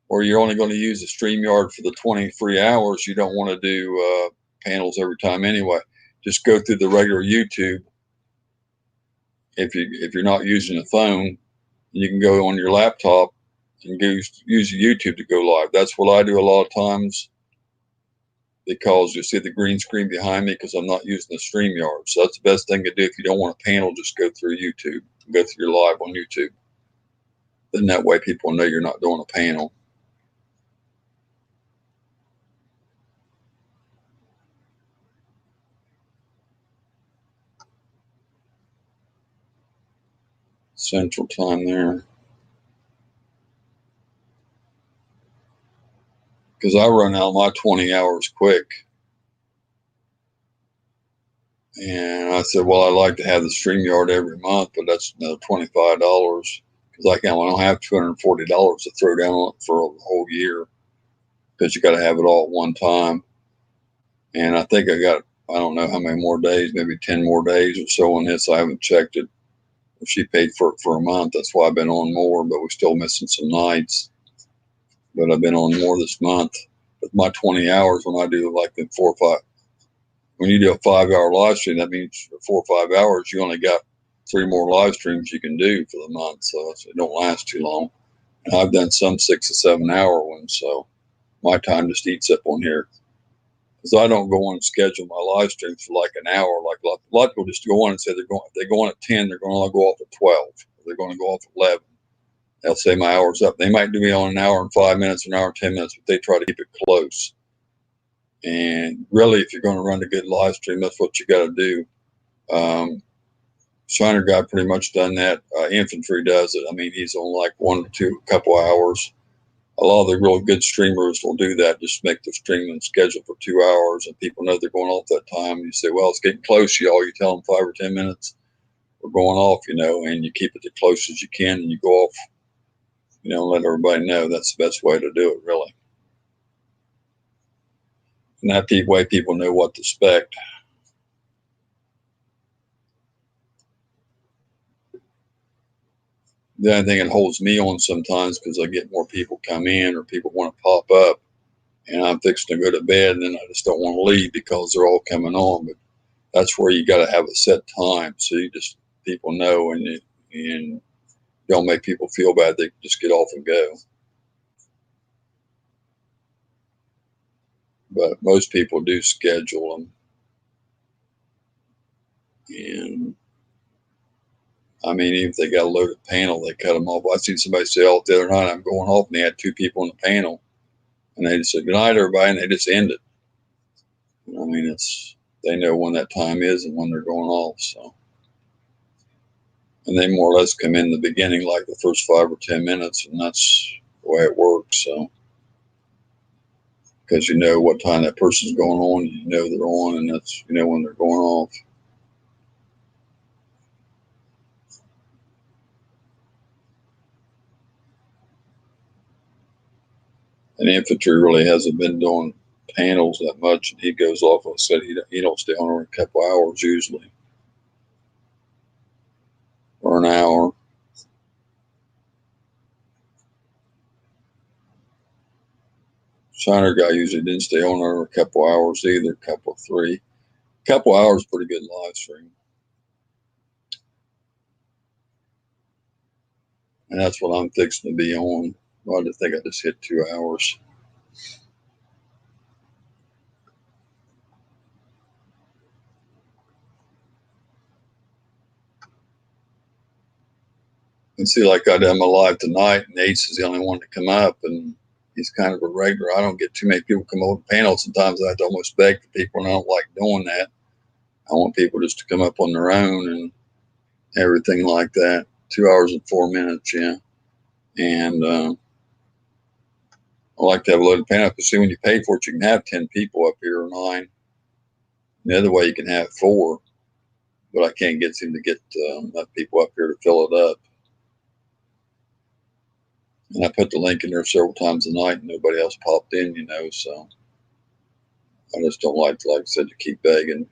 or you're only going to use the StreamYard for the 23 hours, you don't want to do panels every time anyway. Just go through the regular YouTube. If you're not using a phone, you can go on your laptop and use YouTube to go live. That's what I do a lot of times, because you see the green screen behind me because I'm not using the StreamYard. So that's the best thing to do. If you don't want a panel, just go through YouTube. Go through your live on YouTube. Then that way people know you're not doing a panel. Central time there. Because I run out my 20 hours quick. And I said, well, I'd like to have the StreamYard every month, but that's another $25, because Like I don't have $240 to throw down on it for a whole year because you got to have it all at one time. And I think I got, I don't know how many more days, maybe 10 more days or so on this. I haven't checked it. She paid for it for a month. That's why I've been on more, but we're still missing some nights. But I've been on more this month. With my 20 hours, when I do like the 4 or 5, when you do a 5-hour live stream, that means 4 or 5 hours, you only got 3 more live streams you can do for the month. So it don't last too long. And I've done some 6 or 7 hour ones. So my time just eats up on here. Because I don't go on and schedule my live streams for like an hour. Like a lot of people just go on and say they're going, if they go on at 10, they're going to go off at 12. Or they're going to go off at 11. They'll say my hour's up. They might do me on an hour and 5 minutes, an hour and 10 minutes, but they try to keep it close. And really, if you're going to run a good live stream, that's what you got to do. Shiner guy pretty much done that. Infantry does it. I mean, he's on like 1 or 2, couple hours. A lot of the real good streamers will do that, just make the streaming schedule for 2 hours, and people know they're going off that time. You say, well, it's getting close, y'all. You tell them 5 or 10 minutes, we're going off, and you keep it as close as you can, and you go off, let everybody know. That's the best way to do it, really. And that way people know what to expect. The only thing that holds me on sometimes, because I get more people come in or people want to pop up, and I'm fixing to go to bed, and then I just don't want to leave because they're all coming on. But that's where you got to have a set time, so people know, and don't make people feel bad. They just get off and go. But most people do schedule them, and I mean, even if they got a loaded panel, they cut them off. I seen somebody say, "Oh, the other night I'm going off," and they had 2 people on the panel, and they just said, "Good night, everybody," and they just end it. I mean, they know when that time is and when they're going off. So, and they more or less come in the beginning, like the first 5 or 10 minutes, and that's the way it works. So, because you know what time that person's going on, you know they're on, and that's when they're going off. And infantry really hasn't been doing panels that much, and he goes off. I said he don't stay on for a couple hours usually, or an hour. Shiner guy usually didn't stay on there a couple hours either, couple 3. Couple hours, pretty good live stream. And that's what I'm fixing to be on. I just think I just hit 2 hours. And see, like I done my live tonight, and Ace is the only one to come up, and he's kind of a regular. I don't get too many people come over the panel. Sometimes I have to almost beg for people, and I don't like doing that. I want people just to come up on their own and everything like that. 2 hours and 4 minutes, yeah. And I like to have a loaded panel, because see, when you pay for it, you can have 10 people up here or 9. The other way you can have 4, but I can't seem to get enough people up here to fill it up. And I put the link in there several times a night, and nobody else popped in, so I just don't like I said, to keep begging,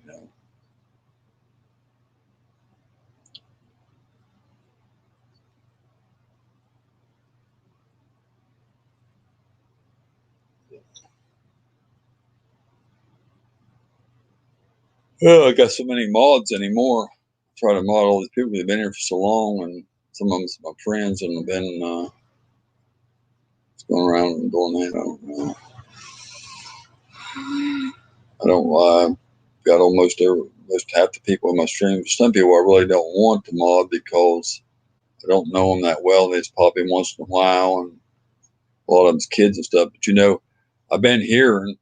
Oh, I got so many mods anymore. I try to mod all these people who've been here for so long, and some of them are my friends, and have been going around and doing that. I don't know. I don't got almost half the people in my stream. Some people I really don't want to mod because I don't know them that well. They just pop in once in a while, and a lot of them's kids and stuff. But I've been hearing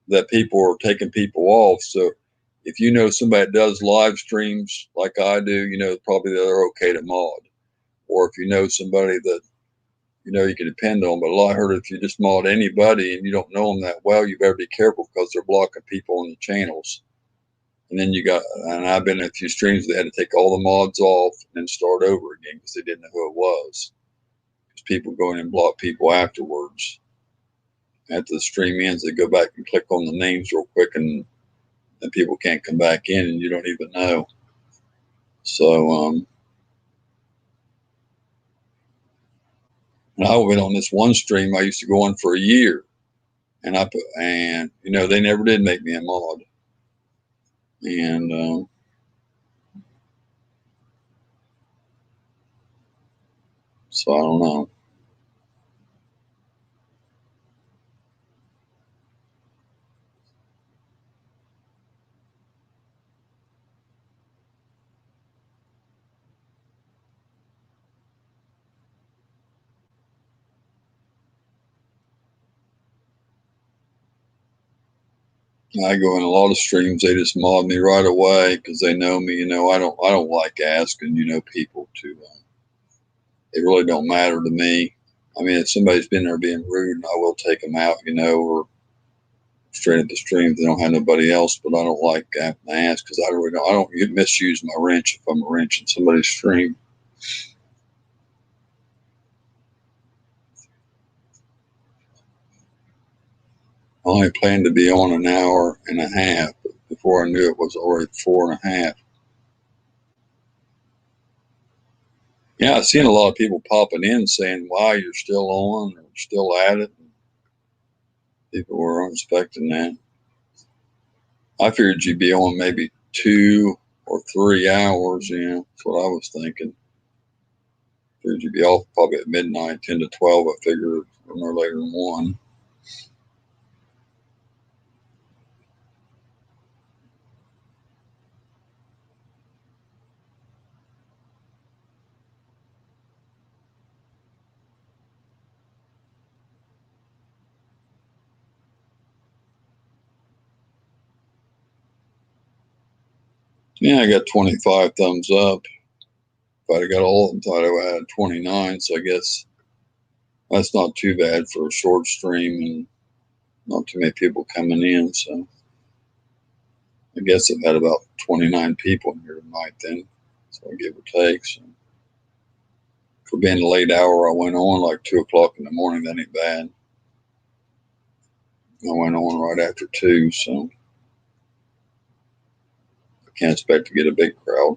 that people are taking people off. So if you know somebody that does live streams like I do, probably they're okay to mod. Or if you know somebody that you can depend on. But I heard if you just mod anybody and you don't know them that well, you better be careful, because they're blocking people on the channels. And then and I've been in a few streams they had to take all the mods off and then start over again because they didn't know who it was. Because people go in and block people afterwards. After the stream ends, they go back and click on the names real quick, and then people can't come back in, and you don't even know. So, and I went on this one stream I used to go on for a year, and they never did make me a mod, and so I don't know. I go in a lot of streams. They just mod me right away because they know me. I don't like asking. People to. It really don't matter to me. I mean, if somebody's been there being rude, I will take them out. Or straight at the stream if they don't have nobody else. But I don't like having to ask because I don't misuse my wrench if I'm a wrench in somebody's stream. I only planned to be on an hour and a half, but before I knew it was already 4.5. Yeah, I've seen a lot of people popping in saying, "Wow, you're still on or still at it." People were expecting that. I figured you'd be on maybe 2 or 3 hours. That's what I was thinking. Figured you'd be off probably at midnight, 10 to 12. I figured no later than 1. Yeah, I got 25 thumbs up. If I'd have got all of them, I'd have had 29. So I guess that's not too bad for a short stream and not too many people coming in. So I guess I've had about 29 people in here tonight then. So I give or take. So for being a late hour, I went on like 2 o'clock in the morning. That ain't bad. I went on right after 2. So I can't expect to get a big crowd.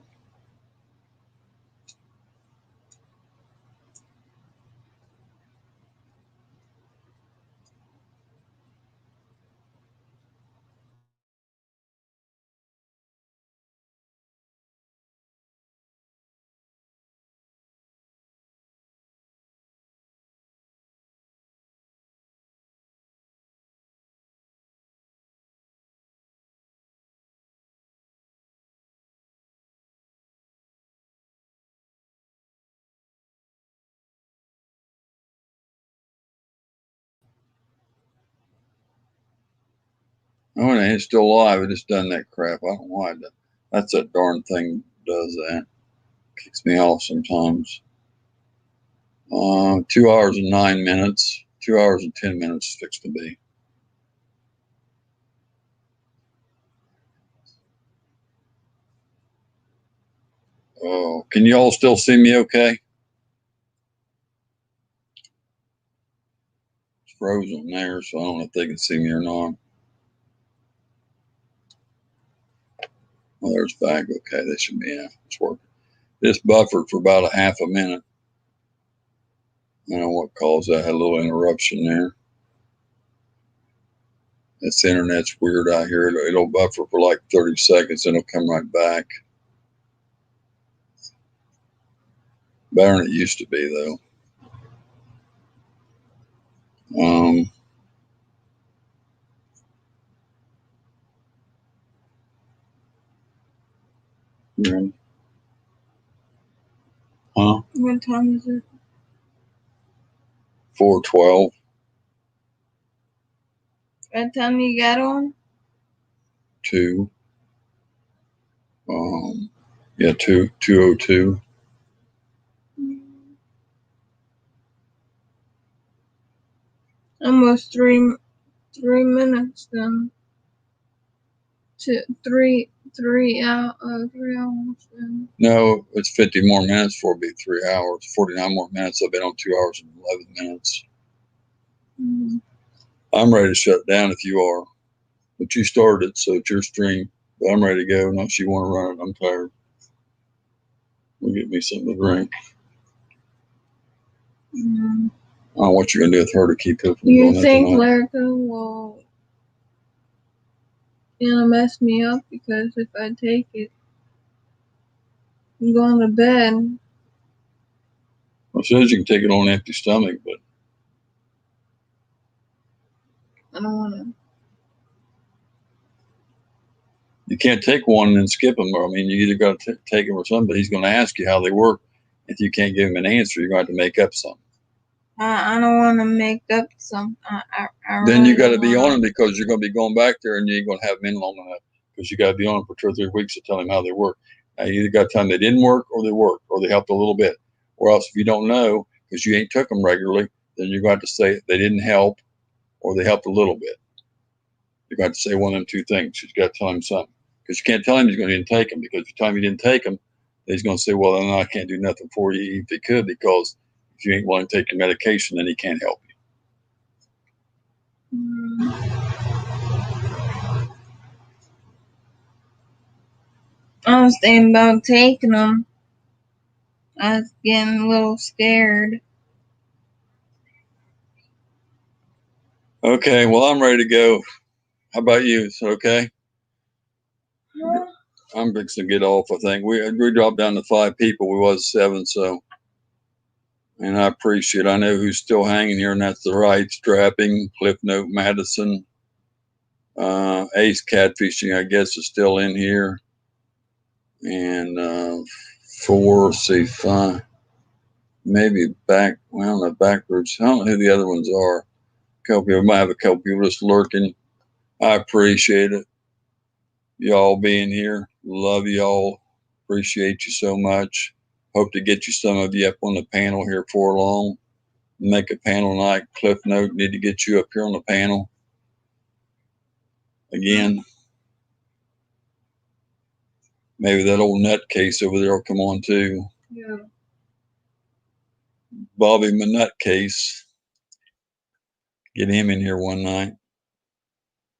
Oh, and it's still alive. It just done that crap. I don't know why. That's that darn thing does that. Kicks me off sometimes. 2 hours and 9 minutes. 2 hours and 10 minutes fixed to be. Oh, can you all still see me okay? It's frozen there, so I don't know if they can see me or not. Well, there's back. Okay, they should be in. It's working. This buffered for about a half a minute. I don't know what caused that. I had a little interruption there. This internet's weird out here. It'll buffer for like 30 seconds, and it'll come right back. Better than it used to be, though. Huh? What time is it? 4:12. What time you got on? 2. Yeah, 2:02. Almost 3 minutes then. 3 3 hours. 3 hours. No, it's 50 more minutes before it'll be 3 hours. 49 more minutes. I've been on 2 hours and 11 minutes. Mm-hmm. I'm ready to shut down if you are. But you started, so it's your stream. But I'm ready to go. Unless you want to run it, I'm tired. We'll get me something to drink. Mm-hmm. I don't know what you're going to do with her to keep her from You doing that think tonight. Lerica will mess me up because if I take it, I'm going to bed. Well, says you can take it on an empty stomach, but I don't want to. you can't take one and then skip them. I mean, you either got to take them or something, but he's going to ask you how they work. If you can't give him an answer, you're going to have to make up something. I don't want to make up something. I Then really you got to don't be wanna. on him because you're going to be going back there and you ain't going to have them in long enough because you got to be on them for 2 or 3 weeks to tell him how they work. Now, you either got to tell them they didn't work or they worked or they helped a little bit. Or else if you don't know because you ain't took them regularly, then you're going to have to say they didn't help or they helped a little bit. You're going to have to say one of them 2 things. You got to tell him something. Because you can't tell him he's going to take them because if you tell him you didn't take them, he's going to say, well, then I can't do nothing for you if he could because if you ain't willing to take your medication, then he can't help you. I was thinking about taking them. I was getting a little scared. Okay, well, I'm ready to go. How about you? Is it okay? Huh? I'm fixing to get off, I think. We dropped down to 5 people. We was 7, so. And I appreciate it. I know who's still hanging here, and that's the right strapping, Cliff Note Madison. Ace Catfishing, I guess, is still in here. And 4, see, 5. Maybe back, well, not backwards. I don't know who the other ones are. A couple people, might have a couple people just lurking. I appreciate it. Y'all being here. Love y'all. Appreciate you so much. Hope to get you some of you up on the panel here for long. Make a panel night. Cliff Note, need to get you up here on the panel again. Maybe that old nutcase over there will come on too. Yeah. Bobby, my nutcase. Get him in here one night.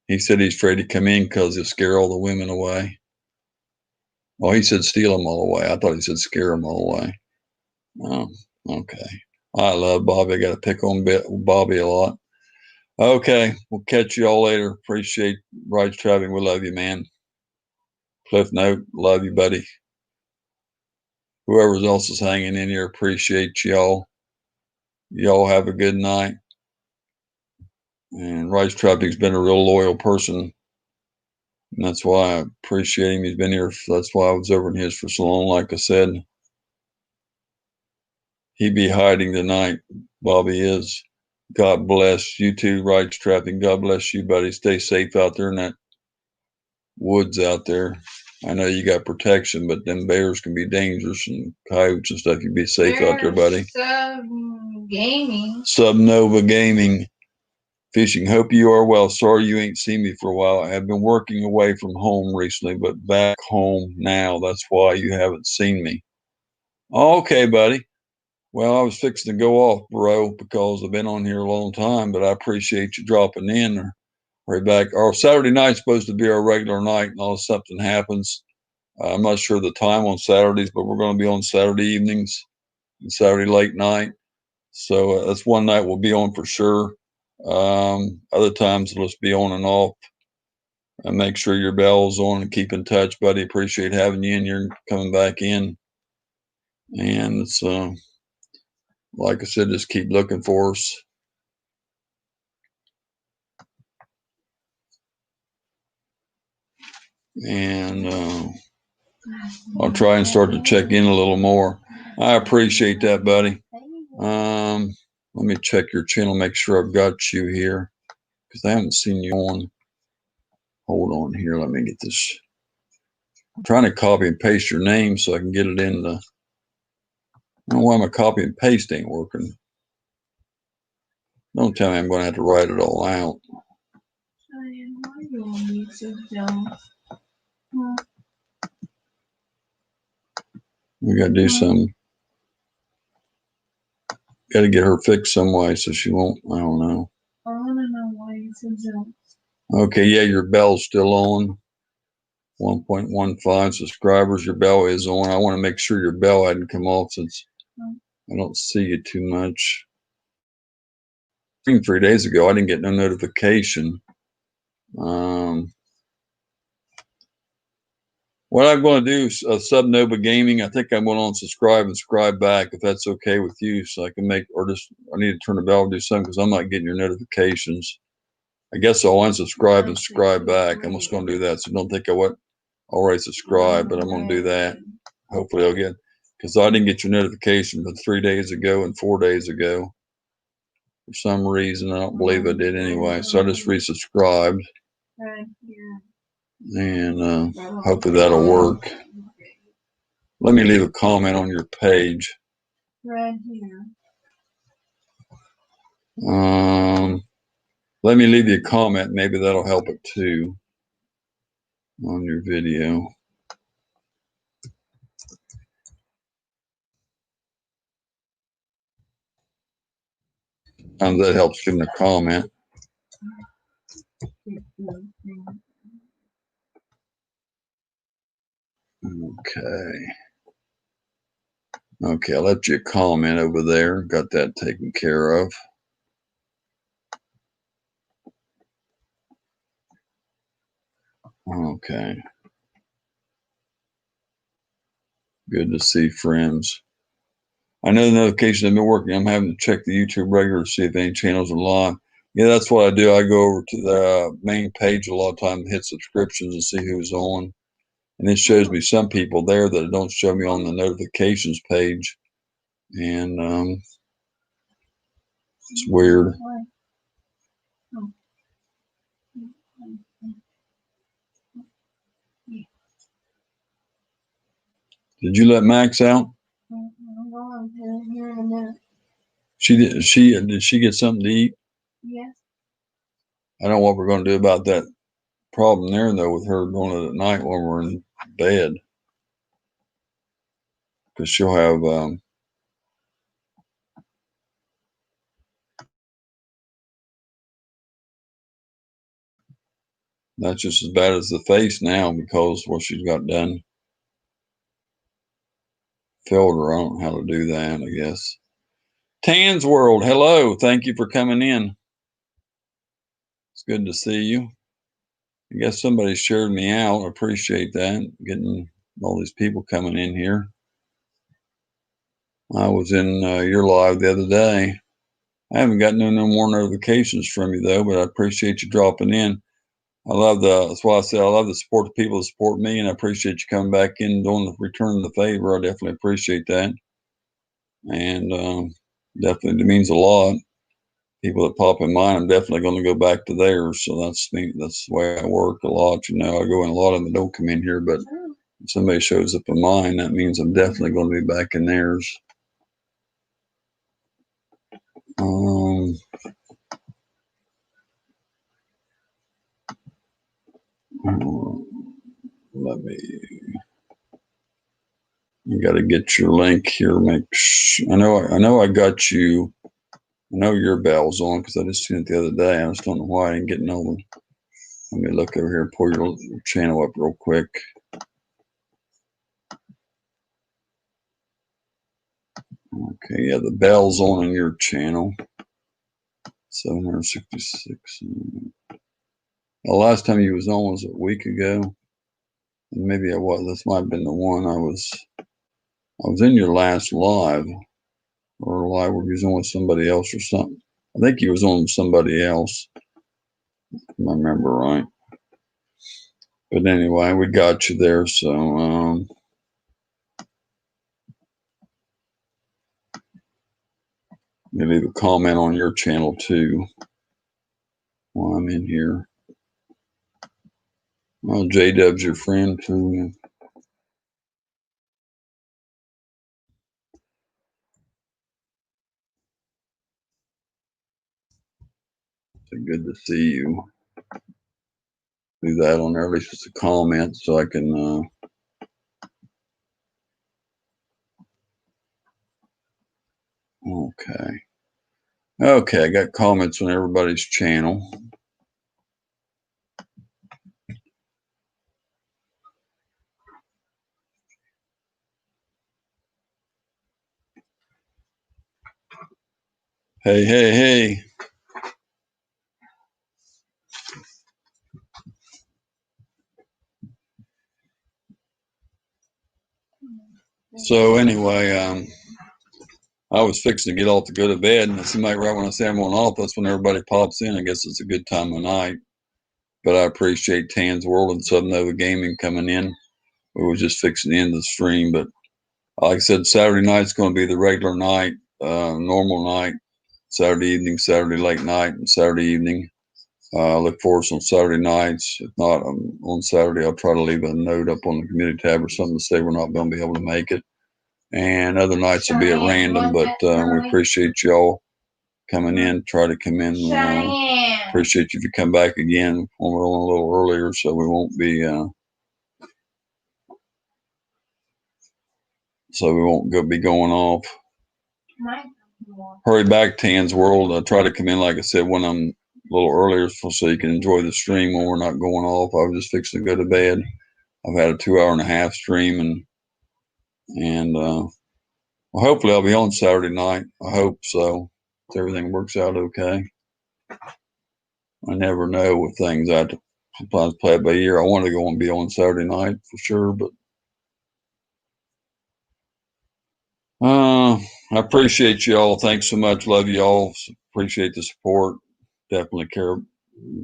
He said he's afraid to come in because he'll scare all the women away. Oh, he said steal them all away. I thought he said scare them all away. Oh, okay. I love Bobby. I got to pick on Bobby a lot. Okay, we'll catch you all later. Appreciate Rides Traveling. We love you, man. Cliff Note, love you, buddy. Whoever else is hanging in here, appreciate y'all. Y'all have a good night. And Rides Trapping's been a real loyal person. And that's why I appreciate him. He's been here. That's why I was over in his for so long. Like I said, he'd be hiding tonight. Bobby is. God bless you too, Rides Trapping. God bless you, buddy. Stay safe out there in that woods out there. I know you got protection, but them bears can be dangerous and coyotes and stuff. You be safe out there, buddy. Subnova Gaming Fishing. Hope you are well. Sorry you ain't seen me for a while. I have been working away from home recently, but back home now. That's why you haven't seen me. Okay, buddy. Well, I was fixing to go off, bro, because I've been on here a long time, but I appreciate you dropping in. Right back. Our Saturday night's supposed to be our regular night, unless something happens. I'm not sure the time on Saturdays, but we're going to be on Saturday evenings and Saturday late night. So that's one night we'll be on for sure. Other times let's be on and off. And make sure your bell's on and keep in touch, buddy. Appreciate having you in here and coming back in. And it's like I said, just keep looking for us. And I'll try and start to check in a little more. I appreciate that, buddy. Let me check your channel, make sure I've got you here because I haven't seen you on. Hold on here. Let me get this. I'm trying to copy and paste your name so I can get it in the. I don't know why my copy and paste ain't working. Don't tell me I'm going to have to write it all out. We got to do some. Got to get her fixed some way so she won't. I don't know. I want to know why you said that. Okay, yeah, your bell's still on. 1.15 subscribers. Your bell is on. I want to make sure your bell hadn't come off since I don't see you too much. 3 days ago, I didn't get no notification. What I'm going to do is Subnova Gaming. I think I'm going to unsubscribe and subscribe back if that's okay with you, so I can make, or just I need to turn the bell and do something because I'm not getting your notifications. I guess I'll unsubscribe and subscribe back. I'm just going to do that. So don't think I already subscribed, but I'm going to do that. Hopefully I'll get, because I didn't get your notification but 3 days ago and 4 days ago. For some reason, I don't believe I did anyway. So I just resubscribed. And hopefully that'll work. Let me leave a comment on your page. Right here. Let me leave you a comment. Maybe that'll help it too on your video. That helps give them a comment. Okay. Okay, I left you a comment over there. Got that taken care of. Okay. Good to see friends. I know the notifications have been working. I'm having to check the YouTube regular to see if any channels are live. Yeah, that's what I do. I go over to the main page a lot of times, hit subscriptions and see who's on. And it shows me some people there that don't show me on the notifications page. And it's weird. Did you let Max out? She did. Did she get something to eat? Yes. I don't know what we're going to do about that problem there, though, with her doing it at night when we're in bed, because she'll have that's just as bad as the face now because what she's got done. Filter. I don't know how to do that. I guess. Tan's World. Hello. Thank you for coming in. It's good to see you. I guess somebody shared me out. I appreciate that. Getting all these people coming in here. I was in your live the other day. I haven't gotten no more notifications from you though, but I appreciate you dropping in. That's why I said I love the support of people that support me, and I appreciate you coming back in and doing the return of the favor. I definitely appreciate that. And definitely it means a lot. People that pop in mine, I'm definitely going to go back to theirs. So that's me. That's the way I work a lot. You know, I go in a lot of them that don't come in here, but if somebody shows up in mine, that means I'm definitely going to be back in theirs. Let me. You got to get your link here. Make sure. I know. I got you. I know your bell's on because I just seen it the other day. I just don't know why I didn't get no one. Let me look over here and pull your channel up real quick. Okay, yeah, the bell's on your channel. 766. The last time you was on was a week ago. And maybe I was. This might have been the one I was in your last live. Or live where you was on with somebody else or something. I think he was on with somebody else. If I remember right. But anyway, we got you there. So you leave a comment on your channel too while I'm in here. Well, J-Dub's your friend too. So good to see you. Do that on there, at least it's a comment so I can Okay. Okay, I got comments on everybody's channel. Hey, hey, hey. So anyway, I was fixing to get off to go to bed, and it seemed like right when I say I'm going off, that's when everybody pops in. I guess it's a good time of night. But I appreciate Tan's World and Southern Nova Gaming coming in. We were just fixing to end the stream, but like I said, Saturday night's going to be the regular night, normal night. Saturday evening, Saturday late night, and Saturday evening. Look for us on Saturday nights. If not, on Saturday, I'll try to leave a note up on the community tab or something to say we're not going to be able to make it. And other nights will be at random, but we appreciate y'all coming in. Try to come in. Appreciate you if you come back again when we're on a little earlier, so we won't be be going off. Hurry back, Tan's World. I try to come in, like I said, when I'm a little earlier so you can enjoy the stream when we're not going off. I was just fixing to go to bed. I've had a 2.5-hour stream, and well, hopefully I'll be on Saturday night. I hope so. If everything works out okay. I never know with things. I have to sometimes play it by ear. I want to go and be on Saturday night for sure, but I appreciate y'all. Thanks so much. Love y'all. Appreciate the support. Definitely care.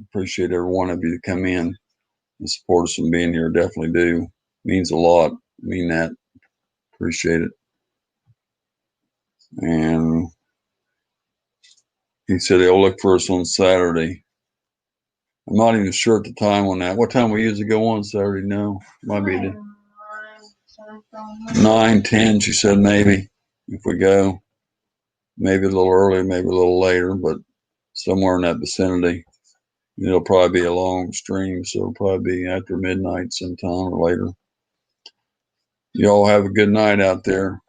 Appreciate every one of you to come in and support us and being here. Definitely do. Means a lot. Mean that. Appreciate it. And he said he'll look for us on Saturday. I'm not even sure at the time on that. What time we usually go on Saturday? No, might be 9, 10. She said maybe if we go, maybe a little earlier, maybe a little later, but somewhere in that vicinity. It'll probably be a long stream, so it'll probably be after midnight sometime or later. Y'all have a good night out there.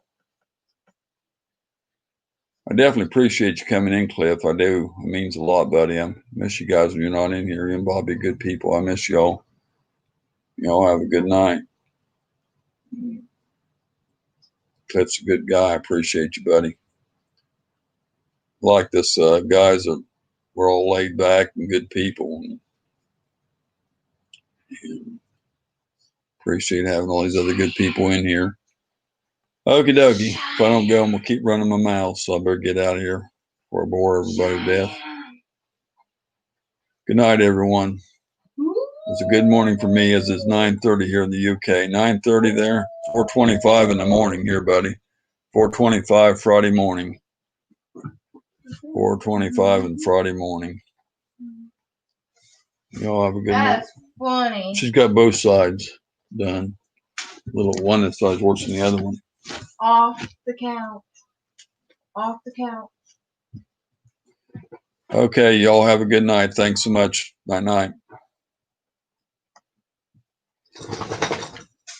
I definitely appreciate you coming in, Cliff. I do. It means a lot, buddy. I miss you guys when you're not in here. You and Bobby, good people. I miss y'all. Y'all have a good night. Cliff's a good guy. I appreciate you, buddy. Like this, guys are, we're all laid back and good people. And appreciate having all these other good people in here. Okie dokie. If I don't go, I'm going to keep running my mouth, so I better get out of here before I bore everybody to death. Good night, everyone. It's a good morning for me as it's 9:30 here in the UK. 9:30 there, 4:25 in the morning here, buddy. 4:25 Friday morning. 4:25 and Friday morning. Y'all have a good night. That's funny. She's got both sides done. Little one that side's worse than the other one. Off the couch. Off the couch. Okay, y'all have a good night. Thanks so much. Night night.